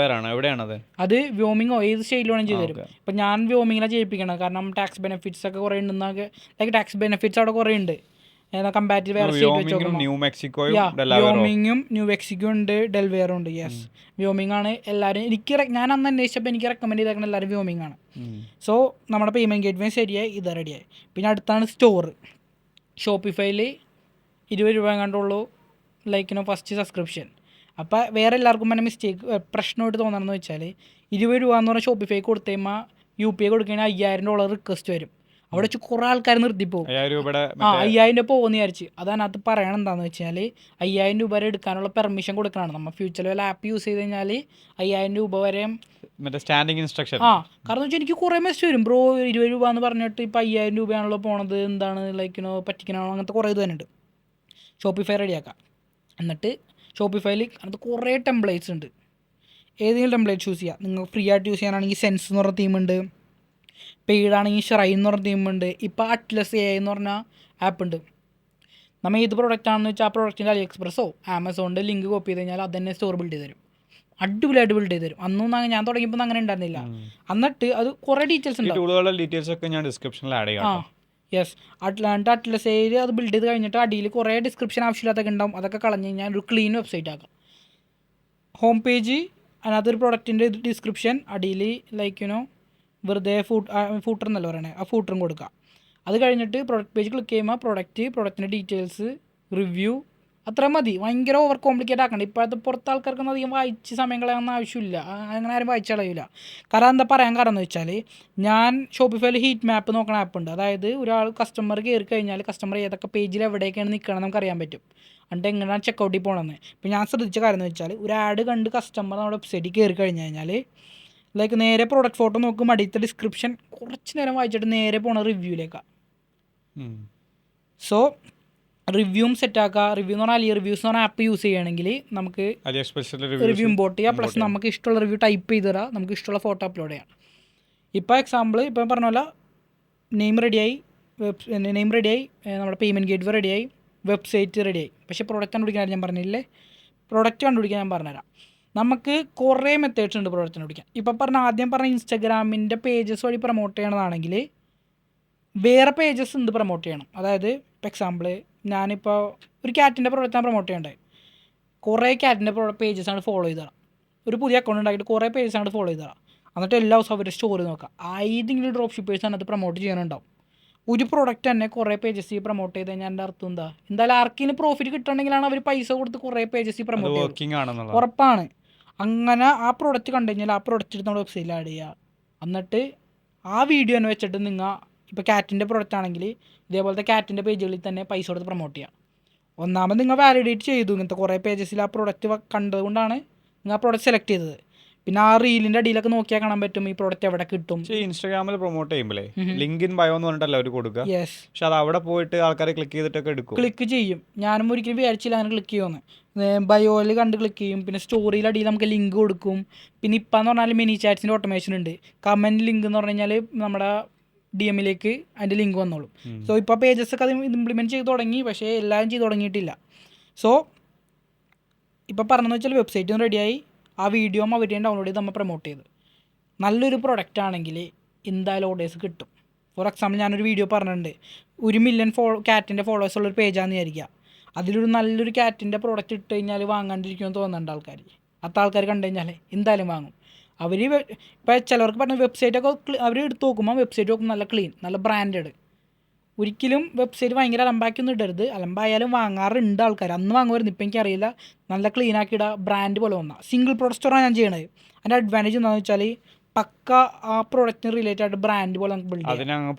എവിടെയാണത്? അത് വ്യോമിങ്ങോ ഏത് സ്റ്റേറ്റിലാണെങ്കിലും ചെയ്ത് തരും. ഇപ്പം ഞാൻ വ്യോമിങ്ങിലാണ് ചെയ്യിപ്പിക്കണം, കാരണം ടാക്സ് ബെനിഫിറ്റ്സ് ഒക്കെ കുറേ ഉണ്ടെന്നൊക്കെ. ലൈക്ക് ടാക്സ് ബെനിഫിറ്റ്സ് അവിടെ കുറേ ഉണ്ട് കമ്പാരിറ്റീവ് വേറെ സ്റ്റേറ്റ് വെച്ച് നോക്കുമ്പോൾ. വ്യോമിങ്ങും ന്യൂ മെക്സിക്കോ ഉണ്ട്, ഡെൽവേറും ഉണ്ട്. യെസ്, വ്യോമിങ് ആണ് എല്ലാവരും ഞാൻ അന്ന് അന്വേഷിച്ചപ്പോൾ എനിക്ക് റെക്കമെൻഡ് ചെയ്തേക്കുന്നത് എല്ലാവരും വ്യോമിങ് ആണ്. സോ നമ്മുടെ പേയ്മെൻറ്റ് ഗേറ്റ്വേ ശരിയായി, ഇത് റെഡിയായി. പിന്നെ അടുത്താണ് സ്റ്റോർ. ഷോപ്പിഫൈയിൽ 20 രൂപ കണ്ടുള്ളൂ ഫസ്റ്റ് സബ്സ്ക്രിപ്ഷൻ. അപ്പോൾ വേറെ എല്ലാവർക്കും തന്നെ പ്രശ്നമായിട്ട് തോന്നണമെന്ന് വെച്ചാൽ 20 രൂപ എന്ന് പറഞ്ഞാൽ ഷോപ്പിഫൈ കൊടുത്തു കഴിയുമ്പോൾ UPI കൊടുക്കുകയാണെങ്കിൽ $5000 റിക്വസ്റ്റ് വരും. അവിടെ വെച്ച് കുറേ ആൾക്കാർ നിർത്തിപ്പോകും. 5000 രൂപ പോകുമെന്ന് വിചാരിച്ച്. അതിനകത്ത് പറയണം എന്താണെന്ന് വെച്ചാൽ 5000 രൂപ വരെ എടുക്കാനുള്ള പെർമിഷൻ കൊടുക്കണം. നമ്മൾ ഫ്യൂച്ചറിൽ വല്ല ആപ്പ് യൂസ് ചെയ്ത് കഴിഞ്ഞാൽ 5000 രൂപ വരെ സ്റ്റാൻഡിങ് ഇൻസ്ട്രക്ഷൻ. കാരണം വെച്ചാൽ എനിക്ക് കുറേ മെസ്സേജ് വരും, ബ്രോ 20 രൂപ എന്ന് പറഞ്ഞിട്ട് ഇപ്പോൾ 5000 രൂപയാണല്ലോ പോണത്, എന്താണ് പറ്റിക്കണോ, അങ്ങനത്തെ കുറേ ഇത് തന്നെയുണ്ട്. ഷോപ്പിഫൈ റെഡിയാക്കാം. എന്നിട്ട് ഷോപ്പിഫൈയിൽ അങ്ങനത്തെ കുറേ ടെംപ്ലേറ്റ്സ് ഉണ്ട്. ഏതെങ്കിലും ടെംപ്ലേറ്റ് ചൂസ് ചെയ്യുക. നിങ്ങൾ ഫ്രീ ആയിട്ട് യൂസ് ചെയ്യാനാണെങ്കിൽ സെൻസ് എന്ന് പറഞ്ഞ തീമുണ്ട്, പെയ്ഡ് ആണെങ്കിൽ ഷ്രൈൻ എന്ന് പറഞ്ഞ തീമുണ്ട്, ഇപ്പോൾ അറ്റ്ലസ് AI എന്ന് പറഞ്ഞ ആപ്പ് ഉണ്ട്. നമ്മൾ ഏത് പ്രോഡക്റ്റ് ആണെന്ന് വെച്ചാൽ ആ പ്രോഡക്റ്റിൻ്റെ AliExpressോ Amazonൻ്റെ ലിങ്ക് കോപ്പി ചെയ്ത് കഴിഞ്ഞാൽ അത് തന്നെ സ്റ്റോർ ബിൽഡ് ചെയ്ത് തരും. അടിപൊളിയായിട്ട് ബിൽഡ് ചെയ്ത് തരും. അന്നൊന്നും ഞാൻ തുടങ്ങിയപ്പോൾ അങ്ങനെ ഉണ്ടായിരുന്നില്ല. എന്നിട്ട് അത് കുറേ ഡീറ്റെയിൽസ് ഉണ്ട്. ഡീറ്റെയിൽസ് ഒക്കെ ഞാൻ ഡിസ്ക്രിപ്ഷനിൽ ആഡ് ചെയ്യാം. യെസ്, അറ്റ്ലസ് AI അത് ബിൽഡ് ചെയ്ത് കഴിഞ്ഞിട്ട് അടിയിൽ കുറേ ഡിസ്ക്രിപ്ഷൻ ആവശ്യമില്ലാത്തൊക്കെ ഉണ്ടാവും. അതൊക്കെ കളഞ്ഞ് കഴിഞ്ഞാൽ ഒരു ക്ലീൻ വെബ്സൈറ്റ് ആക്കാം. ഹോം പേജ്, അതിനകത്തൊരു പ്രൊഡക്റ്റിൻ്റെ ഡിസ്ക്രിപ്ഷൻ, അടിയിൽ വെറുതെ ഫൂട്ടർ എന്നല്ല പറയണേ, ആ ഫൂട്ടറും കൊടുക്കുക. അത് കഴിഞ്ഞിട്ട് പ്രൊഡക്റ്റ് പേജ് ക്ലിക്ക് ചെയ്യുമ്പോൾ പ്രൊഡക്റ്റിൻ്റെ ഡീറ്റെയിൽസ്, റിവ്യൂ, അത്ര മതി. ഭയങ്കര ഓവർ കോംപ്ലിക്കേറ്റ് ആക്കണ്ട. ഇപ്പോഴത്തെ പുറത്ത് ആൾക്കാർക്കൊന്നും അധികം വായിച്ച് സമയം കളയാനൊന്നും ആവശ്യമില്ല. അങ്ങനെ ആരും വായിച്ച് കളയില്ല. കാരണം എന്താ പറയാൻ കാരണം എന്ന് വെച്ചാൽ, ഞാൻ ഷോപ്പിഫൈയിൽ ഹീറ്റ് മാപ്പ് നോക്കണ ആപ്പുണ്ട്. അതായത് ഒരാൾ കസ്റ്റമർ കയറി കഴിഞ്ഞാൽ കസ്റ്റമർ ഏതൊക്കെ പേജിൽ എവിടേക്കാണ് നിൽക്കണം നമുക്ക് അറിയാൻ പറ്റും. എന്നിട്ട് എങ്ങനെയാണ് ചെക്കൗട്ടിൽ പോകണമെന്ന്. ഇപ്പോൾ ഞാൻ ശ്രദ്ധിച്ച കാര്യം എന്ന് വെച്ചാൽ, ഒരു ആഡ് കണ്ട് കസ്റ്റമർ നമ്മുടെ വെബ്സൈറ്റിൽ കയറി കഴിഞ്ഞ് കഴിഞ്ഞാൽ നേരെ പ്രോഡക്റ്റ് ഫോട്ടോ നോക്കും, അടിയത്തെ ഡിസ്ക്രിപ്ഷൻ കുറച്ച് നേരം വായിച്ചിട്ട് നേരെ പോണ റിവ്യൂയിലേക്കാണ്. സോ റിവ്യൂവും സെറ്റാക്കുക. റിവ്യൂ എന്ന് പറഞ്ഞാൽ റിവ്യൂസ് എന്ന് പറഞ്ഞാൽ ആപ്പ് യൂസ് ചെയ്യുകയാണെങ്കിൽ നമുക്ക് റിവ്യൂ ഇമ്പോർട്ട് ചെയ്യാം. പ്ലസ് നമുക്ക് ഇഷ്ടമുള്ള റിവ്യൂ ടൈപ്പ് ചെയ്ത് തരാം, നമുക്ക് ഇഷ്ടമുള്ള ഫോട്ടോ അപ്ലോഡ് ചെയ്യാം. ഇപ്പോൾ എക്സാമ്പിൾ ഇപ്പം പറഞ്ഞ പോലെ നെയിം റെഡിയായി, നമ്മുടെ പേയ്മെൻറ്റ് ഗേറ്റ്വേ റെഡിയായി, വെബ്സൈറ്റ് റെഡിയായി. പക്ഷേ പ്രോഡക്റ്റ് കണ്ടുപിടിക്കാൻ ഞാൻ പറഞ്ഞില്ലേ, പ്രോഡക്റ്റ് കണ്ടുപിടിക്കാൻ ഞാൻ പറഞ്ഞുതരാം. നമുക്ക് കുറേ മെത്തേഡ്സ് ഉണ്ട് പ്രോഡക്റ്റ് കണ്ടുപിടിക്കാൻ. ഇപ്പം ആദ്യം പറഞ്ഞ ഇൻസ്റ്റാഗ്രാമിൻ്റെ പേജസ് വഴി പ്രൊമോട്ട് ചെയ്യണതാണെങ്കിൽ വേറെ പേജസ് ഉണ്ട് പ്രൊമോട്ട് ചെയ്യണം. അതായത് ഇപ്പോൾ എക്സാമ്പിൾ ഞാനിപ്പോൾ ഒരു ക്യാറ്റിൻ്റെ പ്രോഡക്റ്റാണ് പ്രൊമോട്ട് ചെയ്യേണ്ടത്. കുറേ ക്യാറ്റിൻ്റെ പേജസാണ് ഫോളോ ചെയ്ത് തരാം. ഒരു പുതിയ അക്കൗണ്ട് ഉണ്ടാക്കിയിട്ട് കുറേ പേജസാണ് ഫോളോ ചെയ്ത് തരാം. എന്നിട്ട് എല്ലാ ദിവസവും അവരുടെ സ്റ്റോറി നോക്കാം. ഏതെങ്കിലും ഡ്രോപ്പ് ഷിപ്പേഴ്സ് അതിനകത്ത് പ്രൊമോട്ട് ചെയ്യാനുണ്ടാവും. ഒരു പ്രോഡക്റ്റ് തന്നെ കുറേ പേജസ് പ്രൊമോട്ട് ചെയ്ത് കഴിഞ്ഞാൽ എൻ്റെ അർത്ഥം എന്തായാലും ആർക്കിന് പ്രോഫിറ്റ് കിട്ടണമെങ്കിലാണ് അവർ പൈസ കൊടുത്ത് കുറേ പേജസ് പ്രൊമോട്ട് ചെയ്യുന്നത്. ഉറപ്പാണ്. അങ്ങനെ ആ പ്രോഡക്റ്റ് കണ്ടു കഴിഞ്ഞാൽ ആ പ്രോഡക്റ്റ് എടുത്ത് നമ്മുടെ വെബ്സൈറ്റിൽ ആഡ് ചെയ്യുക. എന്നിട്ട് ആ വീഡിയോ തന്നെ വെച്ചിട്ട് നിങ്ങൾ ഇപ്പോൾ ക്യാറ്റിൻ്റെ പ്രോഡക്റ്റ് ആണെങ്കിൽ ഇതേപോലത്തെ ക്യാറ്റിൻ്റെ പേജുകളിൽ തന്നെ പൈസ കൊടുത്ത് പ്രൊമോട്ട് ചെയ്യുക. ഒന്നാമത് നിങ്ങൾ വാലിഡേറ്റ് ചെയ്തു ഇങ്ങനത്തെ കുറേ പേജസിൽ ആ പ്രോഡക്റ്റ് കണ്ടതുകൊണ്ടാണ് നിങ്ങൾ ആ പ്രോഡക്റ്റ് സെലക്ട് ചെയ്തത്. പിന്നെ ആ റീലിൻ്റെ അടിയിലൊക്കെ നോക്കിയാൽ കാണാൻ പറ്റും ഈ പ്രോഡക്റ്റ് എവിടെ കിട്ടും. ഇൻസ്റ്റാഗ്രാമിൽ പ്രൊമോട്ട് ചെയ്യുമ്പോഴേ ലിങ്ക് ഇൻ ബയോ എന്ന് പറഞ്ഞിട്ടല്ല അവർ കൊടുക്കുക. യെസ്, പക്ഷെ അത് അവിടെ പോയിട്ട് ആൾക്കാർ ക്ലിക്ക് ചെയ്തിട്ടൊക്കെ എടുക്കും. ക്ലിക്ക് ചെയ്യും. ഞാനും ഒരിക്കലും വിചാരിച്ചില്ല അങ്ങനെ ക്ലിക്ക് ചെയ്യുമെന്ന്. ബയോയിൽ കണ്ട് ക്ലിക്ക് ചെയ്യും. പിന്നെ സ്റ്റോറിയിൽ അടിയിൽ നമുക്ക് ലിങ്ക് കൊടുക്കും. പിന്നെ ഇപ്പം എന്ന് പറഞ്ഞാൽ മിനി ചാറ്റ്സിൻ്റെ ഓട്ടോമേഷൻ ഉണ്ട്. കമൻറ്റ് ലിങ്ക് എന്ന് പറഞ്ഞു കഴിഞ്ഞാൽ നമ്മുടെ DM-ലേക്ക് അതിൻ്റെ ലിങ്ക് വന്നോളും. സോ ഇപ്പോൾ പേജസൊക്കെ അത് ഇംപ്ലിമെൻറ്റ് ചെയ്ത് തുടങ്ങി, പക്ഷേ എല്ലാവരും ചെയ്ത് തുടങ്ങിയിട്ടില്ല. സോ ഇപ്പോൾ പറഞ്ഞതെന്ന് വെച്ചാൽ വെബ്സൈറ്റും റെഡിയായി, ആ വീഡിയോ അവരെയും ഡൗൺലോഡ് ചെയ്ത് നമ്മൾ പ്രൊമോട്ട് ചെയ്ത് നല്ലൊരു പ്രൊഡക്റ്റ് ആണെങ്കിൽ എന്തായാലും ഓർഡേഴ്സ് കിട്ടും. ഫോർ എക്സാമ്പിൾ ഞാനൊരു വീഡിയോ പറഞ്ഞിട്ടുണ്ട്, 1 മില്യൺ ക്യാറ്റിൻ്റെ ഫോളോവേഴ്സ് ഉള്ളൊരു പേജാണെന്ന് വിചാരിക്കുക. അതിലൊരു നല്ലൊരു ക്യാറ്റിൻ്റെ പ്രോഡക്റ്റ് ഇട്ട് കഴിഞ്ഞാൽ വാങ്ങാണ്ടിരിക്കുമെന്ന് തോന്നുന്നുണ്ട് ആൾക്കാർ. അത്ര ആൾക്കാർ കണ്ടു കഴിഞ്ഞാൽ എന്തായാലും വാങ്ങും. അവർ ഇപ്പോൾ ചിലവർക്ക് പറഞ്ഞ വെബ്സൈറ്റൊക്കെ അവർ എടുത്ത് നോക്കുമ്പോൾ വെബ്സൈറ്റ് നോക്കുമ്പോൾ നല്ല ക്ലീൻ, നല്ല ബ്രാൻഡഡ്. ഒരിക്കലും വെബ്സൈറ്റ് ഭയങ്കര അലമ്പാക്കിയൊന്നും ഇടരുത്. അലമ്പായാലും വാങ്ങാറുണ്ട് ആൾക്കാർ. അന്ന് വാങ്ങുമായിരുന്നു, ഇപ്പം എനിക്കറിയില്ല. നല്ല ക്ലീൻ ആക്കി ഇടുക, ബ്രാൻഡ് പോലെ വന്നാൽ. സിംഗിൾ പ്രോഡക്റ്റ് സ്റ്റോറാണ് ഞാൻ ചെയ്യണത്. അതിൻ്റെ അഡ്വാൻറ്റേജ് എന്താണെന്ന് വെച്ചാൽ പക്ക ആ പ്രോഡക്റ്റിന് റിലേറ്റഡ് ആയിട്ട് ബ്രാൻഡ് പോലെ നമുക്ക് ബിൽഡ് ചെയ്യാം.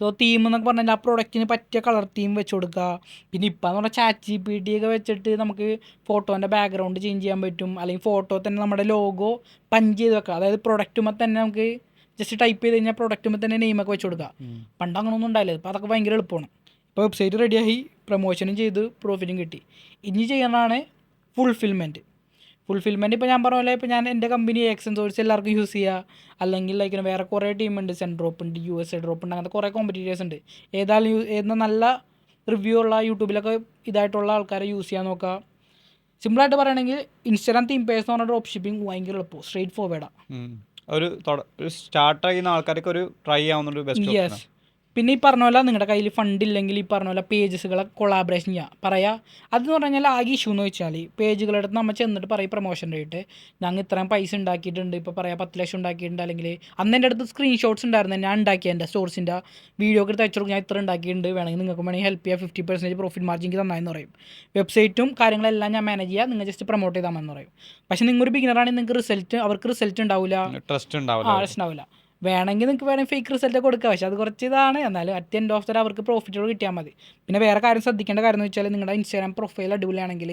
സോ തീം എന്നൊക്കെ പറഞ്ഞാൽ ആ പ്രോഡക്റ്റിന് പറ്റിയ കളർ തീം വെച്ച് കൊടുക്കുക. പിന്നെ ഇപ്പം എന്ന് പറഞ്ഞാൽ ChatGPT ഒക്കെ വെച്ചിട്ട് നമുക്ക് ഫോട്ടോൻ്റെ ബാക്ക്ഗ്രൗണ്ട് ചേഞ്ച് ചെയ്യാൻ പറ്റും. അല്ലെങ്കിൽ ഫോട്ടോ തന്നെ നമ്മുടെ ലോഗോ പഞ്ച് ചെയ്ത് വെക്കുക. അതായത് പ്രൊഡക്റ്റുമ്പോൾ തന്നെ നമുക്ക് ജസ്റ്റ് ടൈപ്പ് ചെയ്ത് കഴിഞ്ഞാൽ പ്രൊഡക്റ്റുമ്പോൾ തന്നെ നെയിമൊക്കെ വെച്ച് കൊടുക്കുക. പണ്ട് അങ്ങനെയൊന്നും ഉണ്ടായില്ല. ഇപ്പോൾ അതൊക്കെ ഭയങ്കര എളുപ്പമാണ്. ഇപ്പോൾ വെബ്സൈറ്റ് റെഡിയായി, പ്രൊമോഷനും ചെയ്ത് പ്രോഫിറ്റും കിട്ടി. ഇനി ചെയ്യുന്നതാണ് ഫുൾഫിൽമെൻറ്റ്. ഫുൾഫിൽമെൻറ്റ് ഇപ്പോൾ ഞാൻ പറഞ്ഞ പോലെ ഇപ്പോൾ ഞാൻ എൻ്റെ കമ്പനി എക്സൻ സോഴ്സ് എല്ലാവർക്കും യൂസ് ചെയ്യുക, അല്ലെങ്കിൽ ലൈക്ക് വേറെ കുറേ ടീമുണ്ട്, സെൻ ഡ്രോപ്പ് ഉണ്ട്, USA ഡ്രോപ്പ് ഉണ്ട്, അങ്ങനത്തെ കുറേ കോമ്പറ്റീറ്റേഴ്സ് ഉണ്ട്. ഏതാ നല്ല റിവ്യൂ ഉള്ള യൂട്യൂബിലൊക്കെ ഇതായിട്ടുള്ള ആൾക്കാരെ യൂസ് ചെയ്യാൻ നോക്കുക. സിമ്പിളായിട്ട് പറയുകയാണെങ്കിൽ ഇൻസ്റ്റാഗ്രാം തീം പേഴ്സ് എന്ന് പറഞ്ഞ ഡ്രോപ്പ് ഷിപ്പിംഗ് ഭയങ്കര എളുപ്പം, സ്ട്രേറ്റ് ഫോർവേഡാണ്. ഒരു സ്റ്റാർട്ട് ചെയ്യുന്ന ആൾക്കാർക്ക് ഒരു ട്രൈ ആവുന്ന ബെസ്റ്റ്. യെസ്. പിന്നെ ഈ പറഞ്ഞ പോലെ നിങ്ങളുടെ കയ്യിൽ ഫണ്ട് ഇല്ലെങ്കിൽ ഈ പറഞ്ഞ പോലെ പേജസുകളെ കൊളാബറേഷൻ ചെയ്യുക. പറയാം അതെന്ന് പറഞ്ഞു കഴിഞ്ഞാൽ ആകെ ഇഷ്യൂ എന്ന് വെച്ചാൽ പേജുകളുടെ അടുത്ത് നമ്മൾ ചെന്നിട്ട് പറയും പ്രൊമോഷൻ്റെ ആയിട്ട് ഞങ്ങൾ ഇത്രയും പൈസ ഉണ്ടാക്കിയിട്ടുണ്ട്, ഇപ്പോൾ പറയാം 10 ലക്ഷം ഉണ്ടാക്കിയിട്ടുണ്ട്, അല്ലെങ്കിൽ അന്ന് എൻ്റെ അടുത്ത് സ്ക്രീൻഷോട്ട്സ് ഉണ്ടായിരുന്നു ഞാൻ ഉണ്ടാക്കിയ എൻ്റെ സ്റ്റോർസിൻ്റെ വീഡിയോ ഒക്കെ എടുത്ത് അയച്ചു കൊടുക്കും, ഞാൻ ഇത്ര ഉണ്ടാക്കിയിട്ടുണ്ട്, വേണമെങ്കിൽ നിങ്ങൾക്ക് വേണമെങ്കിൽ ഹെൽപ്പ് ചെയ്യുക, 50% പ്രോഫിറ്റ് മാർജിൻ തന്നായെന്ന് പറയും. വെബ്സൈറ്റും കാര്യങ്ങളെല്ലാം ഞാൻ മാനേജ് ചെയ്യുക, നിങ്ങൾ ജസ്റ്റ് പ്രൊമോട്ട് ചെയ്താൽ മതി പറയും. പക്ഷേ നിങ്ങളൊരു ബിഗിനറാണെങ്കിൽ നിങ്ങൾക്ക് അവർക്ക് റിസൾട്ട് ഉണ്ടാവില്ല, ട്രസ്റ്റ് ഉണ്ടാവില്ല. വേണമെങ്കിൽ വേണമെങ്കിൽ ഫേക്ക് റിസൾട്ട് കൊടുക്കുക, പക്ഷേ അത് കുറച്ച് ഇതാണ്. എന്നാലും അറ്റ് എൻഡ് ഓഫ് ദ അവർക്ക് പ്രോഫിറ്റുകൾ കിട്ടിയാൽ മതി. പിന്നെ വേറെ കാര്യം ശ്രദ്ധിക്കേണ്ട കാര്യം എന്ന് വെച്ചാൽ നിങ്ങളുടെ ഇൻസ്റ്റാഗ്രാം പ്രൊഫൈൽ അടിപൊളിയാണെങ്കിൽ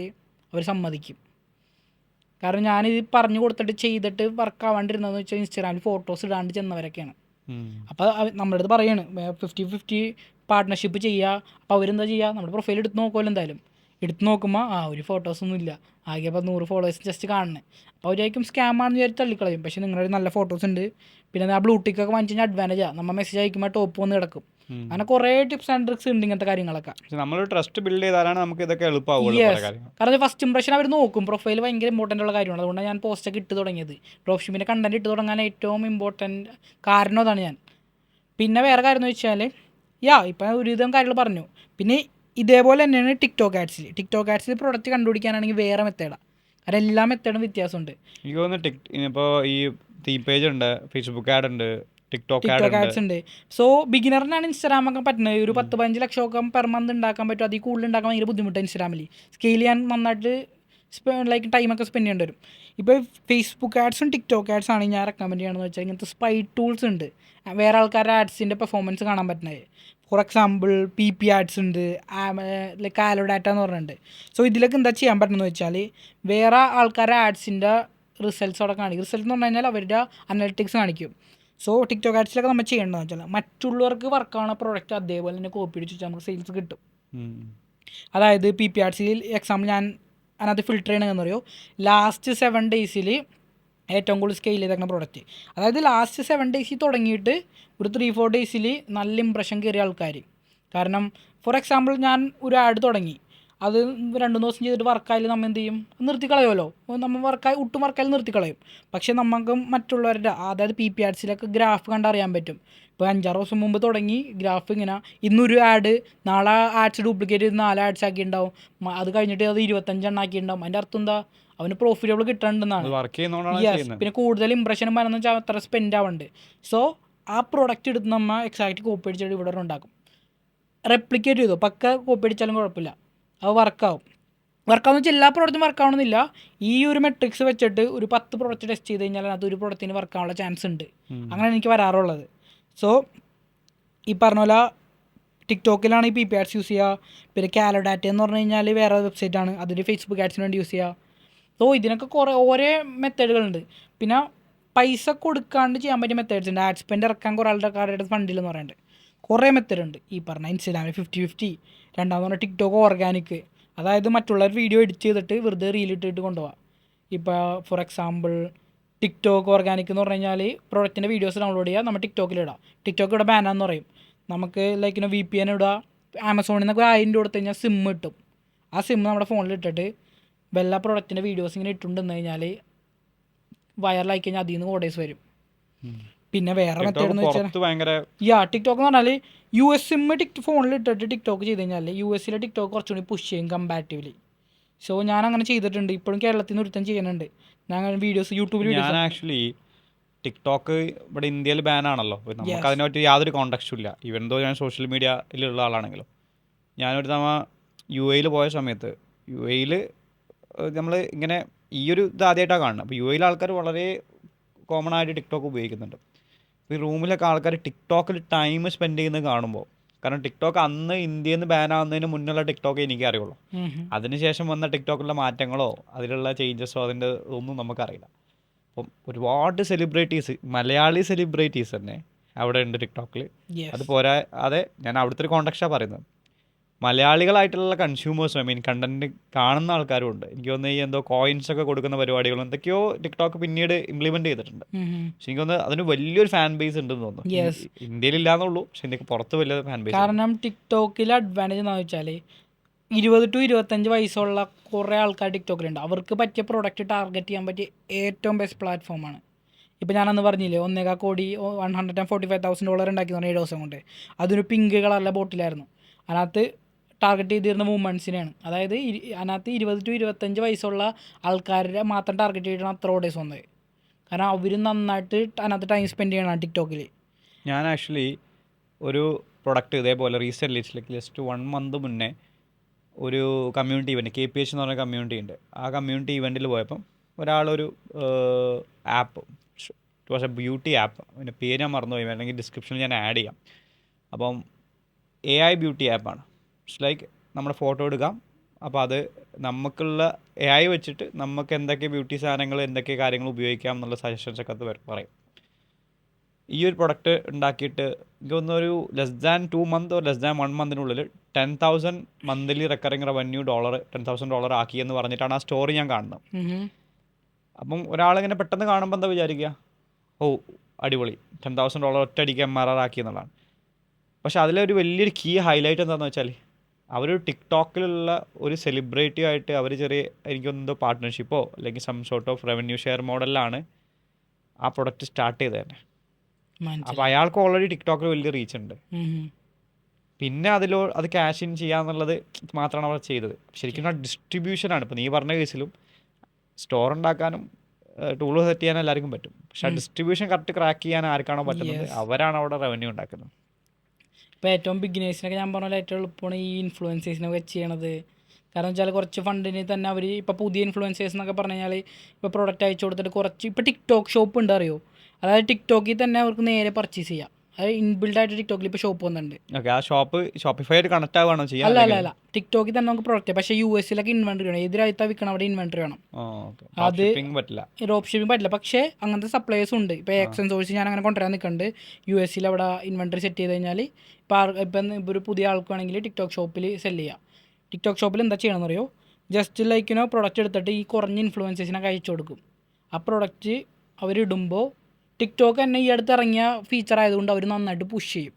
അവർ സമ്മതിക്കും. കാരണം ഞാനിത് പറഞ്ഞു കൊടുത്തിട്ട് ചെയ്തിട്ട് വർക്ക് ആവാണ്ടിരുന്നതെന്ന് വെച്ചാൽ ഇൻസ്റ്റാഗ്രാമിൽ ഫോട്ടോസ് ഇടാണ്ട് ചെന്നവരൊക്കെയാണ്. അപ്പോൾ നമ്മുടെ അടുത്ത് പറയാണ് 50-50 പാർട്ട്ണർഷിപ്പ് ചെയ്യുക. അപ്പോൾ അവരെന്താ ചെയ്യുക, നമ്മുടെ പ്രൊഫൈൽ എടുത്ത് നോക്കുമല്ലോ. എന്തായാലും എടുത്ത് നോക്കുമ്പോൾ ഒരു ഫോട്ടോസൊന്നും ഇല്ല, ആകെ അപ്പോൾ 100 ഫോളോവേഴ്സ് ജസ്റ്റ് കാണുന്നത്. അപ്പോൾ അവരായിരിക്കും സ്കാമാണെന്ന് വിചാരിച്ച് തള്ളിക്കളയും. പക്ഷേ നിങ്ങളുടെ നല്ല ഫോട്ടോസ് ഉണ്ട്. പിന്നെ ആ ബ്ലൂടിക്കൊക്കെ വാങ്ങിച്ച് കഴിഞ്ഞാൽ അഡ്വാൻറ്റേജാണ്, നമ്മൾ മെസ്സേജ് അയക്കുമ്പോൾ ടോപ്പ് വന്ന് കിടക്കും. അങ്ങനെ കുറേ ടിപ്സ് ആൻഡ് ട്രിക്സ് ഉണ്ട് ഇങ്ങനത്തെ കാര്യങ്ങളൊക്കെ. നമ്മൾ ട്രസ്റ്റ് ബിൽഡ് ചെയ്താലാണ് നമുക്ക് ഇതൊക്കെ എളുപ്പമാവുള്ളൂ. കാരണം ഫസ്റ്റ് ഇംപ്രഷൻ അവർ നോക്കും. പ്രൊഫൈൽ ഭയങ്കര ഇമ്പോർട്ടൻ്റ് ഉള്ള കാര്യമാണ്. അതുകൊണ്ടാണ് ഞാൻ പോസ്റ്റൊക്കെ ഇട്ട് തുടങ്ങിയത്. ഡ്രോപ്പ് ഷിപ്പിൻ്റെ കണ്ടന്റ് ഇട്ട് തുടങ്ങാൻ ഏറ്റവും ഇമ്പോർട്ടൻറ്റ് കാരണം അതാണ് ഞാൻ. പിന്നെ വേറെ കാര്യം എന്ന് വെച്ചാൽ ഇപ്പം ഒരുവിധം കാര്യങ്ങൾ പറഞ്ഞു. പിന്നെ ഇതേപോലെ തന്നെയാണ് ടിക്ടോക്ക് ആഡ്സിൽ പ്രൊഡക്റ്റ് കണ്ടുപിടിക്കാനാണെങ്കിൽ വേറെ മെത്തേഡാണ്. കാരണം എല്ലാ മെത്തേഡും വ്യത്യാസമുണ്ട്. എനിക്ക് തോന്നുന്നു ഇപ്പോൾ ഈ തീം പേജ് ഉണ്ട്, ഫേസ്ബുക്ക് ആഡ് ഉണ്ട്, ടിക്ടോക്ക് ആഡ്സ് ഉണ്ട്. സോ ബിഗിനറിനാണ് ഇൻസ്റ്റാഗ്രാമൊക്കെ പറ്റുന്നത്. ഒരു 10-15 ലക്ഷമൊക്കെ പെർ മന്ത് ഉണ്ടാക്കാൻ പറ്റും. അതിൽ കൂടുതൽ ഉണ്ടാക്കാൻ ഭയങ്കര ബുദ്ധിമുട്ടാണ് ഇൻസ്റ്റാഗ്രാമിൽ. സ്കെയിൽ ചെയ്യാൻ നന്നായിട്ട് ലൈക്ക് ടൈമൊക്കെ സ്പെൻഡ് ചെയ്യേണ്ടി വരും. ഇപ്പോൾ ഫേസ്ബുക്ക് ആഡ്സും ടിക്ടോക്ക് ആഡ്സ് ആണ് ഞാൻ റെക്കമെൻഡ് ചെയ്യണമെന്ന് വെച്ചാൽ ഇങ്ങനത്തെ സ്പൈ ടൂൾസ് ഉണ്ട്, വേറെ ആൾക്കാരുടെ ആഡ്സിൻ്റെ പെർഫോമൻസ് കാണാൻ പറ്റുന്നത്. ഫോർ എക്സാമ്പിൾ PP ആഡ്സ് ഉണ്ട്, ലൈക്ക് ആലോ ഡാറ്റ എന്ന് പറഞ്ഞിട്ടുണ്ട്. സോ ഇതിലൊക്കെ എന്താ ചെയ്യാൻ പറ്റുന്നത് വെച്ചാൽ വേറെ ആൾക്കാരുടെ ആഡ്സിൻ്റെ റിസൾട്ട്സ് അവിടെ കാണിക്കും. റിസൾട്ട് എന്ന് പറഞ്ഞു കഴിഞ്ഞാൽ അവരുടെ അനലിറ്റിക്സ് കാണിക്കും. സോ ടിക്ടോക്ക് ആഡ്സിലൊക്കെ നമ്മൾ ചെയ്യേണ്ടതെന്ന് വെച്ചാൽ മറ്റുള്ളവർക്ക് വർക്കാവുന്ന പ്രോഡക്റ്റ് അതേപോലെ തന്നെ കോപ്പി അടിച്ച് നമുക്ക് സെയിൽസ് കിട്ടും. അതായത് PP ആഡ്സിൽ എക്സാമ്പിൾ ഞാൻ അതിനകത്ത് ഫിൽറ്റർ ചെയ്യണമെന്ന് പറയുമോ, ലാസ്റ്റ് 7 ഡേയ്സിൽ ഏറ്റവും കൂടുതൽ സ്കെയിൽ ചെയ്തേക്കുന്ന പ്രോഡക്റ്റ്. അതായത് ലാസ്റ്റ് 7 ഡേയ്സിൽ തുടങ്ങിയിട്ട് ഒരു 3-4 ഡേയ്സിൽ നല്ല ഇമ്പ്രഷൻ കയറിയ ആൾക്കാർ. കാരണം ഫോർ എക്സാമ്പിൾ ഞാൻ ഒരു ആഡ് തുടങ്ങി, അത് 2 ദിവസം ചെയ്തിട്ട് വർക്കായാലും നമ്മൾ എന്ത് ചെയ്യും, നിർത്തിക്കളയുമല്ലോ. നമ്മൾ ഒട്ടും വർക്കായാലും നിർത്തിക്കളയും. പക്ഷേ നമുക്ക് മറ്റുള്ളവരുടെ അതായത് PP ആഡ്സിലൊക്കെ ഗ്രാഫ് കണ്ടറിയാൻ പറ്റും. ഇപ്പോൾ 5-6 ദിവസം മുമ്പ് തുടങ്ങി ഗ്രാഫ് ഇങ്ങനെ, ഇന്നൊരു ആഡ്, നാളെ ആഡ്സ് ഡ്യൂപ്ലിക്കേറ്റ് ചെയ്ത് 4 ആഡ്സ് ആക്കി ഉണ്ടാവും, അത് കഴിഞ്ഞിട്ട് അത് 25 ആക്കി ഉണ്ടാവും. അതിൻ്റെ അർത്ഥം എന്താ, അവന് പ്രോഫിറ്റബിൾ കിട്ടണമെന്നാണ്. പിന്നെ കൂടുതൽ ഇമ്പ്രഷനും വരുന്ന വെച്ചാൽ അത്ര സ്പെൻഡ് ആവുന്നുണ്ട്. സോ ആ പ്രോഡക്റ്റ് എടുത്ത് നമ്മൾ എക്സാക്റ്റ് കോപ്പി അടിച്ചിട്ട് ഇവിടെ ഉണ്ടാക്കും, റെപ്ലിക്കേറ്റ് ചെയ്തു പക്ക കോപ്പി അടിച്ചാലും കുഴപ്പമില്ല, അത് വർക്കാവും വെച്ചാൽ എല്ലാ പ്രോഡക്റ്റും വർക്കാവണമെന്നില്ല. ഈ ഒരു മെട്രിക്സ് വെച്ചിട്ട് ഒരു 10 പ്രോഡക്റ്റ് ടെസ്റ്റ് ചെയ്ത് കഴിഞ്ഞാൽ അത് ഒരു പ്രോഡക്റ്റിന് വർക്കാവാനുള്ള ചാൻസ് ഉണ്ട്. അങ്ങനെയാണ് എനിക്ക് വരാറുള്ളത്. സോ ഈ പറഞ്ഞ പോലെ ടിക്ടോക്കിലാണ് ഈ PP ആഡ്സ് യൂസ് ചെയ്യുക. പിന്നെ കാലോ ഡാറ്റ എന്ന് പറഞ്ഞു കഴിഞ്ഞാൽ വേറെ വെബ്സൈറ്റാണ്, അതിൽ ഫേസ്ബുക്ക് ആഡ്സിന് വേണ്ടി യൂസ് ചെയ്യുക. സോ ഇതിനൊക്കെ ഓരോ മെത്തേഡുകളുണ്ട്. പിന്നെ പൈസ കൊടുക്കാണ്ട് ചെയ്യാൻ പറ്റിയ മെത്തേഡ്സ് ഉണ്ട്. ആഡ് സ്പെൻഡ് ഇറക്കാൻ കുറേ ആൾക്കാരുടെ ഫണ്ടിലെന്ന് പറയുന്നുണ്ട്. കുറേ മെത്തേഡ് ഉണ്ട്. ഈ പറഞ്ഞ ഇൻസ്റ്റാഗ്രാമിൽ 50-50, രണ്ടാമത് പറഞ്ഞാൽ ടിക്ടോക്ക് ഓർഗാനിക്, അതായത് മറ്റുള്ളവർ വീഡിയോ എഡിറ്റ് ചെയ്തിട്ട് വെറുതെ റീലിട്ടിട്ട് കൊണ്ടുപോകാം. ഇപ്പോൾ ഫോർ എക്സാമ്പിൾ ടിക്ടോക്ക് ഓർഗാനിക് എന്ന് പറഞ്ഞു കഴിഞ്ഞാൽ പ്രോഡക്റ്റിൻ്റെ വീഡിയോസ് ഡൗൺലോഡ് ചെയ്യുക, നമ്മൾ ടിക്ടോക്കിലിടാം. ടിക്ടോക്ക് ഇവിടെ ബാനാന്ന് പറയും. നമുക്ക് ലൈക്ക് VPN ഇടുക, ആമസോണിൽ നിന്നൊക്കെ 1000 രൂപ കൊടുത്തു കഴിഞ്ഞാൽ സിം കിട്ടും. ആ സിം നമ്മുടെ ഫോണിൽ ഇട്ടിട്ട് വല്ല പ്രോഡക്റ്റിൻ്റെ വീഡിയോസ് ഇങ്ങനെ ഇട്ടുണ്ടെന്ന് കഴിഞ്ഞാൽ വൈറലായി കഴിഞ്ഞാൽ അതിൽ നിന്ന് ഓർഡേഴ്സ് വരും. പിന്നെ വേറെ മെത്തേഡ് എന്ന് വെച്ചാൽ ടിക്ടോക്ക് എന്ന് പറഞ്ഞാൽ US സിം ഫോണിൽ ഇട്ടിട്ട് ടിക്ടോക്ക് ചെയ്ത് കഴിഞ്ഞാൽ US ടിക്ടോക്ക് കുറച്ചുകൂടി പുഷ് ചെയ്യും കമ്പാരിറ്റീവ്ലി. സോ ഞാൻ അങ്ങനെ ചെയ്തിട്ടുണ്ട്. ഇപ്പോഴും കേരളത്തിൽ നിന്ന് ഒരുത്തം ചെയ്യുന്നുണ്ട്. ഞാൻ വീഡിയോസ് യൂട്യൂബിൽ ആക്ച്വലി ടിക്ടോക്ക് ഇവിടെ ഇന്ത്യയിൽ ബാനാണല്ലോ, നമുക്ക് അതിനെപ്പറ്റി യാതൊരു കോണ്ടാക്റ്റും ഇല്ല. ഈവൻ ദോ ഞാൻ സോഷ്യൽ മീഡിയയിലുള്ള ആളാണെങ്കിലും. ഞാനൊരു തവണ UAE പോയ സമയത്ത് UAE നമ്മൾ ഇങ്ങനെ ഈ ഒരു ഇത് ആദ്യമായിട്ടാണ് കാണുന്നത്. അപ്പോൾ UAE ആൾക്കാർ വളരെ കോമൺ ആയിട്ട് ടിക്ടോക്ക് ഉപയോഗിക്കുന്നുണ്ട്. അപ്പോൾ ഈ റൂമിലൊക്കെ ആൾക്കാർ ടിക്ടോക്കിൽ ടൈം സ്പെൻഡ് ചെയ്യുന്നത് കാണുമ്പോൾ, കാരണം ടിക്ടോക്ക് അന്ന് ഇന്ത്യയിൽ നിന്ന് ബാൻ ആവുന്നതിന് മുന്നുള്ള ടിക്ടോക്ക് എനിക്ക് അറിയുള്ളൂ. അതിനുശേഷം വന്ന ടിക്ടോക്കിലുള്ള മാറ്റങ്ങളോ അതിലുള്ള ചേഞ്ചസോ അതിൻ്റെ ഒന്നും നമുക്കറിയില്ല. അപ്പം ഒരുപാട് സെലിബ്രിറ്റീസ്, മലയാളി സെലിബ്രിറ്റീസ് തന്നെ അവിടെ ഉണ്ട് ടിക്ടോക്കിൽ. അത് പോരാ, അതെ, ഞാൻ അവിടുത്തെ ഒരു കോണ്ടാക്റ്റാണ് പറയുന്നത്. മലയാളികളായിട്ടുള്ള കൺസ്യൂമേഴ്സും ഐ മീൻ കണ്ടന്റ് കാണുന്ന ആൾക്കാരും ഉണ്ട്. എനിക്ക് തോന്നുന്നു ഈ എന്തോ കോയിൻസ് ഒക്കെ കൊടുക്കുന്ന പരിപാടികളും എന്തൊക്കെയോ ടിക്ടോക്ക് പിന്നീട് ഇംപ്ലിമെന്റ് ചെയ്തിട്ടുണ്ട്. പക്ഷെ എനിക്ക് തോന്നുന്നു അതിന് വലിയൊരു ഫാൻ ബേസ് ഉണ്ടെന്ന് തോന്നുന്നു. ഇന്ത്യയിൽ ഇല്ലാന്നുള്ളൂ, പക്ഷെ ഇന്ത്യക്ക് പുറത്ത് വലിയ ഫാൻ ബേസ്. കാരണം ടിക്ടോക്കിലെ അഡ്വാൻറ്റേജ് എന്താണെന്ന് വെച്ചാൽ 20 to 25 വയസ്സുള്ള കുറേ ആൾക്കാർ ടിക്ടോക്കിലുണ്ട്. അവർക്ക് പറ്റിയ പ്രൊഡക്റ്റ് ടാർഗറ്റ് ചെയ്യാൻ പറ്റിയ ഏറ്റവും ബെസ്റ്റ് പ്ലാറ്റ്ഫോമാണ്. ഇപ്പോൾ ഞാനന്ന് പറഞ്ഞില്ലേ 1.25 കോടി $145,000 ഉണ്ടാക്കി എന്ന് പറഞ്ഞാൽ 7 ദിവസം കൊണ്ട്. അതൊരു പിങ്ക് കളറിലെ ബോട്ടിലായിരുന്നു. അതിനകത്ത് ടാർഗറ്റ് ചെയ്തിരുന്ന വുമൻസിനെയാണ്. അതായത് അതിനകത്ത് 20 to 25 വയസ്സുള്ള ആൾക്കാരെ മാത്രം ടാർഗറ്റ് ചെയ്തിട്ടാണ് അത്ര ഓർഡേഴ്സ് വന്നത്. കാരണം അവർ നന്നായിട്ട് അതിനകത്ത് ടൈം സ്പെൻഡ് ചെയ്യണം ടിക്ടോക്കിൽ. ഞാൻ ആക്ച്വലി ഒരു പ്രൊഡക്റ്റ് ഇതേപോലെ റീസെൻ്റ്ലി ജസ്റ്റ് 1 month മുന്നേ ഒരു കമ്മ്യൂണിറ്റി ഇവൻറ്റ് KPH എന്ന് പറഞ്ഞ കമ്മ്യൂണിറ്റി ഉണ്ട്. ആ കമ്മ്യൂണിറ്റി ഇവൻറ്റിൽ പോയപ്പം ഒരാളൊരു app, it was A beauty app, അതിൻ്റെ പേര് ഞാൻ മറന്നുപോയി, അല്ലെങ്കിൽ ഡിസ്ക്രിപ്ഷനിൽ ഞാൻ ആഡ് ചെയ്യാം. അപ്പം AI ബ്യൂട്ടി ആപ്പാണ്. ഇറ്റ്സ് ലൈക്ക് നമ്മുടെ ഫോട്ടോ എടുക്കാം, അപ്പോൾ അത് നമുക്കുള്ള AI വെച്ചിട്ട് നമുക്ക് എന്തൊക്കെ ബ്യൂട്ടി സാധനങ്ങൾ എന്തൊക്കെ കാര്യങ്ങൾ ഉപയോഗിക്കാം എന്നുള്ള സജഷൻസ് ഒക്കെ അത് പറയും. ഈ ഒരു പ്രൊഡക്റ്റ് ഉണ്ടാക്കിയിട്ട് എനിക്ക് തോന്നുന്നു ഒരു <2 months or <1 months 10,000 monthly recurring revenue $10,000 ആക്കി എന്ന് പറഞ്ഞിട്ടാണ് ആ സ്റ്റോറി ഞാൻ കാണുന്നത്. അപ്പം ഒരാളിങ്ങനെ പെട്ടെന്ന് കാണുമ്പോൾ എന്താ വിചാരിക്കുക, ഓ അടിപൊളി $10,000 ഒറ്റയടിക്ക് MRR ആക്കി എന്നുള്ളതാണ്. പക്ഷെ അതിലൊരു വലിയൊരു കീ ഹൈലൈറ്റ് എന്താണെന്ന് വെച്ചാൽ അവർ ടിക്ടോക്കിലുള്ള ഒരു സെലിബ്രിറ്റി ആയിട്ട് അവർ ചെറിയ എനിക്കൊന്നെന്തോ പാർട്ട്ണർഷിപ്പോ അല്ലെങ്കിൽ some sort of revenue share മോഡലിലാണ് ആ പ്രൊഡക്റ്റ് സ്റ്റാർട്ട് ചെയ്തത് തന്നെ. അപ്പോൾ അയാൾക്ക് ഓൾറെഡി ടിക്ടോക്കിൽ വലിയ റീച്ച് ഉണ്ട്. പിന്നെ അത് ക്യാഷ് ഇൻ ചെയ്യാന്നുള്ളത് മാത്രമാണ് അവർ ചെയ്തത്. ശരിക്കും ആ ഡിസ്ട്രിബ്യൂഷനാണ്. ഇപ്പോൾ നീ പറഞ്ഞ കേസിലും സ്റ്റോർ ഉണ്ടാക്കാനും ടൂള് സെറ്റ് ചെയ്യാൻ എല്ലാവർക്കും പറ്റും, പക്ഷെ ആ ഡിസ്ട്രിബ്യൂഷൻ കറക്റ്റ് ക്രാക്ക് ചെയ്യാൻ ആർക്കാണോ പറ്റുന്നത് അവരാണ് അവിടെ റവന്യൂ ഉണ്ടാക്കുന്നത്. ഇപ്പോൾ ഏറ്റവും ബിഗിനേഴ്സിനൊക്കെ ഞാൻ പറഞ്ഞ ഏറ്റവും എളുപ്പമാണ് ഈ ഇൻഫ്ലുവൻസേഴ്സിനൊക്കെ ചെയ്യണത്. കാരണം വെച്ചാൽ കുറച്ച് ഫണ്ടിന് തന്നെ അവർ ഇപ്പോൾ പുതിയ ഇൻഫ്ലുവൻസേഴ്സ് എന്നൊക്കെ പറഞ്ഞു കഴിഞ്ഞാൽ ഇപ്പോൾ പ്രൊഡക്റ്റ് അയച്ചു കൊടുത്തിട്ട് കുറച്ച് ഇപ്പോൾ ടിക്ടോക്ക് ഷോപ്പ് ഉണ്ട് അറിയോ, അതായത് ടിക്ടോക്കിൽ തന്നെ അവർക്ക് നേരെ പർച്ചേസ് ചെയ്യാം. അത് ഇൻബിൽഡ് ആയിട്ട് ടിക്ടോക്കിൽ ഇപ്പോൾ ഷോപ്പ് വന്നിട്ടുണ്ട്. ആ ഷോപ്പ് ഷോപ്പിഫൈ ആയിട്ട് കണക്ട് ആവുകയാണോ ചെയ്യുക? അല്ല ടിക്ടോക്കിൽ തന്നെ നമുക്ക് പ്രൊഡക്റ്റ്, പക്ഷേ US ഇൻവെൻട്രി വേണം. ഏത് രാജ്യത്താണ് വിൽക്കണം അവിടെ ഇൻവെൻട്രി വേണം. അത് ഡ്രോപ്പ് ഷിപ്പിംഗ് പറ്റില്ല. പക്ഷേ അങ്ങനത്തെ സപ്ലൈസ് ഉണ്ട്. ഇപ്പോൾ എക്സൻസോഴ്സ് ഞാൻ അങ്ങനെ കൊണ്ടുവരാൻ നിൽക്കുന്നുണ്ട്. US അവിടെ ഇൻവെൻട്രി സെറ്റ് ചെയ്ത് കഴിഞ്ഞാൽ ഇപ്പം ഒരു പുതിയ ആൾക്ക് വേണമെങ്കിൽ ടിക്ടോക്ക് ഷോപ്പിൽ സെല് ചെയ്യാം. ടിക്ടോക്ക് ഷോപ്പിൽ എന്താ ചെയ്യണമെന്ന് അറിയോ, ജസ്റ്റ് ലൈക്കിനോ പ്രൊഡക്റ്റ് എടുത്തിട്ട് ഈ കുറഞ്ഞ ഇൻഫ്ലുവൻസേഴ്സിനൊക്കെ അയച്ചു കൊടുക്കും. ആ പ്രൊഡക്റ്റ് അവരിടുമ്പോൾ ടിക്ടോക്ക് തന്നെ ഈ അടുത്ത് ഇറങ്ങിയ ഫീച്ചർ ആയതുകൊണ്ട് അവർ നന്നായിട്ട് പുഷ് ചെയ്യും.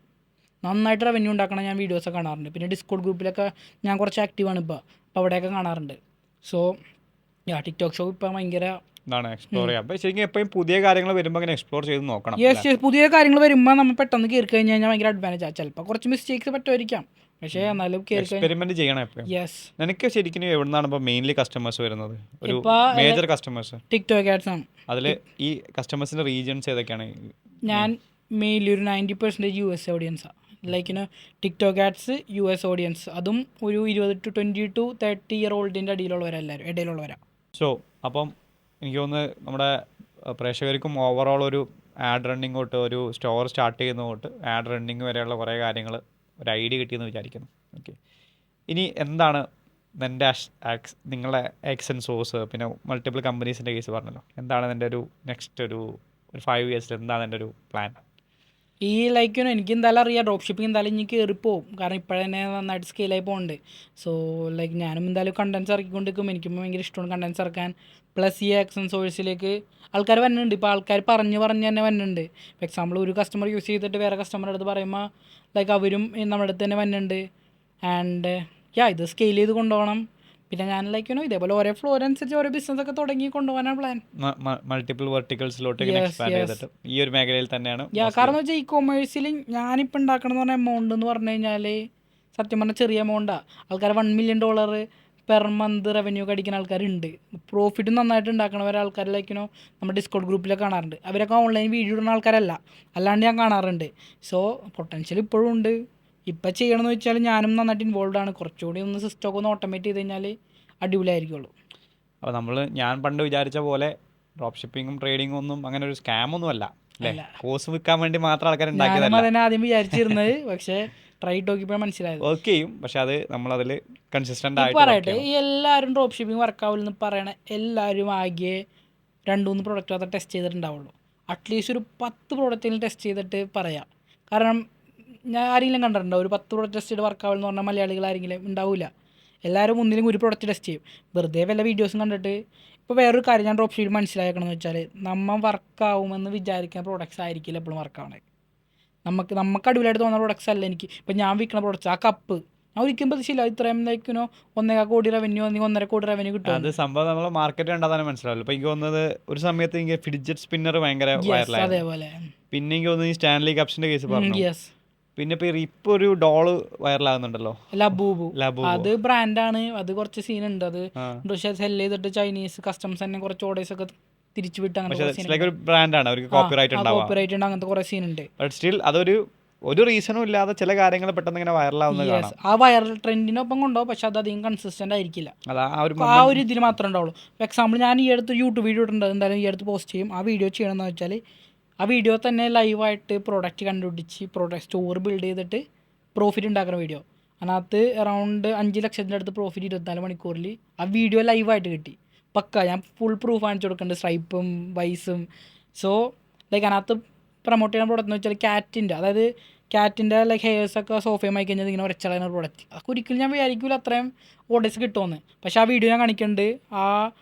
നന്നായിട്ട് റവന്യൂ ഉണ്ടാക്കണം. ഞാൻ വീഡിയോസൊക്കെ കാണാറുണ്ട്. പിന്നെ ഡിസ്കോഡ് ഗ്രൂപ്പിലൊക്കെ ഞാൻ കുറച്ച് ആക്റ്റീവാണ് ഇപ്പോൾ അവിടെയൊക്കെ കാണാറുണ്ട്. സോ ടിക്ടോക്ക് ഷോ ഇപ്പം ഭയങ്കര എക്സ്പ്ലോർ ചെയ്യാം. അപ്പോൾ ശരിക്കും എപ്പോഴും പുതിയ കാര്യങ്ങൾ വരുമ്പോൾ അങ്ങനെ എക്സ്പ്ലോർ ചെയ്ത് നോക്കണം. യെസ്, പുതിയ കാര്യങ്ങൾ വരുമ്പോൾ നമ്മൾ പെട്ടെന്ന് കയറി കഴിഞ്ഞ് കഴിഞ്ഞാൽ ഭയങ്കര അഡ്വാൻറ്റേജ്. ചിലപ്പോൾ കുറച്ച് മിസ്റ്റേക്സ് പറ്റുമായിരിക്കാം, പക്ഷേ എന്നാലും എക്സ്പെരിമെന്റ് ചെയ്യണം എപ്പോഴും. യെസ്. നിനക്ക് ശരിക്കും എവിടുന്നാണ് ഇപ്പോൾ മെയിൻലി കസ്റ്റമേഴ്സ് വരുന്നത്? ഒരു മേജർ കസ്റ്റമേഴ്സ് ടിക്ടോക്ക് ആഡ്സ് ആണ്. അതിൽ ഈ കസ്റ്റമേഴ്സിന്റെ റീജിയൻസ് ഏതൊക്കെയാണ്? ഞാൻ മെയിൻലി ഒരു 90% US ഓഡിയൻസാണ്. ലൈക്കിന് ടിക്ടോക്ക് ആഡ്സ് US ഓഡിയൻസ്, അതും ഒരു 20 to 30 year ഓൾഡിൻ്റെ അടിയിലുള്ളവരെല്ലാവരും ഇടയിലുള്ളവരാണ്. സോ അപ്പം എനിക്ക് തോന്നുന്നു നമ്മുടെ പ്രേക്ഷകർക്കും ഓവറോൾ ഒരു ആഡ് റണ്ണിങ് തൊട്ട് ഒരു സ്റ്റോർ സ്റ്റാർട്ട് ചെയ്യുന്ന തൊട്ട് ആഡ് റണ്ണിങ് വരെയുള്ള കുറേ കാര്യങ്ങൾ ഒരു ഐഡിയ കിട്ടിയെന്ന് വിചാരിക്കുന്നു. ഓക്കെ, ഇനി എന്താണ് നിങ്ങളുടെ എക്സൻസോഴ്സ് പിന്നെ മൾട്ടിപ്പിൾ കമ്പനീസിൻ്റെ കേസ് പറഞ്ഞല്ലോ, എന്താണ് എൻ്റെ ഒരു നെക്സ്റ്റ് ഒരു 5 years എന്താണ് എൻ്റെ ഒരു പ്ലാൻ? ഈ ലൈക്കിനോ എനിക്ക് എന്തായാലും അറിയാം ഡ്രോപ്പ് ഷിപ്പിംഗ് എന്തായാലും ഇനി കയറിപ്പോവും. കാരണം ഇപ്പോഴന്നെ നന്നായിട്ട് സ്കെയിലായി പോകുന്നുണ്ട്. സോ ലൈക്ക് ഞാനും എന്തായാലും കണ്ടൻസ് ഇറക്കിക്കൊണ്ടിരിക്കും. എനിക്കും ഭയങ്കര ഇഷ്ടമാണ് കണ്ടൻസ് ഇറക്കാൻ. പ്ലസ് ഈ എക്സൻസോഴ്സിലേക്ക് ആൾക്കാർ വരുന്നുണ്ട്. ഇപ്പോൾ ആൾക്കാർ പറഞ്ഞ് തന്നെ വരുന്നുണ്ട്. ഇപ്പോൾ എക്സാമ്പിൾ ഒരു കസ്റ്റമർ യൂസ് ചെയ്തിട്ട് വേറെ കസ്റ്റമറുടെ അടുത്ത് പറയുമ്പോൾ ലൈക്ക് അവരും നമ്മുടെ അടുത്ത് തന്നെ വരുന്നുണ്ട്. ആൻഡ് ഇത് സ്കെയിൽ ചെയ്ത് കൊണ്ടുപോകണം. പിന്നെ ഞാൻ ലൈക്കിനോ ഇതേപോലെ ഓരോ ഫ്ലോർ അനുസരിച്ച് ഓരോ ബിസിനസ് ഒക്കെ തുടങ്ങി കൊണ്ടുപോകാനാണ് പ്ലാൻ. മൾട്ടിപ്പിൾ വെർട്ടിക്കൽസിലോട്ട് ഈ ഒരു മേഖലയിൽ തന്നെയാണ്. കാരണം വെച്ചാൽ ഈ കൊമേഴ്സിൽ ഞാനിപ്പോൾ ഉണ്ടാക്കണം എന്ന് പറഞ്ഞ എമൗണ്ട് എന്ന് പറഞ്ഞു കഴിഞ്ഞാൽ സത്യം പറഞ്ഞാൽ ചെറിയ എമൗണ്ടാണ്. ആൾക്കാർ $1 million പെർ മന്ത് റവന്യൂ അടിക്കുന്ന ആൾക്കാരുണ്ട്. പ്രോഫിറ്റ് നന്നായിട്ട് ഉണ്ടാക്കണവരെ ആൾക്കാരിലേക്കിനോ നമ്മുടെ ഡിസ്കൗണ്ട് ഗ്രൂപ്പിലൊക്കെ കാണാറുണ്ട്. അവരൊക്കെ ഓൺലൈൻ വീഡിയോ ഇടുന്ന ആൾക്കാരല്ല, അല്ലാണ്ട് ഞാൻ കാണാറുണ്ട്. സോ പൊട്ടൻഷ്യൽ ഇപ്പോഴും ഉണ്ട്. ഇപ്പം ചെയ്യണമെന്ന് വെച്ചാൽ ഞാനും നന്നായിട്ട് ഇൻവോൾവ് ആണ്. കുറച്ചുകൂടി ഒന്ന് സിസ്റ്റമൊക്കെ ഒന്ന് ഓട്ടോമേറ്റ് ചെയ്ത് കഴിഞ്ഞാൽ അടിപൊളിയായിരിക്കുള്ളൂ. അപ്പോൾ ഞാൻ പണ്ട് വിചാരിച്ച പോലെ ഡ്രോപ്പ് ഷിപ്പിങ്ങും ട്രേഡിങ്ങും ഒന്നും അങ്ങനെ ഒരു സ്കാമൊന്നും അല്ല അല്ലേ? കോഴ്സ് വിൽക്കാൻ വേണ്ടി മാത്രം ആൾക്കാർ ഉണ്ടാക്കിയതല്ല. ആദ്യം വിചാരിച്ചിരുന്നത്, പക്ഷേ ട്രൈ നോക്കിയപ്പോൾ മനസ്സിലായത് വർക്ക് ചെയ്യും. പക്ഷെ അത് നമ്മളതിൽ കൺസിസ്റ്റൻ്റ് ആയിട്ട് പറയട്ടെ. ഈ എല്ലാവരും ഡ്രോപ്പ് ഷിപ്പിംഗ് വർക്കാവില്ലെന്ന് പറയണ എല്ലാവരും ആകെ 2-3 പ്രോഡക്റ്റ് അത് ടെസ്റ്റ് ചെയ്തിട്ടുണ്ടാവുള്ളൂ. അറ്റ്ലീസ്റ്റ് ഒരു 10 പ്രോഡക്റ്റിൽ ടെസ്റ്റ് ചെയ്തിട്ട് പറയാം. കാരണം ഞാൻ ആരെങ്കിലും കണ്ടിട്ടുണ്ടോ ഒരു 10 പ്രൊഡക്റ്റ് ടെസ്റ്റ് ചെയ്ത് വർക്കാവെന്ന് പറഞ്ഞാൽ മലയാളികൾ ആരെങ്കിലും ഉണ്ടാവില്ല. എല്ലാവരും ഒന്നിലും ഒരു പ്രൊഡക്റ്റ് ടെസ്റ്റ് ചെയ്യും. വെറുതെ വല്ല വീഡിയോസും കണ്ടിട്ട്. ഇപ്പോൾ വേറൊരു കാര്യം ഞാൻ ഡ്രോപ്പ് ഷീറ്റ് മനസ്സിലാക്കണമെന്ന് വെച്ചാൽ നമ്മൾ വർക്കാവുമെന്ന് വിചാരിക്കുന്ന പ്രൊഡക്ട്സ് ആയിരിക്കില്ല എപ്പോഴും വർക്കാവണേ. നമുക്ക് അടിപൊളിയായിട്ട് തോന്നുന്ന പ്രൊഡക്ട്സ് അല്ല എനിക്ക്. ഇപ്പം ഞാൻ വിൽക്കുന്ന പ്രൊഡക്ട്സ് ആ കപ്പ് ഞാൻ ഒരിക്കലും പ്രതീക്ഷയില്ല ഇത്രയും ലൈക്കിനോ 1.25 കോടി റവന്യൂ അല്ലെങ്കിൽ 1.5 കോടി റവന്യൂ കിട്ടും. അത് സംഭവം നമ്മൾ മാർക്കറ്റ് കണ്ടാൽ തന്നെ മനസ്സിലാവില്ല. ഇപ്പം എനിക്ക് തോന്നുന്നത് ഒരു സമയത്ത് എനിക്ക് ഫിഡ്ജറ്റ് സ്പിന്നർ ഭയങ്കര വൈറലായിരുന്നു. അതേപോലെ പിന്നെ എനിക്ക് തോന്നുന്നു ഈ സ്റ്റാൻലി കപ്സിന്റെ കേസ് പറഞ്ഞു. യെസ്. പിന്നെ ഇപ്പൊ ഒരു ഡോള് വൈറലാകുന്നുണ്ടല്ലോ, ലബൂബു. ലബൂബു. അത് ബ്രാൻഡാണ്. അത് കുറച്ച് സീനുണ്ട്. അത് ആ. സെല് ചെയ്തിട്ട് ചൈനീസ് കസ്റ്റംസ് തന്നെ കുറച്ച് ഓർഡേഴ്സ് ഒക്കെ തിരിച്ചു വിട്ട് പക്ഷേ അങ്ങനെ ഒരു ബ്രാൻഡാണ്, അവർക്ക് കോപ്പിറൈറ്റ് ഉണ്ടാവും. കോപ്പിറൈറ്റ് ഉണ്ട്, അങ്ങനത്തെ കുറേ സീനുണ്ട്. ബട്ട് സ്റ്റിൽ ഒരു റീസണും ഇല്ലാതെ ചില കാര്യങ്ങൾ പെട്ടെന്ന് ഇങ്ങനെ വൈറലാവുന്നത് കാണാം. ആ വൈറൽ ട്രെൻഡിനൊപ്പം കൊണ്ടുപോകും, പക്ഷെ അത് അധികം കൺസിസ്റ്റന്റ് ആയിരിക്കില്ല. ആ ഒരു ഇതിൽ മാത്രമേ ഉണ്ടാവുള്ളൂ. ഫോർ എക്സാമ്പിൾ ഞാൻ ഈ അടുത്ത് യൂട്യൂബ് വീഡിയോ ഇട്ടുണ്ട്, എന്തായാലും ഈ അടുത്ത് പോസ്റ്റ് ചെയ്യും. ആ വീഡിയോ ചെയ്യണമെന്ന് വെച്ചാൽ ആ വീഡിയോ തന്നെ ലൈവായിട്ട് പ്രോഡക്റ്റ് കണ്ടുപിടിച്ച് പ്രോഡക്റ്റ് സ്റ്റോർ ബിൽഡ് ചെയ്തിട്ട് പ്രോഫിറ്റ് ഉണ്ടാക്കുന്ന വീഡിയോ. അതിനകത്ത് അറൗണ്ട് 5 ലക്ഷത്തിൻ്റെ അടുത്ത് പ്രോഫിറ്റ് 24 മണിക്കൂറിൽ ആ വീഡിയോ ലൈവായിട്ട് കിട്ടി. പക്ക ഞാൻ ഫുൾ പ്രൂഫ് കാണിച്ചു കൊടുക്കുന്നുണ്ട്, സ്ട്രൈപ്പും വൈസും. സോ ലൈക്ക് അതിനകത്ത് പ്രൊമോട്ട് ചെയ്യുന്ന പ്രോഡക്റ്റ് എന്ന് വെച്ചാൽ ക്യാറ്റിൻ്റെ ലൈക്ക് ഹെയർസൊക്കെ സോഫയും ആയി കഴിഞ്ഞാൽ ഇങ്ങനെ ഉരച്ചളയുന്ന പ്രോഡക്റ്റ്. അതൊക്കെ ഒരിക്കലും ഞാൻ വിചാരിക്കില്ല അത്രയും ഓർഡേഴ്സ് കിട്ടുമെന്ന്. പക്ഷേ ആ വീഡിയോ ഞാൻ കാണിക്കുന്നുണ്ട്. ആ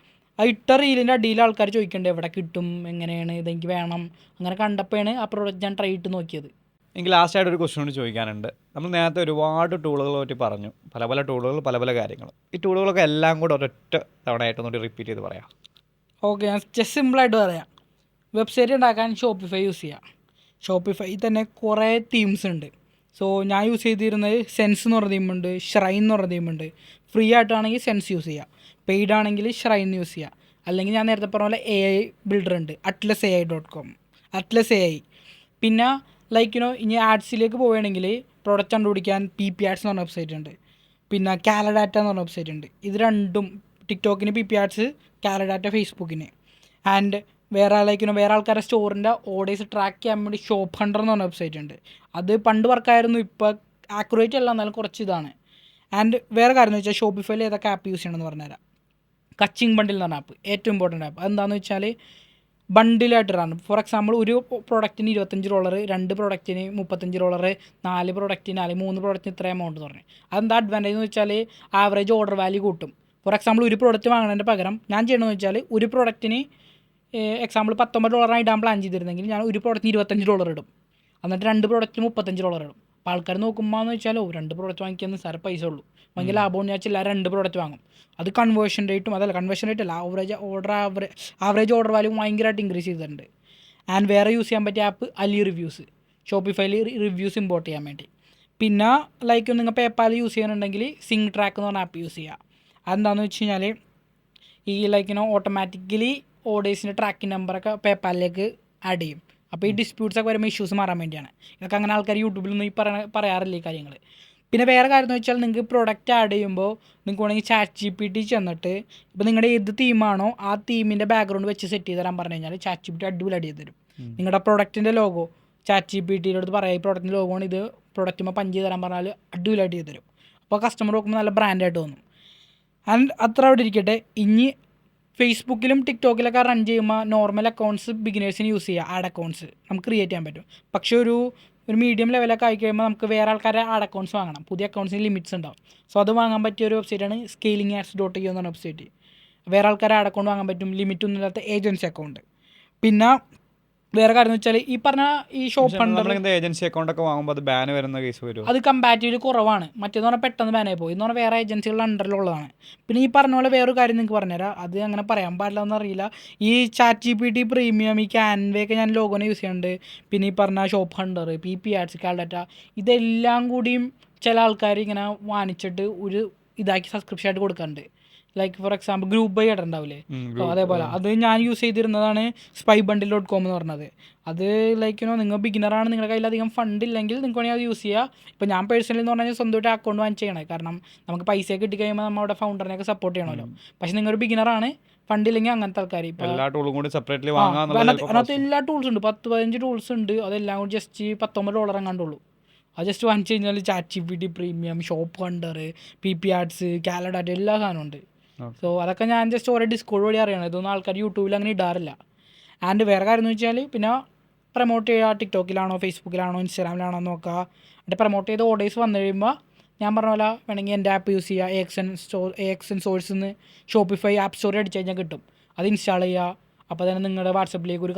ഇട്ട റീലിൻ്റെ അടിയിൽ ആൾക്കാർ ചോദിക്കുന്നുണ്ട് എവിടെ കിട്ടും, എങ്ങനെയാണ്, ഇതെനിക്ക് വേണം. അങ്ങനെ കണ്ടപ്പോഴാണ് ആ പ്രോഡക്റ്റ് ഞാൻ ട്രൈ ഇട്ട് നോക്കിയത്. എനിക്ക് ലാസ്റ്റായിട്ട് ഒരു ക്വസ്റ്റ്യൻ കൂടി ചോദിക്കാനുണ്ട്. നമ്മൾ നേരത്തെ ഒരുപാട് ടൂളുകളെ പറ്റി പറഞ്ഞു, പല ടൂളുകൾ, പല കാര്യങ്ങൾ. ഈ ടൂളുകളൊക്കെ എല്ലാം കൂടെ ഒരൊറ്റ തവണയായിട്ടൊന്നുകൂടി റിപ്പീറ്റ് ചെയ്ത് പറയാം. ഓക്കെ, ഞാൻ ജസ്റ്റ് സിമ്പിളായിട്ട് പറയാം. വെബ്സൈറ്റ് ഉണ്ടാക്കാൻ ഷോപ്പിഫൈ യൂസ് ചെയ്യാം. ഷോപ്പിഫൈ തന്നെ കുറേ തീംസ് ഉണ്ട്. സോ ഞാൻ യൂസ് ചെയ്തിരുന്നത് സെൻസ് എന്ന് പറഞ്ഞ തീമുണ്ട്, ഷ്രൈൻ എന്ന് പറഞ്ഞ തീമുണ്ട്. ഫ്രീ ആയിട്ടാണെങ്കിൽ സെൻസ് യൂസ് ചെയ്യാം, പെയ്ഡ് ആണെങ്കിൽ ഷ്രൈൻ യൂസ് ചെയ്യാം. അല്ലെങ്കിൽ ഞാൻ നേരത്തെ പറഞ്ഞ പോലെ AI ബിൽഡർ ഉണ്ട്, atlasai.com, അറ്റ്ലസ് AI. പിന്നെ ഇനി ആഡ്സിലേക്ക് പോവുകയാണെങ്കിൽ പ്രോഡക്റ്റ് കണ്ടുപിടിക്കാൻ PP Ads എന്ന് പറഞ്ഞ വെബ്സൈറ്റ് ഉണ്ട്. പിന്നെ കാലഡാറ്റ എന്ന് പറഞ്ഞ വെബ്സൈറ്റ് ഉണ്ട്. ഇത് രണ്ടും ടിക്ടോക്കിന് PP Ads, കാലഡാറ്റ ഫേസ്ബുക്കിന്. ആൻഡ് വേറെ ആൾക്കാരുടെ സ്റ്റോറിൻ്റെ ഓർഡേഴ്സ് ട്രാക്ക് ചെയ്യാൻ വേണ്ടി ഷോപ്പ് ഹണ്ടർ എന്ന് പറഞ്ഞ വെബ്സൈറ്റ് ഉണ്ട്. അത് പണ്ട് വർക്കായിരുന്നു, ഇപ്പോൾ ആക്യുറേറ്റ് അല്ല, എന്നാലും കുറച്ച് ഇതാണ്. ആൻഡ് വേറെ കാര്യം എന്ന് വെച്ചാൽ ഷോപ്പിഫൈയിൽ ഏതൊക്കെ ആപ്പ് യൂസ് ചെയ്യണമെന്ന് പറഞ്ഞുതരാം. കച്ചിങ് ബണ്ടിൽ എന്ന് പറഞ്ഞ ആപ്പ് ഏറ്റവും ഇമ്പോർട്ടൻ്റ് ആപ്പ്. അതെന്താണെന്ന് വെച്ചാൽ ബണ്ടിലായിട്ട് ഇടാണ്. ഫോർ എക്സാമ്പിൾ ഒരു പ്രോഡക്റ്റിന് $25, 2 പ്രോഡക്റ്റിന് $35, 4 പ്രോഡക്റ്റിന് അല്ലെങ്കിൽ 3 പ്രോഡക്റ്റിന് ഇത്ര എമൗണ്ട് എന്ന് പറഞ്ഞു. അതെന്താ അഡ്വാൻറ്റേജ് എന്ന് വെച്ചാൽ ആവറേജ് ഓർഡർ വാല്യൂ കൂട്ടും. ഫോർ എക്സാമ്പിൾ ഒരു പ്രോഡക്റ്റ് വാങ്ങുന്നതിൻ്റെ പകരം ഞാൻ ചെയ്യണമെന്ന് വെച്ചാൽ ഒരു പ്രോഡക്റ്റിന് എക്സാമ്പിൾ $19 ഇടാൻ പ്ലാൻ ചെയ്തിരുന്നെങ്കിൽ ഞാൻ ഒരു പ്രോഡക്റ്റിന് $25 ഇടും. എന്നിട്ട് 2 പ്രോഡക്റ്റിന് $35 ഇടും. അപ്പോൾ ആൾക്കാർ നോക്കുമ്പോൾ എന്ന് വെച്ചാൽ 2 പ്രോഡക്റ്റ് വാങ്ങിക്കാൻ നിസ്സാര പൈസ ഉള്ളൂ, ഭയങ്കര ലാഭമെന്ന് വെച്ചാൽ എല്ലാവരും 2 പ്രോഡക്റ്റ് വാങ്ങും. അത് കൺവേർഷൻ റേറ്റും ആവറേജ് ഓർഡർ വാല്യൂ ഭയങ്കരമായിട്ട് ഇൻക്രീസ് ചെയ്തിട്ടുണ്ട്. ആൻഡ് വേറെ യൂസ് ചെയ്യാൻ പറ്റിയ ആപ്പ് അലി റിവ്യൂസ്, ഷോപ്പിഫൈയിൽ റിവ്യൂസ് ഇമ്പോർട്ട് ചെയ്യാൻ വേണ്ടി. പിന്നെ നിങ്ങൾ പേപ്പാൽ യൂസ് ചെയ്യുന്നുണ്ടെങ്കിൽ സിങ് ട്രാക്ക് എന്ന് പറഞ്ഞ ആപ്പ് യൂസ് ചെയ്യുക. അതെന്താണെന്ന് വെച്ച് കഴിഞ്ഞാൽ ഈ ഓട്ടോമാറ്റിക്കലി ഓർഡേഴ്സിൻ്റെ ട്രാക്കിംഗ് നമ്പറൊക്കെ പേപ്പാലിലേക്ക് ആഡ് ചെയ്യും. അപ്പോൾ ഈ ഡിസ്പ്യൂട്ട്സ് ഒക്കെ വരുമ്പോൾ ഇഷ്യൂസ് മാറാൻ വേണ്ടിയാണ്. ഇതൊക്കെ അങ്ങനെ ആൾക്കാർ യൂട്യൂബിലൊന്നും പറയാറില്ല ഈ കാര്യങ്ങൾ. പിന്നെ വേറെ കാര്യം എന്ന് വെച്ചാൽ നിങ്ങൾക്ക് പ്രൊഡക്റ്റ് ആഡ് ചെയ്യുമ്പോൾ നിങ്ങൾക്ക് വേണമെങ്കിൽ ChatGPT ചെന്നിട്ട് ഇപ്പോൾ നിങ്ങളുടെ ഏത് തീമാണോ ആ തീമിൻ്റെ ബാക്ക്ഗ്രൗണ്ട് വെച്ച് സെറ്റ് ചെയ്ത് തരാൻ പറഞ്ഞു കഴിഞ്ഞാൽ ChatGPT അടിപൊളിയായിട്ട് ചെയ്ത് തരും. നിങ്ങളുടെ പ്രൊഡക്റ്റിൻ്റെ ലോഗോ ChatGPTയോട് പറയാം, ഈ പ്രൊഡക്റ്റിൻ്റെ ലോഗോ ആണ്, ഇത് പ്രൊഡക്റ്റുമ്പോൾ പഞ്ച് ചെയ്ത് തരാൻ പറഞ്ഞാൽ അടിപൊളിയായിട്ട് ചെയ്ത് തരും. അപ്പോൾ കസ്റ്റമർ നോക്കുമ്പോൾ നല്ല ബ്രാൻഡായിട്ട് തോന്നും. ആൻഡ് അത്ര അവിടെ ഇരിക്കട്ടെ. ഇനി ഫേസ്ബുക്കിലും ടിക്ടോക്കിലൊക്കെ റൺ ചെയ്യുമ്പോൾ നോർമൽ അക്കൗണ്ട്സ് ബിഗിനേഴ്സിന് യൂസ് ചെയ്യുക, ആഡ് അക്കൗണ്ട്സ് നമുക്ക് ക്രിയേറ്റ് ചെയ്യാൻ പറ്റും. പക്ഷേ ഒരു മീഡിയം ലെവലൊക്കെ ആയി കഴിയുമ്പോൾ നമുക്ക് വേറെ ആൾക്കാരെ ആഡ് അക്കൗണ്ട്സ് വാങ്ങണം. പുതിയ അക്കൗണ്ട്സിന് ലിമിറ്റ്സ് ഉണ്ടാവും. സോ അത് വാങ്ങാൻ പറ്റിയ ഒരു വെബ്സൈറ്റാണ് scalingads.io എന്ന് പറഞ്ഞ വെബ്സൈറ്റ്. വേറെ ആൾക്കാരെ ആഡ് അക്കൗണ്ട് വാങ്ങാൻ പറ്റും, ലിമിറ്റ് ഒന്നും ഇല്ലാത്ത ഏജൻസി അക്കൗണ്ട്. പിന്നെ വേറെ കാര്യം എന്ന് വെച്ചാൽ ഈ പറഞ്ഞ ഈ ഷോപ്പ് ഹണ്ടർ ഏജൻസി അക്കൗണ്ട് ഒക്കെ വാങ്ങുമ്പോൾ അത് ബാൻ വരുന്ന കേസ് വരും. അത് കമ്പാരിറ്റീവ്ലി കുറവാണ്. മറ്റേന്ന് പറഞ്ഞാൽ പെട്ടെന്ന് ബാനായി പോയി. എന്ന് പറഞ്ഞാൽ വേറെ ഏജൻസികളുടെ അണ്ടറിലുള്ളതാണ്. പിന്നെ ഈ പറഞ്ഞ പോലെ വേറൊരു കാര്യം നിങ്ങൾക്ക് പറഞ്ഞുതരാം, അത് അങ്ങനെ പറയാൻ പാടില്ല എന്നറിയില്ല. ഈ ChatGPT പ്രീമിയം, ഈ Canva ഒക്കെ ഞാൻ ലോഗോനെ യൂസ് ചെയ്യുന്നുണ്ട്. പിന്നെ ഈ പറഞ്ഞ ഷോപ്പ് ഹണ്ടർ, PP Ads, കാൽഡാറ്റ, ഇതെല്ലാം കൂടിയും ചില ആൾക്കാർ ഇങ്ങനെ വാങ്ങിച്ചിട്ട് ഒരു ഇതാക്കി സബ്സ്ക്രിപ്ഷൻ ആയിട്ട് കൊടുക്കാറുണ്ട്. ഫോർ എക്സാമ്പിൾ ഗ്രൂപ്പ് ബൈ ഇടണ്ടാവില്ലേ, അതേപോലെ അത് ഞാൻ യൂസ് ചെയ്തിരുന്നതാണ് spybundle.com എന്ന് പറഞ്ഞത്. അത് നിങ്ങൾ ബിഗിനറാണ്, നിങ്ങളുടെ കയ്യിൽ അധികം ഫണ്ട് ഇല്ലെങ്കിൽ നിങ്ങൾക്ക് വേണമെങ്കിൽ അത് യൂസ് ചെയ്യുക. ഇപ്പോൾ ഞാൻ പേഴ്സണലി എന്ന് പറഞ്ഞാൽ സ്വന്തമായിട്ട് അക്കൗണ്ട് വാങ്ങിച്ച് ചെയ്യണേ, കാരണം നമുക്ക് പൈസ കിട്ടിക്കഴിയുമ്പോൾ നമ്മുടെ ഫൗണ്ടറിനെയൊക്കെ സപ്പോർട്ട് ചെയ്യണമല്ലോ. പക്ഷേ നിങ്ങളൊരു ബിഗിനറാണ്, ഫണ്ടില്ലെങ്കിൽ അങ്ങനത്തെ ആൾക്കാർ അതിനകത്ത് എല്ലാ ടൂൾസ് ഉണ്ട്, 10-15 ടൂൾസ് ഉണ്ട്. അതെല്ലാം കൂടി ജസ്റ്റ് $19 എങ്ങാണ്ടുള്ളൂ. അത് ജസ്റ്റ് വാങ്ങിച്ച് കഴിഞ്ഞാൽ ChatGPT premium, shop Hunter, PP Ads, കാലഡാറ്റ എല്ലാ സാധനവും ഉണ്ട്. സോ അതൊക്കെ ഞാൻ ജസ്റ്റ് ഓരോ ഡിസ്കോഡ് വഴി അറിയണം. ഇതൊന്നും ആൾക്കാർ യൂട്യൂബിൽ അങ്ങനെ ഇടാറില്ല. ആൻഡ് വേറെ കാര്യം എന്ന് വെച്ചാൽ പിന്നെ പ്രൊമോട്ട് ചെയ്യുക, ടിക്ടോക്കിലാണോ ഫേസ്ബുക്കിലാണോ ഇൻസ്റ്റാഗ്രാമിലാണോ നോക്കുക. എന്നിട്ട് പ്രൊമോട്ട് ചെയ്ത് ഓർഡേഴ്സ് വന്നു കഴിയുമ്പോൾ ഞാൻ പറഞ്ഞ പോലെ വേണമെങ്കിൽ എൻ്റെ ആപ്പ് യൂസ് ചെയ്യുക. AXN സോഴ്സിൽ നിന്ന് ഷോപ്പിഫൈ ആപ്പ് സ്റ്റോറി അടിച്ച് കഴിഞ്ഞാൽ കിട്ടും. അത് ഇൻസ്റ്റാൾ ചെയ്യുക. അപ്പോൾ തന്നെ നിങ്ങളുടെ വാട്സപ്പിലേക്ക് ഒരു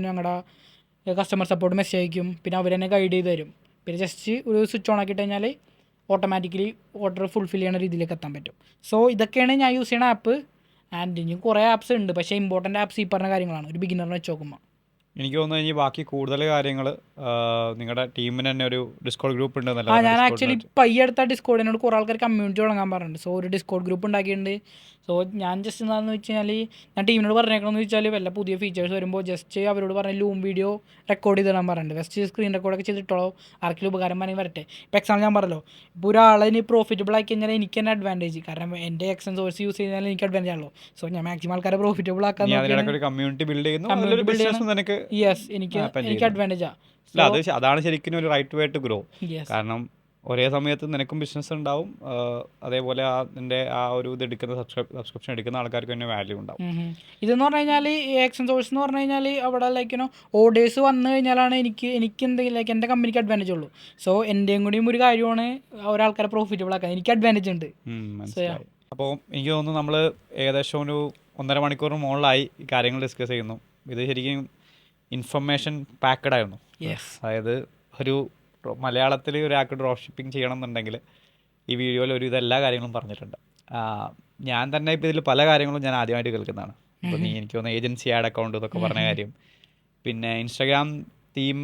ഞങ്ങളുടെ കസ്റ്റമർ സപ്പോർട്ട് മെസ്സേജ് അയക്കും. പിന്നെ അവർ തന്നെ ഗൈഡ് ചെയ്ത് തരും. പിന്നെ ജസ്റ്റ് ഒരു സ്വിച്ച് ഓൺ ആക്കിയിട്ട് കഴിഞ്ഞാൽ ഓട്ടോമാറ്റിക്കലി ഓർഡർ ഫുൾഫിൽ ചെയ്യുന്ന രീതിയിലേക്ക് എത്താൻ പറ്റും. സോ ഇതൊക്കെയാണ് ഞാൻ യൂസ് ചെയ്യുന്ന ആപ്പ്. ആൻഡ് ഇനി കുറേ ആപ്സ് ഉണ്ട്, പക്ഷേ ഇമ്പോർട്ടൻ്റ് ആപ്സ് ഈ പറഞ്ഞ കാര്യങ്ങളാണ് ഒരു ബിഗിനറിനെ വെച്ച് നോക്കുമ്പോൾ. എനിക്ക് തോന്നുന്നു ഇനി ബാക്കി കൂടുതൽ കാര്യങ്ങൾ നിങ്ങളുടെ ടീമിന് തന്നെ ഒരു ഡിസ്കോഡ് ഗ്രൂപ്പ് ഉണ്ട്. ഞാൻ ആക്ച്വലി ഇപ്പം ഈ അടുത്ത ഡിസ്കോഡിനോട് കുറേ ആൾക്കാർ കമ്മ്യൂണിറ്റി തുടങ്ങാൻ പറഞ്ഞിട്ടുണ്ട്. സോ ഒരു ഡിസ്കോഡ് ഗ്രൂപ്പ് ഉണ്ടാക്കിയിട്ടുണ്ട്. സോ ഞാൻ ജസ്റ്റ് എന്താണെന്ന് വെച്ച് കഴിഞ്ഞാൽ ഞാൻ ടീമിനോട് പറഞ്ഞേക്കണമെന്ന് വെച്ചാൽ വല്ല പുതിയ ഫീച്ചേഴ്സ് വരുമ്പോൾ ജസ്റ്റ് അവരോട് പറഞ്ഞ ലൂം വീഡിയോ റെക്കോർഡ് ചെയ്തിടാൻ പറഞ്ഞിട്ടുണ്ട്. ജസ്റ്റ് സ്ക്രീൻ റെക്കോർഡൊക്കെ ചെയ്തിട്ടോളൂ, ആർക്കെങ്കിലും ഉപകാരം പറഞ്ഞാൽ വരട്ടെ. ഇപ്പോൾ എക്സാമ്പിൾ ഞാൻ പറഞ്ഞല്ലോ, ഇപ്പോൾ ഒരാളിന് പ്രോഫിറ്റബിൾ ആക്കി കഴിഞ്ഞാൽ എനിക്ക് തന്നെ അഡ്വാൻറ്റേജ്. കാരണം എൻ്റെ AXN സോഴ്സ് യൂസ് ചെയ്താൽ എനിക്ക് അഡ്വാൻറ്റേജ് ആണല്ലോ. സോ ഞാൻ മാക്സിമം ആൾക്കാരെ പ്രോഫിറ്റബിൾ ആക്കാൻ കമ്മ്യൂണിറ്റി ബിൽഡ് ചെയ്യുന്നു. യെസ്, എനിക്ക് അഡ്വാൻറ്റേജാണ്. അതാണ് ശരിക്കും ഒരു റൈറ്റ് വേ ടു ഗ്രോ. കാരണം ഒരേ സമയത്ത് നിനക്കും ബിസിനസ് ഉണ്ടാവും, അതേപോലെ അതിൻ്റെ ആ ഒരു ഇത് എടുക്കുന്ന സബ്സ്ക്രിപ്ഷൻ എടുക്കുന്ന ആൾക്കാർക്ക് തന്നെ വാല്യൂ ഉണ്ടാവും. ഇതെന്ന് പറഞ്ഞു കഴിഞ്ഞാൽ AXN സോഴ്സ് എന്ന് പറഞ്ഞു കഴിഞ്ഞാൽ അവിടെ ഓർഡേഴ്സ് വന്നു കഴിഞ്ഞാലാണ് എനിക്ക് എന്തെങ്കിലും എൻ്റെ കമ്പനിക്ക് അഡ്വാൻറ്റേജ് ഉള്ളൂ. സോ എൻ്റെയും കൂടിയും ഒരു കാര്യമാണ് ഒരാൾക്കാരെ പ്രോഫിറ്റബിൾ ആക്കാൻ. എനിക്ക് അഡ്വാൻറ്റേജ് ഉണ്ട്. അപ്പോൾ എനിക്ക് തോന്നുന്നു നമ്മൾ ഏകദേശം ഒരു 1.5 മണിക്കൂർ മുകളിലായി ഈ കാര്യങ്ങൾ ഡിസ്കസ് ചെയ്യുന്നു. ഇത് ശരിക്കും ഇൻഫർമേഷൻ പാക്കഡ് ആയിരുന്നു. അതായത് ഒരു മലയാളത്തിൽ ഒരാൾക്ക് ഡ്രോപ്പ് ഷിപ്പിംഗ് ചെയ്യണം എന്നുണ്ടെങ്കിൽ ഈ വീഡിയോയിൽ ഒരു ഇതെല്ലാ കാര്യങ്ങളും പറഞ്ഞിട്ടുണ്ട്. ഞാൻ തന്നെ ഇപ്പോൾ ഇതിൽ പല കാര്യങ്ങളും ഞാൻ ആദ്യമായിട്ട് കേൾക്കുന്നതാണ്. ഇപ്പോൾ എനിക്ക് തോന്നുന്നു ഏജൻസി ആഡ് അക്കൗണ്ട് എന്നൊക്കെ പറഞ്ഞ കാര്യം, പിന്നെ ഇൻസ്റ്റാഗ്രാം തീം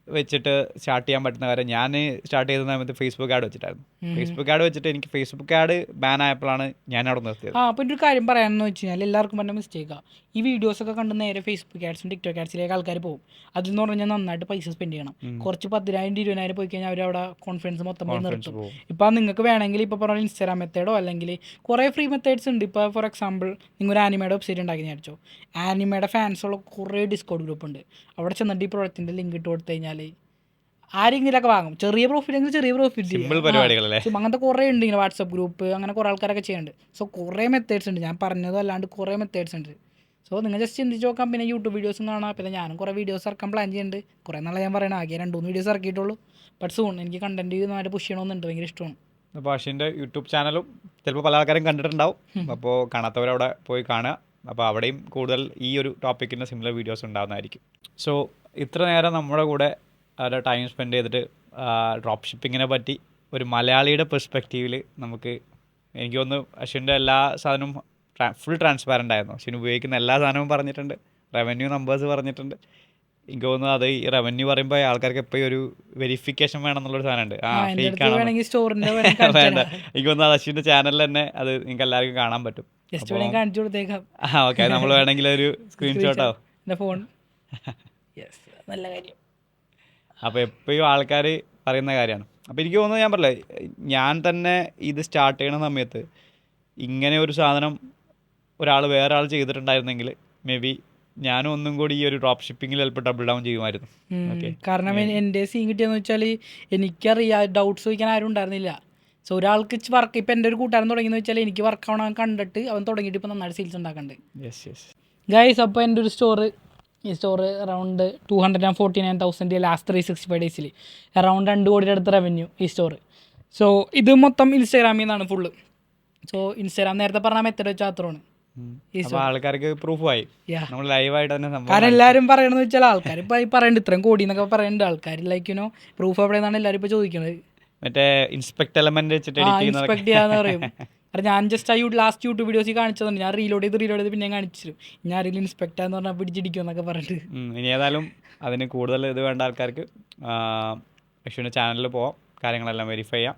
വെച്ചിട്ട് സ്റ്റാർട്ട് ചെയ്യാൻ പറ്റുന്ന കാര്യം. ഞാൻ സ്റ്റാർട്ട് ചെയ്ത സമയത്ത് ഫേസ്ബുക്ക് ആഡ് വെച്ചിട്ടായിരുന്നു. ഫേസ്ബുക്ക് ആഡ് വെച്ചിട്ട് എനിക്ക് ഫേസ്ബുക്ക് ആഡ് ബാൻ ആയപ്പോഴാണ് ഞാൻ അവിടെ നിർത്തിയത്. അപ്പോൾ ഒരു കാര്യം പറയാമെന്ന് വെച്ച് കഴിഞ്ഞാൽ എല്ലാവർക്കും പറഞ്ഞ മിസ്റ്റേക്കാണ്. ഈ വീഡിയോസൊക്കെ കണ്ട് നേരെ ഫേസ്ബുക്ക് ആഡ്സും ടിക്ടോക്ക് ആഡ്സിലേക്ക് ആൾക്കാർ പോകും. അതിൽ നിന്ന് പറഞ്ഞാൽ നന്നായിട്ട് പൈസ സ്പെൻഡ് ചെയ്യണം. കുറച്ച് 10,000 20,000 പോയി കഴിഞ്ഞാൽ അവരവിടെ കോൺഫിഡൻസ് മൊത്തം പോയി നിർത്തും. ഇപ്പോൾ നിങ്ങൾക്ക് വേണമെങ്കിൽ ഇപ്പോൾ പറഞ്ഞ ഇൻസ്റ്റാഗ്രാം മെത്തേഡോ അല്ലെങ്കിൽ കുറേ ഫ്രീ മെത്തേഡ്സ് ഉണ്ട്. ഇപ്പോൾ ഫോർ എക്സാമ്പിൾ നിങ്ങൾ ഒരു ആനിമയുടെ വെബ്സൈറ്റ് ഉണ്ടാക്കി വിചാരിച്ചോ, ആനിമയുടെ ഫാൻസുള്ള കുറേ ഡിസ്കൗണ്ട് ഗ്രൂപ്പ് ഉണ്ട്. അവിടെ ചെന്നിട്ട് ഈ പ്രോഡക്റ്റിൻ്റെ ലിങ്ക് ഇട്ട് കൊടുത്തു കഴിഞ്ഞാൽ ആരെങ്കിലൊക്കെ വാങ്ങും. ചെറിയ പ്രോഫിറ്റ് എങ്കിൽ ചെറിയ പ്രോഫിറ്റ്. അങ്ങനത്തെ കുറേ ഉണ്ട്. ഇങ്ങനെ വാട്സപ്പ് ഗ്രൂപ്പ് അങ്ങനെ കുറേ ആൾക്കാരൊക്കെ ചെയ്യുന്നുണ്ട്. സോ കുറേ മെത്തേഡ്സ് ഉണ്ട്. ഞാൻ പറഞ്ഞതും അല്ലാണ്ട് കുറേ മെത്തേഡ്സ് ഉണ്ട്. സോ നിങ്ങൾ ജസ്റ്റ് ചിന്തിച്ച് നോക്കാം. പിന്നെ യൂട്യൂബ് വീഡിയോസും കാണാം. പിന്നെ ഞാനും കുറേ വീഡിയോസ് ഇറക്കാൻ പ്ലാൻ ചെയ്യുന്നുണ്ട്. കുറേ നാളെ ഞാൻ പറയണം, ആകെ 2-3 വീഡിയോസ് ഇറക്കിയിട്ടുള്ളൂ. ബട്ട് സൂൺ എനിക്ക് കണ്ടന്റ് നന്നായിട്ട് പുഷ് ചെയ്യണമെന്നുണ്ട്. ഭയങ്കര ഇഷ്ടമാണ്. അപ്പോൾ അശ്വിൻ്റെ യൂട്യൂബ് ചാനലും ചിലപ്പോൾ പല ആൾക്കാരും കണ്ടിട്ടുണ്ടാവും. അപ്പോൾ കാണാത്തവരവിടെ പോയി കാണുക. അപ്പോൾ അവിടെയും കൂടുതൽ ഈ ഒരു ടോപ്പിക്കിൻ്റെ സിമിലർ വീഡിയോസ് ഉണ്ടാകുന്നതായിരിക്കും. സോ ഇത്ര നേരം നമ്മുടെ കൂടെ ഒരു ടൈം സ്പെൻഡ് ചെയ്തിട്ട് ഡ്രോപ്പ് ഷിപ്പിങ്ങിനെ പറ്റി ഒരു മലയാളിയുടെ പെർസ്പെക്റ്റീവിൽ നമുക്ക്, എനിക്ക് തോന്നുന്നു അശ്വിൻ്റെ എല്ലാ സാധനവും ഫുൾ ട്രാൻസ്പാരൻ്റ് ആയിരുന്നു. അശ്വിൻ ഉപയോഗിക്കുന്ന എല്ലാ സാധനവും പറഞ്ഞിട്ടുണ്ട്, റവന്യൂ നമ്പേഴ്സ് പറഞ്ഞിട്ടുണ്ട്. എനിക്ക് തോന്നുന്നു അത് ഈ റവന്യൂ പറയുമ്പോൾ ആൾക്കാർക്ക് എപ്പോഴും ഒരു വെരിഫിക്കേഷൻ വേണം എന്നുള്ളൊരു സാധനമുണ്ട്. വേണ്ട, എനിക്ക് തോന്നുന്നു അത് അശ്വിൻ്റെ ചാനലിൽ തന്നെ അത് നിങ്ങൾക്ക് എല്ലാവർക്കും കാണാൻ പറ്റും. ഓക്കെ, നമ്മൾ വേണമെങ്കിൽ ഒരു സ്ക്രീൻഷോട്ടോ ഫോൺ. നല്ല കാര്യം. അപ്പോൾ എപ്പോഴും ആൾക്കാർ പറയുന്ന കാര്യമാണ്. അപ്പോൾ എനിക്ക് തോന്നുന്നത്, ഞാൻ പറഞ്ഞില്ലേ, ഞാൻ തന്നെ ഇത് സ്റ്റാർട്ട് ചെയ്യണ സമയത്ത് ഇങ്ങനെ ഒരു സാധനം വേറെ ആൾ ചെയ്തിട്ടുണ്ടായിരുന്നെങ്കിൽ മേ ബി ഞാനും ഒന്നും കൂടി ഈ ഒരു ഡ്രോപ്പ് ഷിപ്പിങ്ങിൽ ചിലപ്പോൾ ഡബിൾ ഡൗൺ ചെയ്യുമായിരുന്നു. കാരണം എൻ്റെ സീൻ കിട്ടിയെന്ന് വെച്ചാൽ എനിക്കറിയാം, ഡൗട്ട്സ് ചോദിക്കാൻ ആരും ഉണ്ടായിരുന്നില്ല. സോ ഒരാൾക്ക് വർക്ക്, ഇപ്പം എൻ്റെ ഒരു കൂട്ടുകാരൻ തുടങ്ങിയെന്ന് വെച്ചാൽ എനിക്ക് വർക്ക് ആവണം കണ്ടിട്ട് അവൻ തുടങ്ങിയിട്ട് ഇപ്പോൾ നന്നായിട്ട് സെയിൽസ് ഉണ്ടാക്കുന്നുണ്ട്. ഗൈസ്, അപ്പോൾ എൻ്റെ ഒരു ഈ സ്റ്റോറ് അറൗണ്ട് 249,000 ലാസ്റ്റ് 365 ഡേയ്സിൽ അറൗണ്ട് 2 കോടിയുടെ അടുത്ത് റവന്യൂ ഈ സ്റ്റോറ്. സോ ഇത് മൊത്തം ഇൻസ്റ്റാഗ്രാമിൽ നിന്നാണ് ഫുള്ള്. സോ ഇൻസ്റ്റാഗ്രാം നേരത്തെ പറഞ്ഞ മെത്തേഡ് വെച്ചാൽ അത്രയാണ്. ആൾക്കാർക്ക് പ്രൂഫായി, നമ്മൾ ലൈവായിട്ട് തന്നെ. കാരണം എല്ലാവരും പറയണമെന്ന് വെച്ചാൽ ആൾക്കാർ ഇപ്പോൾ ഈ പറയുന്നുണ്ട് ഇത്രയും കോടി എന്നൊക്കെ പറയുന്നുണ്ട്. ആൾക്കാർ ലൈക്കിനോ പ്രൂഫ് എവിടെ നിന്നാണ് എല്ലാവരും ഇപ്പോൾ ചോദിക്കുന്നത്. മറ്റേ ഇൻസ്പെക്ട് എലമെന്റ് വെച്ചിട്ട് ഇൻസ്പെക്ട് ചെയ്യാന്ന് പറയും. കാരണം ഞാൻ ജസ്റ്റ് ലാസ്റ്റ് യൂട്യൂബ് വീഡിയോസ് കാണിച്ചതുണ്ട്. ഞാൻ റീലോഡ് ചെയ്ത് പിന്നെ കാണിച്ചു ഞാൻ ആരെങ്കിലും ഇൻസ്പെക്ട് എന്ന് പറഞ്ഞാൽ പിടിച്ചിടിക്കും എന്നൊക്കെ പറഞ്ഞിട്ട്. ഇനി ഏതായാലും അതിന് കൂടുതൽ ഇത് വേണ്ട ആൾക്കാർക്ക് അശ്വിൻ്റെ ചാനലിൽ പോവാം, കാര്യങ്ങളെല്ലാം വെരിഫൈ ചെയ്യാം.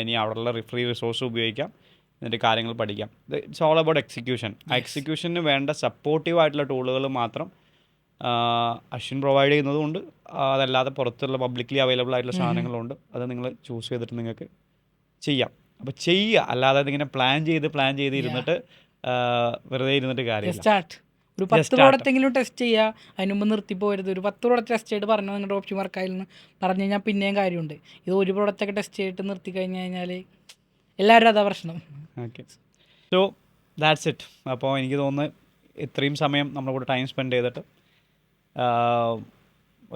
ഇനി അവിടെയുള്ള ഫ്രീ റിസോഴ്സ് ഉപയോഗിക്കാം, എന്നിട്ട് കാര്യങ്ങൾ പഠിക്കാം. It's all about execution. ആ എക്സിക്യൂഷന് വേണ്ട സപ്പോർട്ടീവ് ആയിട്ടുള്ള ടൂളുകൾ മാത്രം അശ്വിൻ പ്രൊവൈഡ് ചെയ്യുന്നതുകൊണ്ട്, അതല്ലാതെ പുറത്തുള്ള പബ്ലിക്ലി അവൈലബിൾ ആയിട്ടുള്ള സാധനങ്ങളുണ്ട്. അത് നിങ്ങൾ ചൂസ് ചെയ്തിട്ട് നിങ്ങൾക്ക് ചെയ്യാം. അപ്പോൾ ചെയ്യുക, അല്ലാതെ ഇങ്ങനെ പ്ലാൻ ചെയ്ത് ഇരുന്നിട്ട് വെറുതെ ഇരുന്നിട്ട് കാര്യമില്ല. ഒരു 10 പ്രോഡക്റ്റെങ്കിലും ടെസ്റ്റ് ചെയ്യുക, അതിന് മുമ്പ് നിർത്തി പോരുത്. ഒരു 10 പ്രോഡക്റ്റ് ടെസ്റ്റ് ചെയ്തിട്ട് പറഞ്ഞു നിങ്ങളുടെ ഓപ്ഷൻ വർക്കായില്ലെന്ന് പറഞ്ഞു കഴിഞ്ഞാൽ പിന്നെയും കാര്യമുണ്ട്. ഇത് ഒരു പ്രോഡക്റ്റൊക്കെ ടെസ്റ്റ് ചെയ്തിട്ട് നിർത്തി കഴിഞ്ഞ് കഴിഞ്ഞാൽ എല്ലാവരും അതാ പ്രശ്നം. Okay, so that's it. അപ്പോൾ എനിക്ക് തോന്നുന്നു ഇത്രയും സമയം നമ്മുടെ കൂടെ ടൈം സ്പെൻഡ് ചെയ്തിട്ട്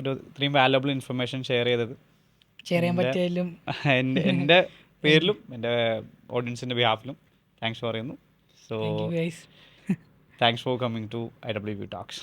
ഒരു ഇത്രയും വാല്യുബിൾ ഇൻഫർമേഷൻ ഷെയർ ചെയ്തത്. ഷെയർ ചെയ്യാൻ പറ്റിയാലും എൻ്റെ പേരിലും എൻ്റെ ഓഡിയൻസിൻ്റെ ബിഹാഫിലും താങ്ക്സ് പറയുന്നു. So guys thanks for coming to IWB Talks.